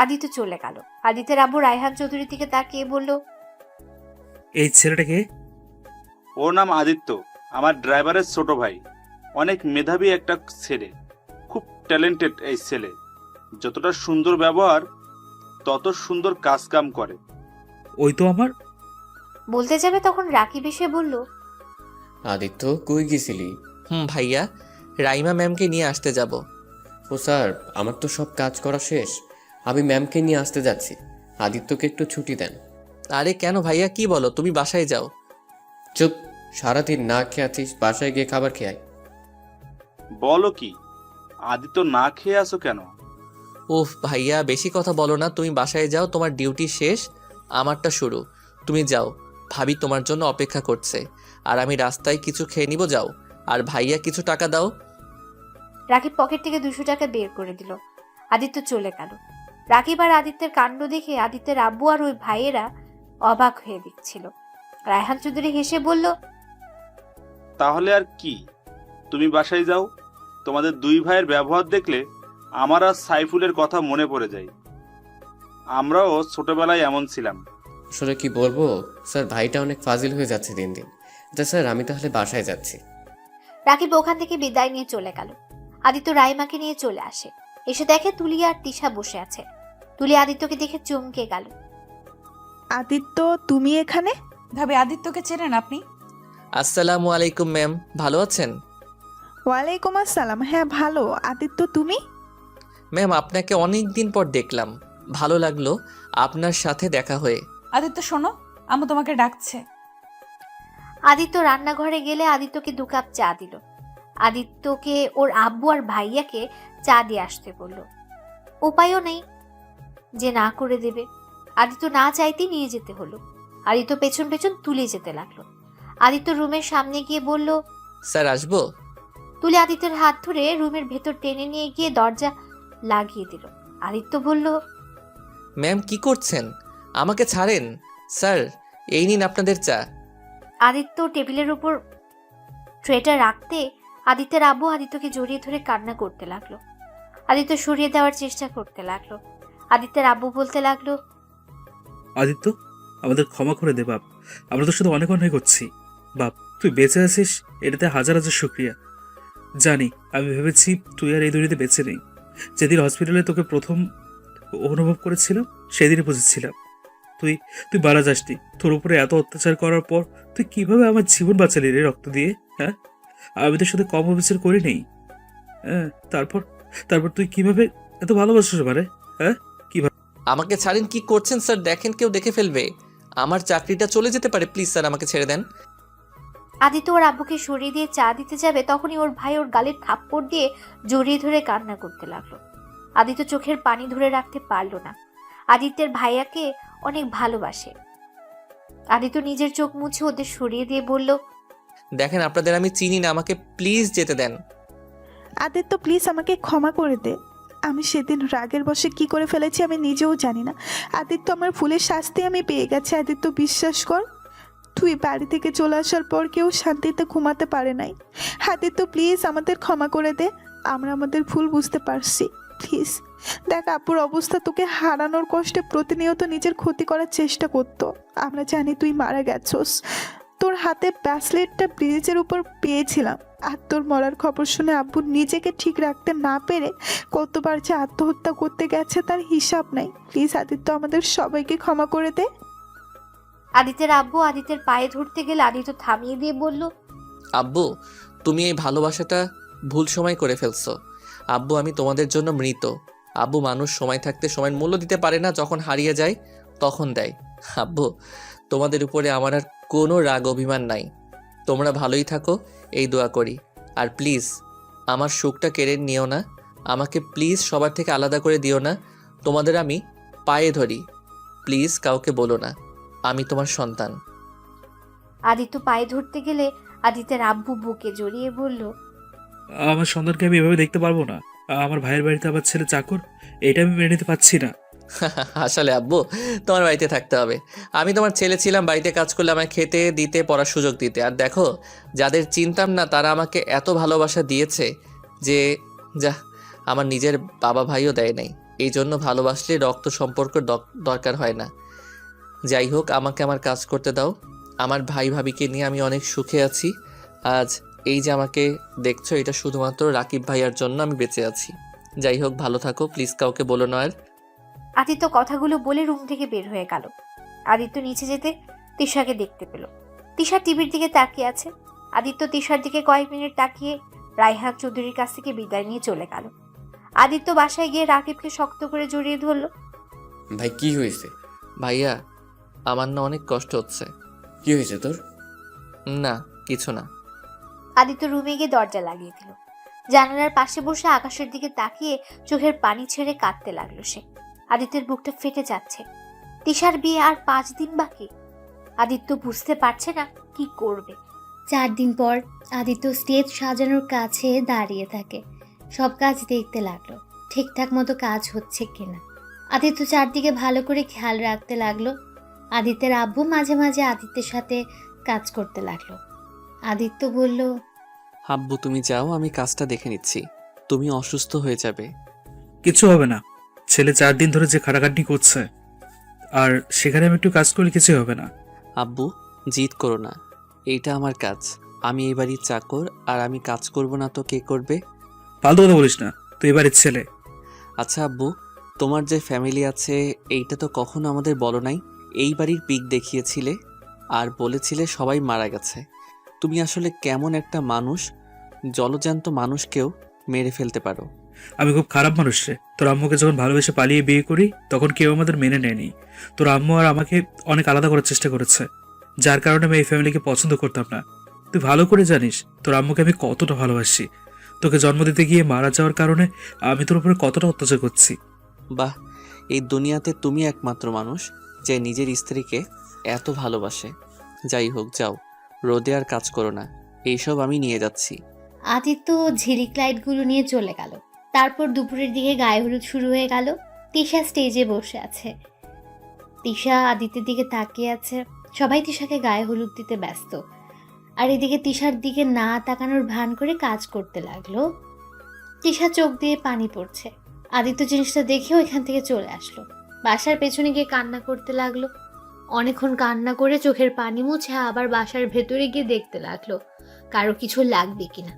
আদিত্য চলে গেল। আদিত্যের আব্বু রায়হান চৌধুরীর দিকে তাকিয়ে বলল, এই ছেলেটাকে? ওর নাম আদিত্য, আমার ড্রাইভারের ছোট ভাই। অনেক মেধাবী একটা ছেলে, খুব ট্যালেন্টেড এই ছেলে। যতটা সুন্দর ব্যবহার, তত সুন্দর কাজ কাম করে। ওই তো আমার। বলতে যাবে তখন রাকিব এসে বলল, আদিত্য কই গেছিলি? ভাইয়া, রাইমা ম্যামকে নিয়ে আসতে যাব। ও স্যার, আমার তো সব কাজ করা শেষ, আমি ম্যামকে নিয়ে আসতে যাচ্ছি। আদিত্যকে একটু ছুটি দেন। আরে কেন ভাইয়া, কি বলো, তুমি বাসায় যাও। চুপ, সারাদিন না খেয়ে আছিস, বাসায় গিয়ে খাবার খেয়ে আয়। বলো কি, আদিত্য না খেয়ে আসো কেন? ওহ ভাইয়া, বেশি কথা বলো না, তুমি বাসায় যাও, তোমার ডিউটি শেষ, আমারটা শুরু। তুমি যাও, ভাবি তোমার জন্য অপেক্ষা করছে, আর আমি রাস্তায় কিছু খেয়ে নিব, যাও। আর ভাইয়া কিছু টাকা দাও। রাকিব পকেট থেকে 200 টাকা বের করে দিল। আদিত্য চলে গেল। রাকিব আর আদিত্যের কাণ্ড দেখে আদিত্যের আব্বু আর ওই ভাইয়েরা অবাক হয়ে দেখছিল। রায়হান চৌধুরী হেসে বলল, তাহলে আর কি, তুমি বাসায় যাও। তোমাদের দুই ভাইয়ের ব্যবহার দেখলে আমার আর সাইফুলের কথা মনে পড়ে যায়। আমরাও ছোটবেলায় এমন ছিলাম। আসলে কি বলবো স্যার, ভাইটা অনেক ফাজিল হয়ে যাচ্ছে দিন দিন। স্যার আমি তাহলে বাসায় যাচ্ছি। রাকিব ওখান থেকে বিদায় নিয়ে চলে গেল। আদিত্য রাইমাকে নিয়ে চলে আসে। এসে দেখে তুলি আর তিশা বসে আছে। তুলি আদিত্যকে দেখে চমকে গেল। আদিত্য, তুমি এখানে? ভাবি আদিত্যকে চেনেন আপনি? আসসালামু আলাইকুম ম্যাম, ভালো আছেন? ওয়ালাইকুম আসসালাম। হ্যাঁ ভালো। আদিত্য তুমি? ম্যাম, আপনাকে অনেক দিন পর দেখলাম, ভালো লাগলো আপনার সাথে দেখা হয়ে। আদিত্য শোনো, আম্মু তোমাকে ডাকছে। আদিত্য রান্নাঘরে গেলে আদিত্যকে 2 কাপ চা দিল। আদিত্যকে ওর আব্বু আর ভাইয়াকে চা দিয়ে আসতে বলল। উপায়ও নেই যে না করে দেবে। আদিত্য না চাইতেই নিয়ে যেতে হলো। আদিত্য পেছন পেছন তুলে যেতে লাগলো। আদিত্য রুমের সামনে গিয়ে বলল, স্যার আসবো? তুলে আদিত্যের হাত ধরে রুমের ভেতর টেনে নিয়ে গিয়ে দরজা লাগিয়ে দিল। আদিত্য বলল, ম্যাম কি করছেন? আমাকে ছাড়েন। স্যার, এই নিন আপনাদের চা। আদিত্য টেবিলের উপর ট্রেটা রাখতে আদিত্যের আব্বু আদিত্যকে জড়িয়ে ধরে কান্না করতে লাগলো। আদিত্য সরিয়ে দেওয়ার চেষ্টা করতে লাগলো। আদিত্যের আব্বু বলতে লাগলো, আদিত্য, আমাদের ক্ষমা করে দে বাপ, আমরা তোর সাথে অনেক অন্যায় করছি। বাপ, তুই বেঁচে আছিস এটাতে হাজার হাজার শুক্রিয়া। জানি আমি ভেবেছি তুই আর এই দুনিয়াতে বেঁচে নেই। যেদিন হসপিটালে তোকে প্রথম অনুভব করেছিলাম সেদিনই বুঝেছিলাম তুই তুই মারা যাসনি। তোর উপরে এত অত্যাচার করার পর তুই কিভাবে আমার জীবন বাঁচালি রে রক্ত দিয়ে? হ্যাঁ, আমি তোর সাথে কম অবিচার করি নেই। হ্যাঁ, তারপর তারপর তুই কিভাবে এত ভালোবাসিস আমারে? হ্যাঁ, আমাকে ছাড়েন। কি করছেন স্যার? দেখেন কেউ দেখে ফেলবে, আমার চাকরিটা চলে যেতে পারে। প্লিজ স্যার, আমাকে ছেড়ে দেন। আদিত্য ওর আব্বুকে সরিয়ে দিয়ে চা দিতে যাবে, তখনই ওর ভাই ওর গালে থাপ্পড় দিয়ে জড়িয়ে ধরে কান্না করতে লাগলো। আদিত্য চোখের পানি ধরে রাখতে পারলো না। আদিত্যের ভাইয়াকে অনেক ভালোবাসে। আদিত্য নিজের চোখ মুছে ওদের সরিয়ে দিয়ে বলল, দেখেন আপনাদের আমি চিনি না, আমাকে প্লিজ যেতে দেন। আদিত্য প্লিজ আমাকে ক্ষমা করে দে। আমি সেদিন রাগের বশে কি করে ফেলেছি আমি নিজেও জানি না। আদিত্য, আমার ভুলের শাস্তি আমি পেয়ে গেছি। আদিত্য বিশ্বাস কর, তুই বাড়ি থেকে চলে আসার পর কেউ শান্তিতে ঘুমাতে পারে নাই। আদিত্য প্লিজ আমাদের ক্ষমা করে দে। আমরা আমাদের ভুল বুঝতে পারছি। প্লিজ দেখ, আপুর অবস্থা তোকে হারানোর কষ্টে প্রতিনিয়ত নিজের ক্ষতি করার চেষ্টা করতো। আমরা জানি তুই মারা গেছস। তোর হাতে ব্রেসলেটটা ব্রিজের উপর পেয়েছিলাম, আর তোর মরার খবর শুনে আব্বু নিজেকে ঠিক রাখতে না পেরে কতবার যে আত্মহত্যা করতে গেছে তার হিসাব নাই। প্লিজ আদিত্য, আমাদের সবাইকে ক্ষমা করে দে। আদিত্যের আব্বু আদিত্যের পায়ে ধরতে গেলে আদিত্য থামিয়ে দিয়ে বলল, আব্বু, তুমি এই ভালোবাসাটা ভুল সময় করে ফেলছো। আব্বু, আমি তোমাদের জন্য মৃত। আব্বু, মানুষ সময় থাকতে সময়ের মূল্য দিতে পারে না, যখন হারিয়ে যায় তখন দেয়। আব্বু, তোমাদের উপরে আমার আর কোনো রাগ অভিমান নাই। তোমরা ভালোই থাকো এই দোয়া করি। আর প্লিজ আমার সুখটা কেড়ে নিও না। আমাকে প্লিজ সবার থেকে আলাদা করে দিও না। তোমাদের আমি পায়ে ধরি, প্লিজ কাউকে বলো না আমি তোমার সন্তান। আদিত্য পায়ে ধরতে গেলে আদিত্যের আব্বু বুকে জড়িয়ে বলল, আমার সন্তানকে আমি এভাবে দেখতে পারবো না। আমার ভাইয়ের বাড়িতে আমার ছেলে চাকর, এটা আমি মেনে নিতে পারছি না। আসলে আব্বু, তোমার বাড়িতে থাকতে হবে। আমি তোমার ছেলে ছিলাম, বাড়িতে কাজ করলে আমায় খেতে দিতে, পড়ার সুযোগ দিতে। আর দেখো, যাদের চিনতাম না তারা আমাকে এত ভালোবাসা দিয়েছে যে যা আমার নিজের বাবা ভাইও দেয় নাই। এই জন্য ভালোবাসলে রক্ত সম্পর্ক দরকার হয় না। যাই হোক, আমাকে আমার কাজ করতে দাও। আমার ভাই ভাবিকে নিয়ে আমি অনেক সুখে আছি। আজ এই যে আমাকে দেখছো, এটা শুধুমাত্র রাকিব ভাইয়ার জন্য আমি বেঁচে আছি। যাই হোক, ভালো থাকো, প্লিজ কাউকে বলো না আর। আদিত্য কথাগুলো বলে রুম থেকে বের হয়ে গেল। আদিত্য নিচে যেতে তিশাকে দেখতে পেল। তিশা টিভির দিকে তাকিয়ে আছে। আদিত্য তিশার দিকে কয়েক মিনিট তাকিয়ে রায়হান চৌধুরীর কাছ থেকে বিদায় নিয়ে চলে গেল। আদিত্য বাসায় গিয়ে রাকিবকে শক্ত করে জড়িয়ে ধরল। ভাই কি হয়েছে? ভাইয়া, আমার না অনেক কষ্ট হচ্ছে। কি হয়েছে তোর? না, কিছু না। আদিত্য রুমে গিয়ে দরজা লাগিয়ে দিল। জানালার পাশে বসে আকাশের দিকে তাকিয়ে চোখের পানি ছেড়ে কাঁদতে লাগলো সে। আদিত্যের বুকটা ফেটে যাচ্ছে। তিশার বিয়ে আর 5 দিন বাকি। আদিত্য বুঝতে পারছে না কি করবে। 4 দিন পর আদিত্য স্টেজ সাজানোর কাছে দাঁড়িয়ে থাকে। সব কাজ দেখতে লাগলো, ঠিকঠাক মতো কাজ হচ্ছে কিনা। আদিত্য চারদিকে ভালো করে খেয়াল রাখতে লাগলো। আদিত্যের আব্বু মাঝে মাঝে আদিত্যের সাথে কাজ করতে লাগলো। আদিত্য বলল, আব্বু তুমি যাও, আমি কাজটা দেখে নিচ্ছি। তুমি অসুস্থ হয়ে যাবে। কিছু হবে না। ছেলে 4 দিন ধরে যে খাটাখাটনি করছে, আর সেখানে আমি একটু কাজ করলে কিছুই হবে না। আব্বু জিদ করো না, এইটা আমার কাজ। আমি এই বাড়ির চাকর, আর আমি কাজ করব না তো কে করবে? ফালতু কথা বলিস না, তুই এবারের ছেলে। আচ্ছা আব্বু, তোমার যে ফ্যামিলি আছে এইটা তো কখনো আমাদের বলো নাই। এই বাড়ির পিক দেখিয়েছিলে আর বলেছিলে সবাই মারা গেছে। তুমি আসলে কেমন একটা মানুষ, জলজ্যান্ত মানুষকেও মেরে ফেলতে পারো। আমি খুব খারাপ মানুষ রে। তোর আম্মুকে যখন ভালোবেসে পালিয়ে বিয়ে করি তখন কেউ আমাদের মেনে নেয়নি। তোর আম্মু আর আমাকে অনেক আলাদা করার চেষ্টা করেছে, যার কারণে আমি এই ফ্যামিলিকে পছন্দ করতাম না। তুই ভালো করে জানিস তোর আম্মুকে আমি কতটা ভালোবাসি। তোকে জন্ম দিতে গিয়ে মারা যাওয়ার কারণে আমি তোর উপরে কতটা অত্যাচার করছি। বাহ, এই দুনিয়াতে তুমি একমাত্র মানুষ যে নিজের স্ত্রীকে এত ভালোবাসে। যাই হোক, যাও, রোদে আর কাজ করো না, এইসব আমি নিয়ে যাচ্ছি। আদিত্য ঝিলিক লাইটগুলো নিয়ে চলে গেল। তারপর দুপুরের দিকে গায়ে হলুদ শুরু হয়ে গেল। তিশা স্টেজে বসে আছে। তিশা আদিত্যের দিকে তাকিয়ে আছে। সবাই তিশাকে গায়ে হলুদ দিতে ব্যস্ত, আর এদিকে তিশার দিকে না তাকানোর ভান করে কাজ করতে লাগলো। তিশা চোখ দিয়ে পানি পড়ছে। আদিত্য জিনিসটা দেখেও এখান থেকে চলে আসলো। বাসার পেছনে গিয়ে কান্না করতে লাগলো। অনেকক্ষণ কান্না করে চোখের পানি মুছে আবার বাসার ভেতরে গিয়ে দেখতে লাগলো কারো কিছু লাগবে কিনা।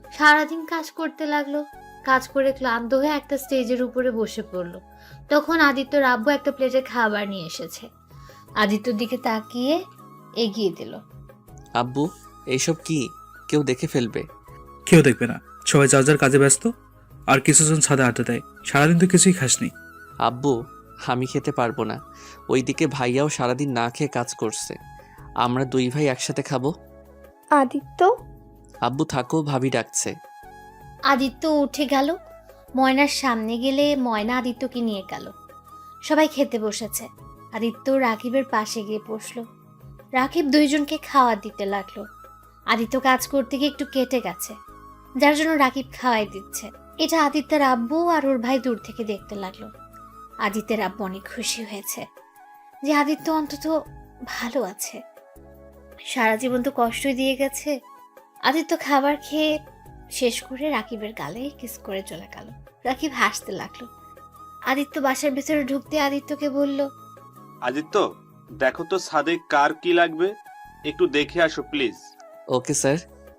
সারাদিন কাজ করতে লাগলো। কাজ করে ক্লান্ত হয়ে একটা স্টেজের উপরে বসে পড়লো। তখন আদিত্যর আব্বু একটা প্লেটে খাবার নিয়ে এসেছে। আদিত্যর দিকে তাকিয়ে এগিয়ে দিল। আব্বু, এইসব কি? কেউ দেখে ফেলবে। কেউ দেখবে না, সবাই যার যার কাজে ব্যস্ত। আর কিছুজন ছাদে আড্ডা দেয়। সারাদিন তুই কিছুই খাসনি। আব্বু, আমি খেতে পারবো না। ওইদিকে ভাইয়াও সারাদিন না খেয়ে কাজ করছে। আমরা 2 ভাই একসাথে খাবো। আদিত্য, আব্বু থাকো, ভাবি ডাকছে। আদিত্য উঠে গেল। ময়নার সামনে গেলে ময়না আদিত্যকে নিয়ে গেল। সবাই খেতে বসেছে। আদিত্য রাকিবের পাশে গিয়ে বসলো। রাকিব দুইজনকে খাওয়া দিতে লাগলো। আদিত্য কাজ করতে গিয়ে একটু কেটে গেছে, যার জন্য রাকিব খাওয়াই দিচ্ছে। এটা আদিত্যের আব্বু আর ওর ভাই দূর থেকে দেখতে লাগলো। আদিত্যের আব্বু অনেক খুশি হয়েছে যে আদিত্য অন্তত ভালো আছে। সারা জীবন তো কষ্টই দিয়ে গেছে। আদিত্য খাবার খেয়ে শেষ করে রাকিবের গালে কিস করে চলে গেল। রাকিব হাসতে লাগলো। আদিত্য বাসার ভেতরে ঢুকতে আদিত্যকে বলল, আদিত্য, দেখো তো ছাদে কার কি লাগবে, একটু দেখে আসো প্লিজ। Okay sir.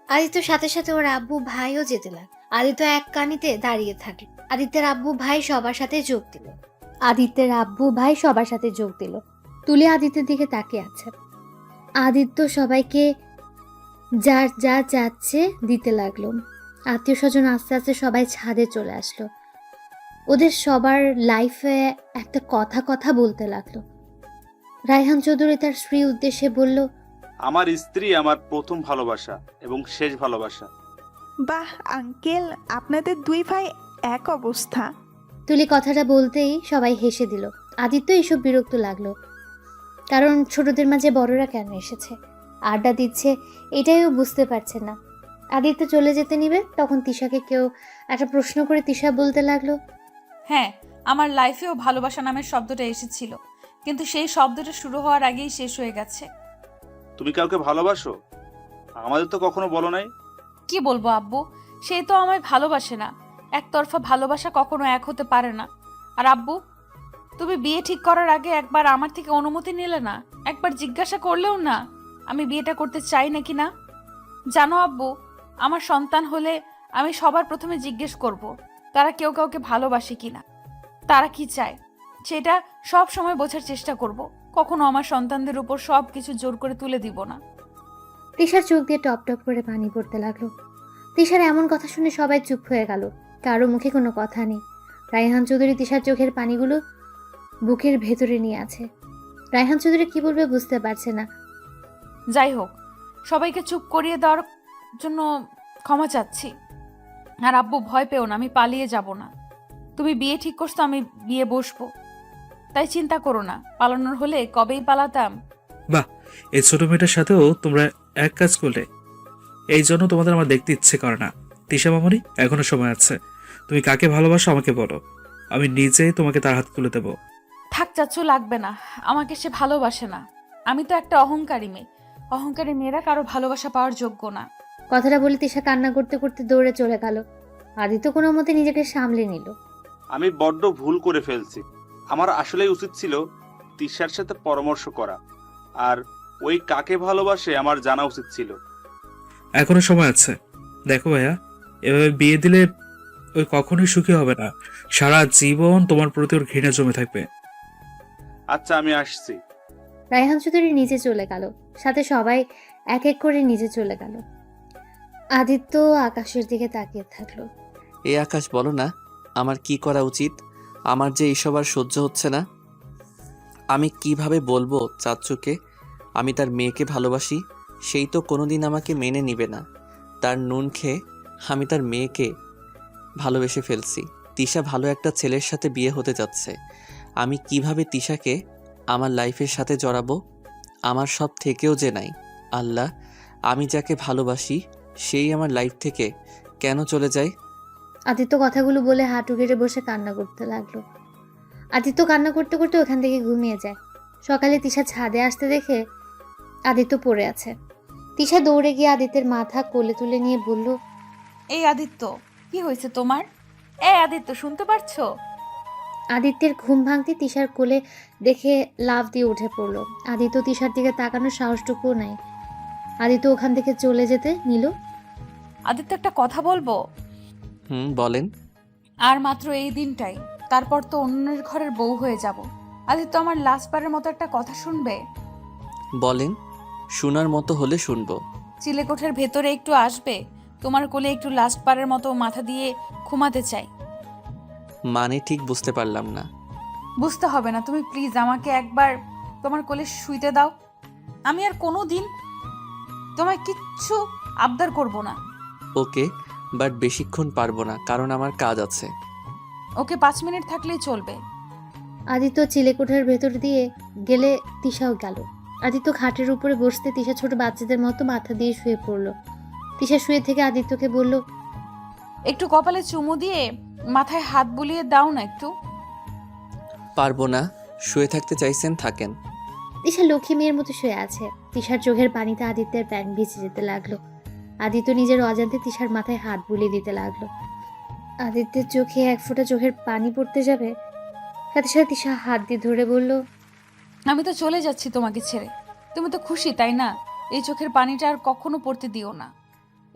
আদিত্যর সাথে সাথে ওর আব্বু ভাইও যেতে লাগলো। আদিত্য এক কানিতে দাঁড়িয়ে থাকলো। আদিত্যের আব্বু ভাই সবার সাথে যোগ দিল। তুলে আদিত্যের দিকে তাকিয়ে আছে। আদিত্য সবাইকে যার যা চাচ্ছে দিতে লাগলো। আত্মীয় স্বজন আস্তে আস্তে সবাই ছাদে চলে আসলো। ওদের সবার লাইফে একটা কথা বলতে লাগলো। রায়হান চৌধুরী তার স্ত্রী উদ্দেশ্যে বলল, আমার স্ত্রী আমার প্রথম ভালোবাসা এবং শেষ ভালোবাসা। বাহ আঙ্কেল, আপনাদের 2 ভাই এক অবস্থা। তুলি কথাটা বলতেই সবাই হেসে দিল। আদিত্য এসব বিরক্ত লাগলো, কারণ ছোটদের মাঝে বড়রা কেন এসেছে, আড্ডা দিচ্ছে, এটাইও বুঝতে পারছে না। আদিত্য চলে যেতে নিবে, তখন তিশাকে কেউ একটা প্রশ্ন করে তিশা বলতে লাগলো, হ্যাঁ, আমার লাইফেও ভালোবাসা নামের শব্দটা এসেছিল, কিন্তু সেই শব্দটা শুরু হওয়ার আগেই শেষ হয়ে গেছে। তুমি কাউকে ভালোবাসো? আমাদের তো কখনো বলো নাই। কি বলবো আব্বু, সেই তো আমায় ভালোবাসে না। একতরফা ভালোবাসা কখনো এক হতে পারে না। আর আব্বু, তুমি বিয়ে ঠিক করার আগে একবার আমার থেকে অনুমতি নিলে না? একবার জিজ্ঞাসা করলেও না আমি বিয়েটা করতে চাই নাকি না? জানো আব্বু, আমার সন্তান হলে আমি সবার প্রথমে জিজ্ঞেস করব তারা কেউ কাউকে ভালোবাসে কিনা, তারা কি চায়, সেটা সব সময় বোঝার চেষ্টা করব। কখনো আমার সন্তানদের উপর সব কিছু জোর করে তুলে দিব না। তিশার চোখ দিয়ে টপ টপ করে পানি পড়তে লাগলো। তিশার এমন কথা শুনে সবাই চুপ হয়ে গেল। কারো মুখে কোনো কথা নেই। রায়হান চৌধুরী তিশার চোখের পানিগুলো বুকের ভেতরে নিয়ে আছে। রায়হান চৌধুরী কি বলবে বুঝতে পারছে না। যাই হোক, সবাইকে চুপ করিয়ে দেওয়ার জন্য ক্ষমা চাচ্ছি। আর আব্বু, ভয় পেও না, আমি পালিয়ে যাব না। তুমি বিয়ে ঠিক করছো, আমি বিয়ে বসবো, তাই চিন্তা করো না। পালানোর হলে কবেই পালাতাম। বাহ, এই ছোট মেয়েটার সাথেও তোমরা এক কাজ করলে। এই জন্য তোমাদের আমার দেখতে ইচ্ছে করে না। তিশা মামনি, এখনো সময় আছে। তুমি কাকে ভালোবাসো আমাকে বলো, আমি নিজেই তোমাকে তার হাত তুলে দেবো। থাক চাচ্ছু, লাগবে না। আমাকে সে ভালোবাসে না। আমি তো একটা অহংকারী মেয়ে। অহংকারী মেয়েরা কারো ভালোবাসা পাওয়ার যোগ্য না। কথাটা বলে তিশা কান্না করতে করতে দৌড়ে চলে গেল। আদিত্য কোনো মতে নিজেকে সামলে নিল। আমি বড্ড ভুল করে ফেলছি। আমার আসলেই উচিত ছিল তিশার সাথে পরামর্শ করা, আর ওই কাকে ভালোবাসে আমার জানা উচিত ছিল। এখনো সময় আছে। দেখো ভাইয়া, এভাবে বিয়ে দিলে ওই কখনোই সুখী হবে না। সারা জীবন তোমার প্রতি ওর ঘৃণা জমে থাকবে। আচ্ছা, আমি আসছি। রায়হান চৌধুরী নিচে চলে গেল, সাথে সবাই এক এক করে নিচে চলে গেল। আদিত্য আকাশের দিকে তাকিয়ে থাকলো। এ আকাশ, বলো না আমার কি করা উচিত? আমার যে এইসব আর সহ্য হচ্ছে না। আমি কিভাবে বলবো চাচ্চুকে আমি তার মেয়েকে ভালোবাসি? সেই তো কোনোদিন আমাকে মেনে নিবে না। তার নুন খেয়ে আমি তার মেয়েকে ভালোবেসে ফেলছি। তিশা ভালো একটা ছেলের সাথে বিয়ে হতে যাচ্ছে। আমি কিভাবে তিশাকে আমার লাইফের সাথে জড়াবো? আমার সব থেকেও যে নাই। আল্লাহ, আমি যাকে ভালোবাসি সেই আমার লাইফ থেকে কেন চলে যায়? আদিত্য কথাগুলো বলে হাঁটু গেড়ে বসে কান্না করতে লাগলো। আদিত্য কান্না করতে করতে ওখান থেকে ঘুমিয়ে যায়। সকালে তিশা ছাদে আসতে দেখে আদিত্য পড়ে আছে। তিশা দৌড়ে গিয়ে আদিত্যের মাথা কোলে তুলে নিয়ে বলল, এই আদিত্য, কি হয়েছে তোমার? আদিত্য, শুনতে পারছো? আদিত্যের ঘুম ভাঙতে তিশার কোলে দেখে লাফ দিয়ে উঠে পড়লো। আদিত্য তিশার দিকে তাকানোর সাহসটুকুও নাই। আদিত্য ওখান থেকে চলে যেতে নিল। আদিত্য, একটা কথা বলবো? বলেন। আর মাত্র এই দিনটাই, তারপর তো অন্যের ঘরের বউ হয়ে যাব। আদিত্য, আমার লাস্ট বারের মতো একটা কথা শুনবে? বলেন, শোনার মতো হলে শুনবো। চিলেকোঠের ভেতরে একটু আসবে? তোমার কোলে একটু লাস্ট বারের মতো মাথা দিয়ে ঘুমাতে চাই। মানে ঠিক বুঝতে পারলাম না। বুঝতে হবে না, তুমি প্লিজ আমাকে একবার তোমার কোলে শুইতে দাও। আমি আর কোনো দিন তোমায় কিচ্ছু আবদার করব না। ওকে, বাট বেশিক্ষণ পারবো না, কারণ আমার কাজ আছে। ওকে, 5 মিনিট থাকলেই চলবে। আদিত্য চিলেকোঠার ভেতর দিয়ে গেলে তিশাও গেল। আদিত্য খাটের উপরে বসতে তিশা ছোট বাচ্চাদের মতো মাথা দিয়ে শুয়ে পড়লো। তিশা শুয়ে থেকে আদিত্যকে বলল, একটু কপালে চুমু দিয়ে মাথায় হাত বুলিয়ে দাও না একটু। পারবো না। শুয়ে থাকতে চাইছেন, থাকেন। তিশা লক্ষ্মী মেয়ের মতো শুয়ে আছে। তিশার চোখের পানিতে আদিত্যের প্যান্ট ভিজে যেতে লাগলো। আদিত্য নিজের অজান্তে তিশার মাথায় হাত বুলিয়ে দিতে লাগলো। আদিত্যের চোখে এক ফোঁটা চোখের পানি পড়তে যাবে, সাথে সাথে তিশা হাত দিয়ে ধরে বলল, আমি তো চলে যাচ্ছি তোমাকে ছেড়ে। তুমি তো খুশি, তাই না? এই চোখের পানিটা আর কখনো পড়তে দিও না।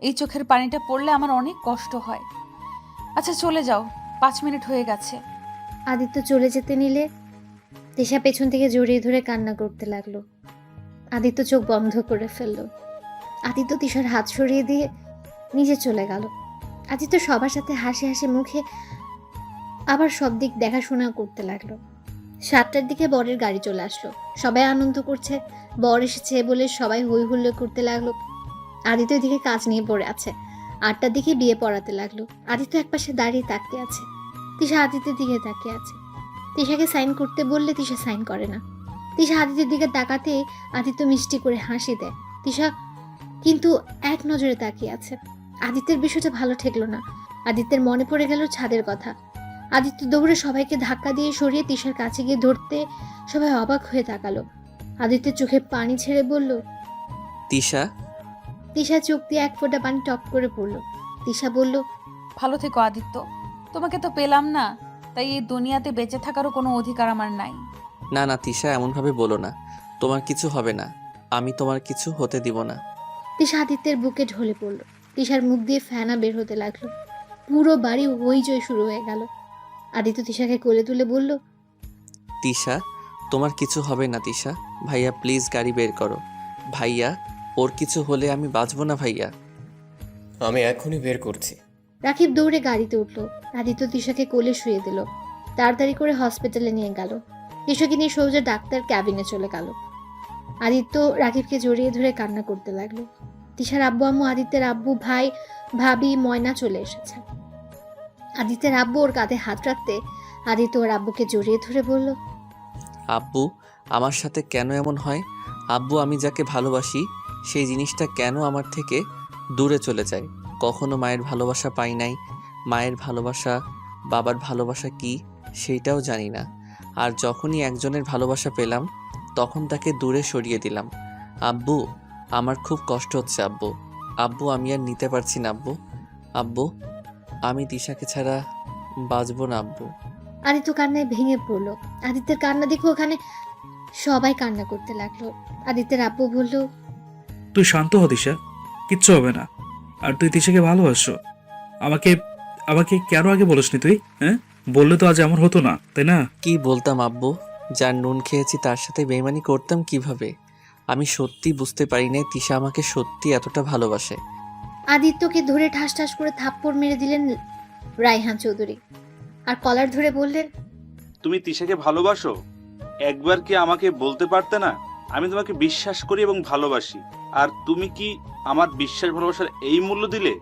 এই চোখের পানিটা পড়লে আমার অনেক কষ্ট হয়। আচ্ছা, চলে যাও, 5 মিনিট হয়ে গেছে। আদিত্য চলে যেতে নিলে তিশা পেছন থেকে জড়িয়ে ধরে কান্না করতে লাগলো। আদিত্য চোখ বন্ধ করে ফেললো। আদিত্য তিশার হাত সরিয়ে দিয়ে নিজে চলে গেল। আদিত্য সবার সাথে হাসি হাসি মুখে আবার সব দিক দেখাশোনা করতে লাগলো। 7টার দিকে বরের গাড়ি চলে আসলো। সবাই আনন্দ করছে, বর এসেছে বলে সবাই হই হুল্লোড় করতে লাগলো। আদিত্য এদিকে কাজ নিয়ে পড়ে আছে। 8টার দিকে বিয়ে পড়াতে লাগলো। আদিত্য একপাশে দাঁড়িয়ে তাকিয়ে আছে। তিশা আদিত্যের দিকে তাকিয়ে আছে। তিশাকে সাইন করতে বললে তিশা সাইন করে না। তিশা আদিত্যের দিকে তাকাতে আদিত্য মিষ্টি করে হাসি দেয়। তিশা কিন্তু এক নজরে তাকিয়ে আছে। আদিত্যের বিষয়টা ভালো ঠেকলো না। আদিত্যের মনে পড়ে গেল ছাদের কথা। আদিত্য দৌড়ে সবাইকে ধাক্কা দিয়ে সরিয়ে তিশার কাছে গিয়ে ধরতে সবাই অবাক হয়ে তাকালো। আদিত্যের চোখে পানি ছেড়ে বলল, তিশা। তিশা চোখ দিয়ে এক ফোঁটা পানি টপ করে পড়ল। তিশা বলল, ভালো থেকো আদিত্য। তোমাকে তো পেলাম না, তাই এই দুনিয়াতে বেঁচে থাকারও কোনো অধিকার আমার নাই। না না তিশা, এমনভাবে বলো না। তোমার কিছু হবে না, আমি তোমার কিছু হতে দিব না। তিশা আদিত্যের বুকে ঢলে পড়ল। তিশার মুখ দিয়ে ফেনা বের হতে লাগলো। পুরো বাড়ি হইচই শুরু হয়ে গেল। আদিত্য তিশাকে কোলে তুলে বলল, তিশা, তোমার কিছু হবে না তিশা। ভাইয়া প্লিজ গাড়ি বের করো। ভাইয়া, ওর কিছু হলে আমি বাঁচবো না ভাইয়া। আমি এখনই বের করছি। রাকিব দৌড়ে গাড়িতে উঠলো। আদিত্য তিশাকে কোলে শুয়ে দিল। তাড়াতাড়ি করে হসপিটালে নিয়ে গেল। তিশাকে নিয়ে সোজা ডাক্তার ক্যাবিনে চলে গেল। আদিত্য রাকিবকে জড়িয়ে ধরে কান্না করতে লাগলো। তিশার আব্বু আম্মু, আদিত্যের আব্বু, ভাই, ভাবি, ময়না চলে এসেছে। আদিত্যের আব্বু ওর কাঁধে হাত রাখতে আদিত্য ওর আব্বুকে জড়িয়ে ধরে বলল, আব্বু, আমার সাথে কেন এমন হয়? আব্বু, আমি যাকে ভালোবাসি সেই জিনিসটা কেন আমার থেকে দূরে চলে যায়? কখনো মায়ের ভালোবাসা পাই নাই। মায়ের ভালোবাসা, বাবার ভালোবাসা কি সেইটাও জানি না। আর যখনই একজনের ভালোবাসা পেলাম তখন তাকে দূরে সরিয়ে দিলাম। আব্বু, আমার খুব কষ্ট হচ্ছে আব্বু। আব্বু আমি আর নিতে পারছি না আব্বু। আব্বু আমি তিশাকে ছাড়া বাঁচবো না আব্বু। আদিত্য কান্নায় ভেঙে পড়লো। আদিত্যের কান্না দেখে ওখানে সবাই কান্না করতে লাগলো। আদিত্যের আব্বু বলল, তুই শান্ত হ দিশা, কিচ্ছু হবে না। আর তুই তিশাকে ভালোবাসো। আমাকে আমাকে কেন আগে বলিসনি তুই? হ্যাঁ, বললে তো আজ এমন হতো না, তাই না? কি বলতাম আব্বু? যার নুন খেয়েছি তার সাথে বেইমানি করতাম কিভাবে? আমি সত্যি বুঝতে পারি নাই তিশা আমাকে সত্যি এতটা ভালোবাসে। আদিত্যকে ধরে ঠাস ঠাস করে থাপ্পড় মেরে দিলেন রায়হান চৌধুরী, আর কলার ধরে বললেন, তুমি তিশাকে ভালোবাসো? একবার কি আমাকে বলতে পারতে না? আমি তোমাকে বিশ্বাস করি এবং ভালোবাসি। আর তুমি কি আমার বিশ্বাস ভালোবাসার এই মূল্য দিলে?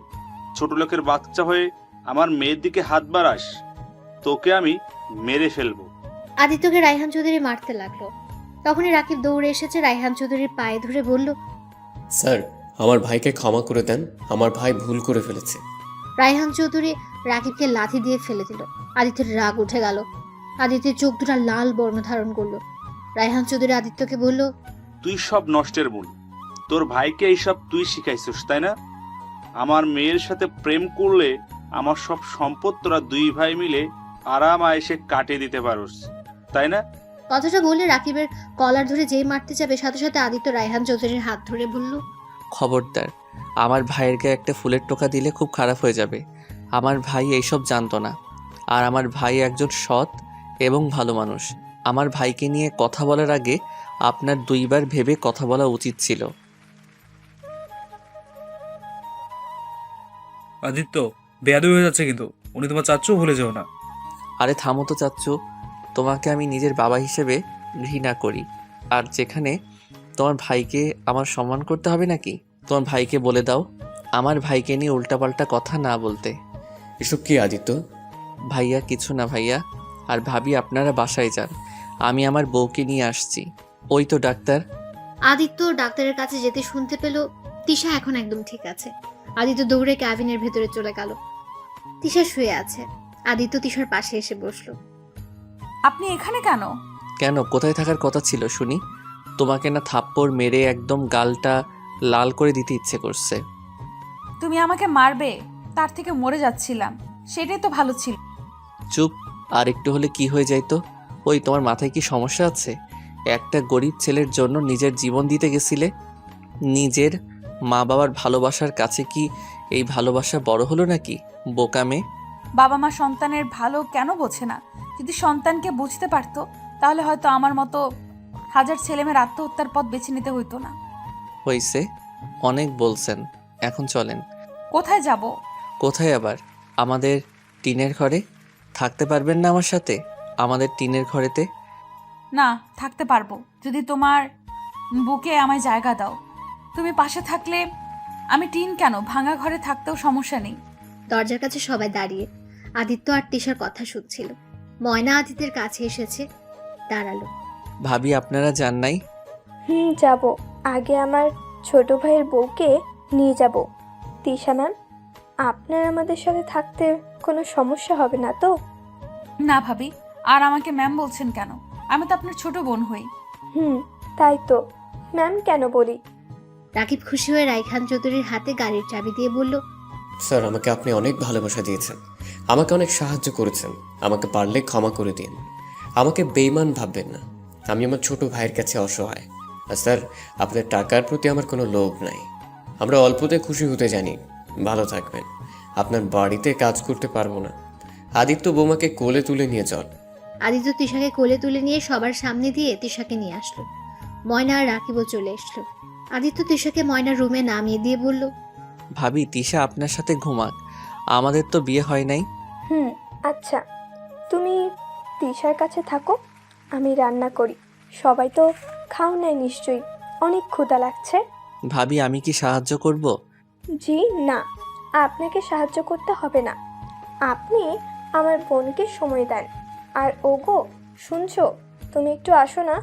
ছোট লোকের বাচ্চা হয়ে আমার মেয়ের দিকে হাত বাড়াস? তোকে আমি মেরে ফেলবো। আদিত্যকে রায়হান চৌধুরী মারতে লাগলো। তখনই রাকিব দৌড়ে এসেছে, রায়হান চৌধুরীর পায়ে ধরে বলল, স্যার, আমার ভাইকে ক্ষমা করে দেন, আমার ভাই ভুল করে ফেলেছে। রায়হান চৌধুরী রাকিবকে লাথি দিয়ে ফেলে দিল। আদিত্যের রাগ উঠে গেল। আদিত্যের চোখ দুটা লাল বর্ণ ধারণ করলো। রায়হান চৌধুরী আদিত্যকে বলল, তুই সব নষ্টের মূল। তোর ভাইকে এইসব তুই শিখাইছিস, তাই না? আমার মেয়ের সাথে প্রেম করলে আমার সব সম্পদ তোরা দুই ভাই মিলে আরাম আয়েসে কাটিয়ে দিতে পারোস, তাই না? কথাটা বলে রাকিবের কলার ধরে যেই মারতে যাবে, সাথে সাথে আদিত্য রায়হান চৌধুরীর হাত ধরে বলল, খবরদার, আমার ভাইয়ের গায়ে একটা ফুলের টোকা দিলে খুব খারাপ হয়ে যাবে। আমার ভাই এইসব জানতো না। আর আমার ভাই একজন সৎ এবং ভালো মানুষ। আমার ভাইকে নিয়ে কথা বলার আগে আপনার দুইবার ভেবে কথা বলা উচিত ছিল। আদিত্য, বেয়াদবি হয়ে যাচ্ছে কিন্তু। উনি তোমার চাচ্চু, ভুলে যেও না। আরে থামো তো চাচ্চু, তোমাকে আমি নিজের বাবা হিসেবে ঘৃণা করি। আর যেখানে তোমার ভাইকে আমার সম্মান করতে হবে নাকি? তোমার ভাইকে বলে দাও আমার ভাইকে নিয়ে উল্টাপাল্টা কথা না বলতে। এসব কি আদিত্য? ভাইয়া কিছু না ভাইয়া। আর ভাবি আপনারা বাসায় যান, আমি আমার বউকে নিয়ে আসছি। ওই তো ডাক্তার। আদিত্য ডাক্তারের কাছে যেতে শুনতে পেল তিশা এখন একদম ঠিক আছে। আদিত্য দৌড়ে ক্যাবিনের ভেতরে চলে গেল। তিশা শুয়ে আছে। আদিত্য তিশার পাশে এসে বসলো। আপনি এখানে কেন? কেন, কোথায় থাকার কথা ছিল শুনি? তোমাকে না থাপ্পড় মেরে একদম গালটা লাল করে দিতে ইচ্ছে করছে। তুমি আমাকে মারবে, তার থেকে মরে যাচ্ছিলাম, সেটাই তো ভালো ছিল। চুপ, আর একটু হলে কি হয়ে যাইতো? ওই তোমার মাথায় কি সমস্যা আছে? একটা গরিব ছেলের জন্য নিজের জীবন দিতে গেছিলে। নিজের মা বাবার ভালোবাসার কাছে কি এই ভালোবাসা বড় হলো নাকি? বোকা মেয়ে। বাবা মা সন্তানের ভালো কেন বোঝে না? যদি সন্তানকে বুঝতে পারতো তাহলে হয়তো আমার মতো হাজার ছেলেমেয়ের আত্মহত্যার পথ বেছে নিতে হইতো না। হইছে, অনেক বলছেন, এখন চলেন। কোথায় যাব? কোথায় আবার? আমাদের টিনের ঘরে। থাকতে পারবেন না আমার সাথে আমাদের টিনের ঘরেতে? না, থাকতে পারবো যদি তোমার বুকে আমায় জায়গা দাও। তুমি পাশে থাকলে আমি টিন কেন, ভাঙা ঘরে থাকতেও সমস্যা নেই। দরজার কাছে সবাই দাঁড়িয়ে আদিত্য আর তিশার কথা শুনছিল। ময়না আদিত্যের কাছে এসেছে, দাঁড়ালো। ভাবি আপনারা যান নাই? যাব। আগে আমার ছোট ভাইয়ের বউকে নিয়ে যাব। তিশা ম্যাম, আপনার আমাদের সাথে থাকতে কোনো সমস্যা হবে না তো? না ভাবি, আর আমাকে ম্যাম বলছেন কেন? আমি তো আপনার ছোট বোন হই। তাই তো ম্যাম কেন বলি। রাকিব খুশি হয়ে রায়হান চৌধুরীর হাতে গাড়ির চাবি দিয়ে বলল, স্যার, আমাকে আপনি অনেক ভালোবাসা দিয়েছেন, আমাকে অনেক সাহায্য করেছেন। আমাকে পারলে ক্ষমা করে দিন। আমাকে বেইমান ভাববেন না। আমি আমার ছোট ভাইয়ের কাছে অসহায়। আর স্যার, আপনার টাকার প্রতি আমার কোনো লোভ নাই। আমরা অল্পতে খুশি হতে জানি। ভালো থাকবেন। আপনার বাড়িতে কাজ করতে পারবো না। আদিত্য বৌমাকে কোলে তুলে নিয়ে চল। আদিত্য তিশাকে কোলে তুলে নিয়ে সবার সামনে দিয়ে তিশাকে নিয়ে আসলো। ময়না আর রাকিবও চলে এসলো। আদিত্য তিশাকে ময়নার রুমে নামিয়ে দিয়ে বলল, ভাবি তিশা আপনার সাথে ঘুমাক, আমাদের তো বিয়ে হয় নাই। আচ্ছা, তুমি তিশার কাছে থাকো, আমি রান্না করি। সবাই তো খাও নাই নিশ্চয়ই, অনেক ক্ষুধা লাগছে। ভাবি আমি কি সাহায্য করব? জি না, আপনাকে সাহায্য করতে হবে না। আপনি আমার বোনকে সময় দেন। আর ওগো, শুনছো? তুমি একটু আসো না।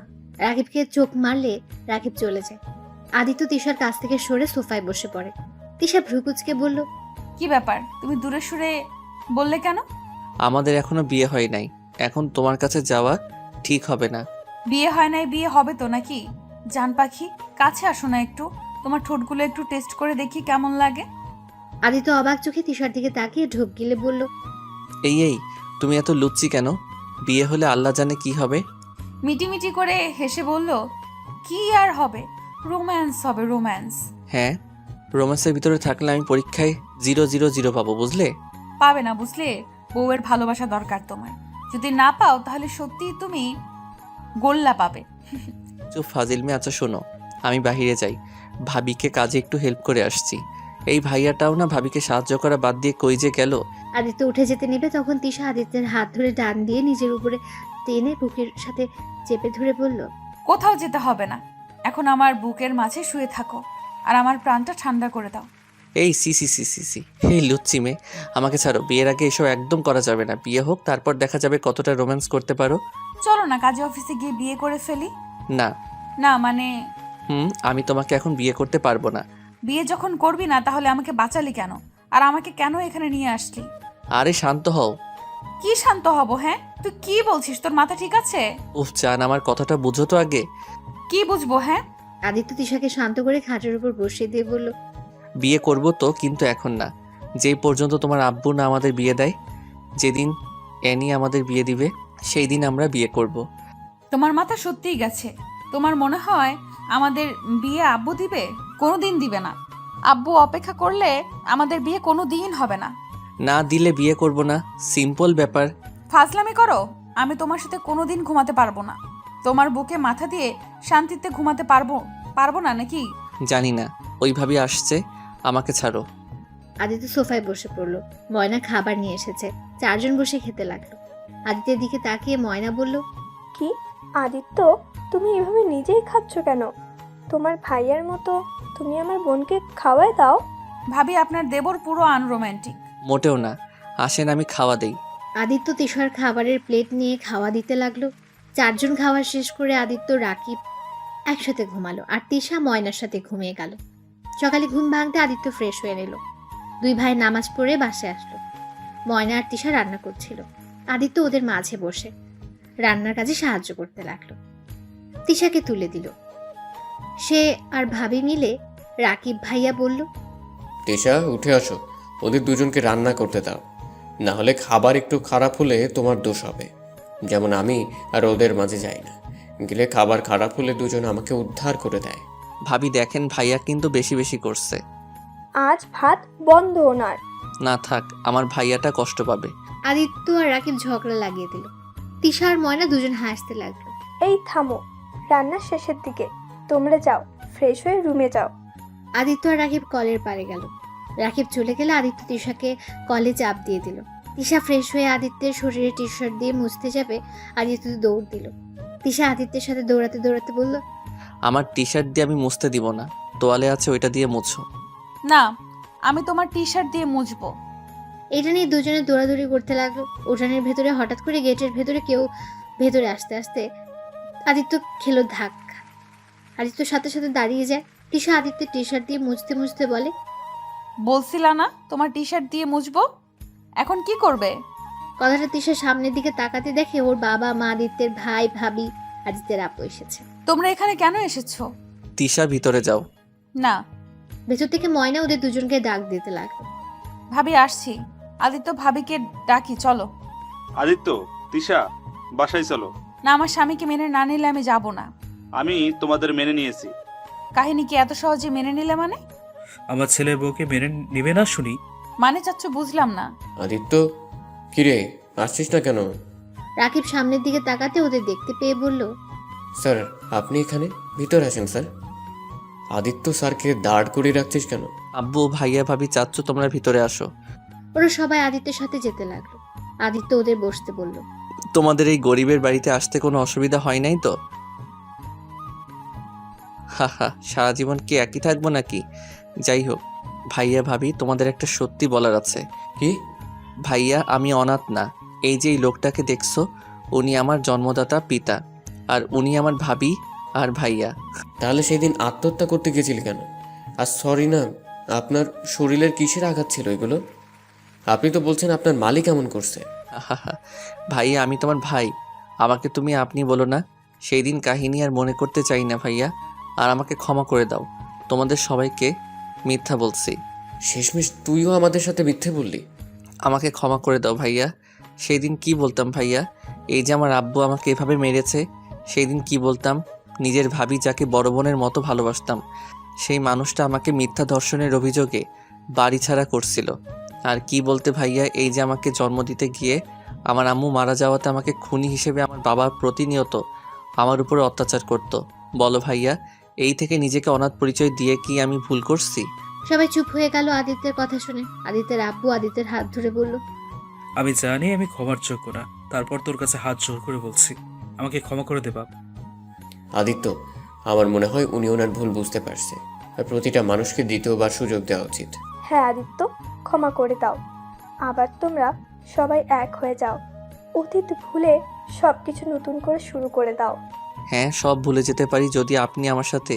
রাকিবকে চোখ মারলে রাকিব চলে যায়। আদিত্য তিশার কাছ থেকে সরে সোফায় বসে পড়ে। তিশা ভ্রুকুচকে বলল, কি ব্যাপার, তুমি দূরে সুরে বললে কেন? আমাদের এখনো বিয়ে হয় নাই, এখন তোমার কাছে যাওয়া ঠিক হবে না। বিয়ে হয় নাই, বিয়ে হবে তো নাকি? জান পাখি, কাছে আসো না একটু। তোমার ঠোঁটগুলো একটু টেস্ট করে দেখি কেমন লাগে। আদিত্য অবাক চোখে তিশার দিকে তাকিয়ে ঢোক গিলে বলল, এই তুমি এত লুচ্ছি কেন? বিয়ে হলে আল্লাহ জানে কি হবে। মিটিমিটি করে হেসে বলল, কি আর হবে, রোম্যান্স হবে, রোম্যান্স। হ্যাঁ, রোম্যান্সের ভিতরে থাকলে আমি পরীক্ষায় 000 পাবো, বুঝলে? পাবে না, বুঝলে? বউয়ের ভালোবাসা দরকার তোমার। যদি না পাও তাহলে সত্যিই তুমি গোল্লা পাবে। চুপ ফাজিল মেয়ে। আচ্ছা শোনো, আমি বাহিরে যাই, ভাবিকে কাজে একটু হেল্প করে আসছি। এই ভাইয়াটাও না ভাবিকে সাহায্য করা বাদ দিয়ে কই যে গেল। আদিত্য উঠে যেতে নেবে তখন তিশা আদিত্যের হাত ধরে টান দিয়ে নিজের উপরে টেনে বুকের সাথে চেপে ধরে বলল, কোথাও যেতে হবে না, এখন আমার বুকের মাঝে শুয়ে থাকো আর আমার প্রাণটা ঠান্ডা করে দাও। এই সি, এই লুচ্ছি মেয়ে, আমাকে ছাড়ো। বিয়ের আগে এসব একদম করা যাবে না। বিয়ে হোক, তারপর দেখা যাবে কতটা রোম্যান্স করতে পারো। চলো না কাজে অফিসে গিয়ে বিয়ে করে ফেলি। না। না মানে? আমি তোমাকে এখন বিয়ে করতে পারবো না। বিয়ে যখন করবি না তাহলে আমাকে বাঁচালি কেন? আর আমাকে কেন এখানে নিয়ে আসলি? আরে শান্ত হও। কি শান্ত হব? হ্যাঁ, তুই কি বলছিস? তোর মাথা ঠিক আছে? উফ জান, আমার কথাটা বুঝো তো আগে। কি বুঝবো? হ্যাঁ, আদিত্য তিশাকে শান্ত করে খাটের উপর বসিয়ে দিয়ে বলল, বিয়ে করবো তো, কিন্তু এখন না। যেই পর্যন্ত তোমার আব্বু না আমাদের বিয়ে দেয়, যেদিন অ্যানি আমাদের বিয়ে দিবে সেই দিন আমরা বিয়ে করব। তোমার মাথা সত্যিই গেছে। তোমার মনে হয় আমাদের বিয়ে আব্বু দিবে? কোনোদিন দিবে না। আব্বু অপেক্ষা করলে আমাদের বিয়ে কোনো দিন হবে না। না দিলে বিয়ে করব না, সিম্পল ব্যাপার। ফাজলামি করো। আমি তোমার সাথে কোনোদিন ঘুমাতে পারবো না। তোমার বুকে মাথা দিয়ে শান্তিতে ঘুমাতে পারবো না নাকি? জানি না, ওইভাবে আসছে। আমাকে ছাড়ো। আদিত্য সোফায় বসে পড়লো। ময়না খাবার নিয়ে এসেছে, চারজন বসে খেতে লাগলো। আদিত্যের দিকে তাকিয়ে ময়না বলল, কি আদিত্য, তুমি এভাবে নিজেই খাচ্ছ কেন? তোমার ভাইয়ার মতো তুমি আমার বোনকে খাওয়াই দাও। ভাবি আপনার দেবর পুরো আনরোম্যান্টিক। মোটেও না, আসেন আমি খাওয়া দেই। আদিত্য তিশার খাবারের প্লেট নিয়ে খাওয়া দিতে লাগলো। চারজন খাওয়া শেষ করে আদিত্য রাকিব একসাথে ঘুমালো আর তিশা ময়নার সাথে ঘুমিয়ে গেল। সকালে ঘুম ভাঙতে আদিত্য ফ্রেশ হয়ে নিল। দুই ভাই নামাজ পড়ে বাসায় আসলো। ময়না আর তিশা রান্না করছিল। আদিত্য ওদের মাঝে বসে রান্নার কাজে সাহায্য করতে লাগলো। তিশাকে তুলে দিল। সে আর ভাবি মিলে রাকিব ভাইয়া বলল, তিশা উঠে আসো, ওদের দুজনকে রান্না করতে দাও, না হলে খাবার একটু খারাপ হলে তোমার দোষ হবে। যেমন আমি আর ওদের মাঝে যাই না, গেলে খাবার খারাপ হলে দুজন আমাকে উদ্ধার করে দেয়। ভাবি দেখেন, ভাইয়া কিন্তু বেশি বেশি করছে। আজ ভাত বন্ধ ওনার। না থাক, আমার ভাইয়াটা কষ্ট পাবে। আদিত্য আর রাকিব ঝগড়া লাগিয়ে দিল। তিশা আর ময়না দুজন হাসতে লাগলো। এই থামো, রান্নার শেষের দিকে, তোমরা যাও ফ্রেশ হয়ে রুমে যাও। আদিত্য আর রাকিব কলের পাড়ে গেল। রাকিব চলে গেলে আদিত্য তিশাকে কলে চাপ দিয়ে দিল। তিশা ফ্রেশ হয়ে আদিত্যের শরীরে টি শার্ট দিয়ে মুছতে যাবে, আদিত্য দৌড় দিল। তিশা আদিত্যের সাথে দৌড়াতে দৌড়াতে বলল, আমার টি শার্ট দিয়ে আমি মুছতে দিব না, তোয়ালে আছে ওইটা দিয়ে মুছো। না, আমি তোমার টি শার্ট দিয়ে মুছবো। এটা নিয়ে দুজনে দৌড়াদৌড়ি করতে লাগলো। উঠানের ভেতরে হঠাৎ করে গেটের ভেতরে কেউ ভেতরে আসতে আসতে আদিত্য খেলো ধাক্কা। আদিত্য সাথে সাথে দাঁড়িয়ে যায়। তিশা আদিত্যের টি শার্ট দিয়ে মুছতে মুছতে বলে, বলছিলা না তোমার টি শার্ট দিয়ে মুছবো? এখন কি করবে? কথাটা তিশা সামনের দিকে তাকাতে দেখে ওর বাবা মা, আদিত্যের ভাই ভাবি, আদিত্যের আপু এসেছে। তোমরা এখানে কেন এসেছো? তিশা ভিতরে যাও। না। ভেতর থেকে ময়না ওদের দুজনকে ডাক দিতে লাগলো। ভাবি আসছি। আদিত্য ভাবিকে ডাকি, চলো। আদিত্য, তিশা, বাসায় চলো। না, আমার স্বামীকে মেনে না নিলে আমি যাব না। আমি তোমাদের মেনে নিয়েছি। কাহিনী কি এত সহজে মেনে নিলে মানে? আমার ছেলের বউকে মেনে নিবে না শুনি। মানে চাচ্ছ বুঝলাম না। আদিত্য, কিরে আসছিস না কেন? রাকিব সামনের দিকে তাকাতে ওদের দেখতে পেয়ে বলল, স্যার আপনি এখানে? ভিতরে আসেন স্যার। আদিত্য স্যারকে দাঁড় করিয়ে রাখছিস কেন? আব্বু ভাইয়া ভাবি চাচ্ছ তোমরা ভিতরে আসো। ওরা সবাই আদিত্যের সাথে যেতে লাগলো। আদিত্য ওদের বসতে বলল, তোমাদের এই গরিবের বাড়িতে আসতে কোনো অসুবিধা হয় নাই তো? হা, সারা জীবন কি একই থাকবো নাকি? যাই হোক, ভাইয়া ভাবি তোমাদের একটা সত্যি বলার আছে। কি? ভাইয়া, আমি অনাথ না। এই যে এই লোকটাকে দেখছো, উনি আমার জন্মদাতা পিতা, আর উনি আমার ভাবি আর ভাইয়া। তাহলে সেদিন আত্মহত্যা করতে গেছিল কেন? আর সরি না, আপনার শরীরের কিসের আঘাত ছিল এগুলো? আপনি তো বলছেন আপনার মালিক এমন করছে। ভাইয়া, আমি তোমার ভাই, আমাকে তুমি আপনি বলো না। সেই দিন কাহিনী আর মনে করতে চাই না ভাইয়া, আর আমাকে ক্ষমা করে দাও। তোমাদের সবাইকে মিথ্যা বলছি। শেষমেশ তুইও আমাদের সাথে মিথ্যে বললি। আমাকে ক্ষমা করে দাও ভাইয়া। সেই দিন কি বলতাম ভাইয়া? এই যে আমার আব্বু আমাকে এভাবে মেরেছে, সেই দিন কি বলতাম? নিজের ভাবি যাকে বড় বোনের মতো ভালোবাসতাম, সেই মানুষটা আমাকে মিথ্যা ধর্ষণের অভিযোগে বাড়ি ছাড়া করছিল। আর কি বলতে ভাইয়া, এই যে আমাকে জন্ম দিতে গিয়ে আমার আম্মু মারা যাওয়াতে আমাকে খুনি হিসেবে আমার বাবা প্রতিনিয়ত আমার উপরে অত্যাচার করত। বলো ভাইয়া, এই থেকে নিজেকে অনাথ পরিচয় দিয়ে কি আমি ভুল করছি? সবাই চুপ হয়ে গেল আদিত্যের কথা শুনে। আদিত্যের আব্বু আদিত্যের হাত ধরে বলল, আমি জানি আমি ক্ষমার যোগ্য না, তারপর তোর কাছে হাত জোর করে বলছি, আমাকে ক্ষমা করে দে বাপ। আদিত্য, আমার মনে হয় উনি ওনার ভুল বুঝতে পারছে, আর প্রতিটা মানুষকে দ্বিতীয়বার সুযোগ দেওয়া উচিত। হ্যাঁ আদিত্য, ক্ষমা করে দাও। আবার তোমরা সবাই এক হয়ে যাও। অতীত ভুলে সব কিছু নতুন করে শুরু করে দাও। হ্যাঁ, সব ভুলে যেতে পারি যদি আপনি আমার সাথে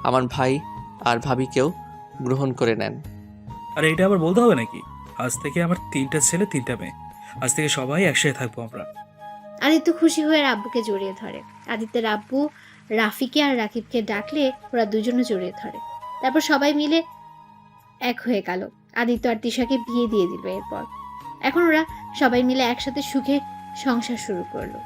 আমার ভাই আর ভাবিকেও গ্রহণ করে নেন। আর এটা আবার বলতে হবে নাকি? আজ থেকে আমার 3টা ছেলে 3টা মেয়ে, আজ থেকে সবাই একসাথে থাকবো আমরা। আদিত্য খুশি হয়ে আব্বুকে জড়িয়ে ধরে। আদিত্যের আব্বু রাফিকে আর রাকিবকে ডাকলে ওরা দুজনে জড়িয়ে ধরে। তারপর সবাই মিলে এক হয়ে গেল। আদিত্য আর তিশাকে বিয়ে দিয়ে দিল। এরপর এখন ওরা সবাই মিলে একসাথে সুখে সংসার শুরু করলো।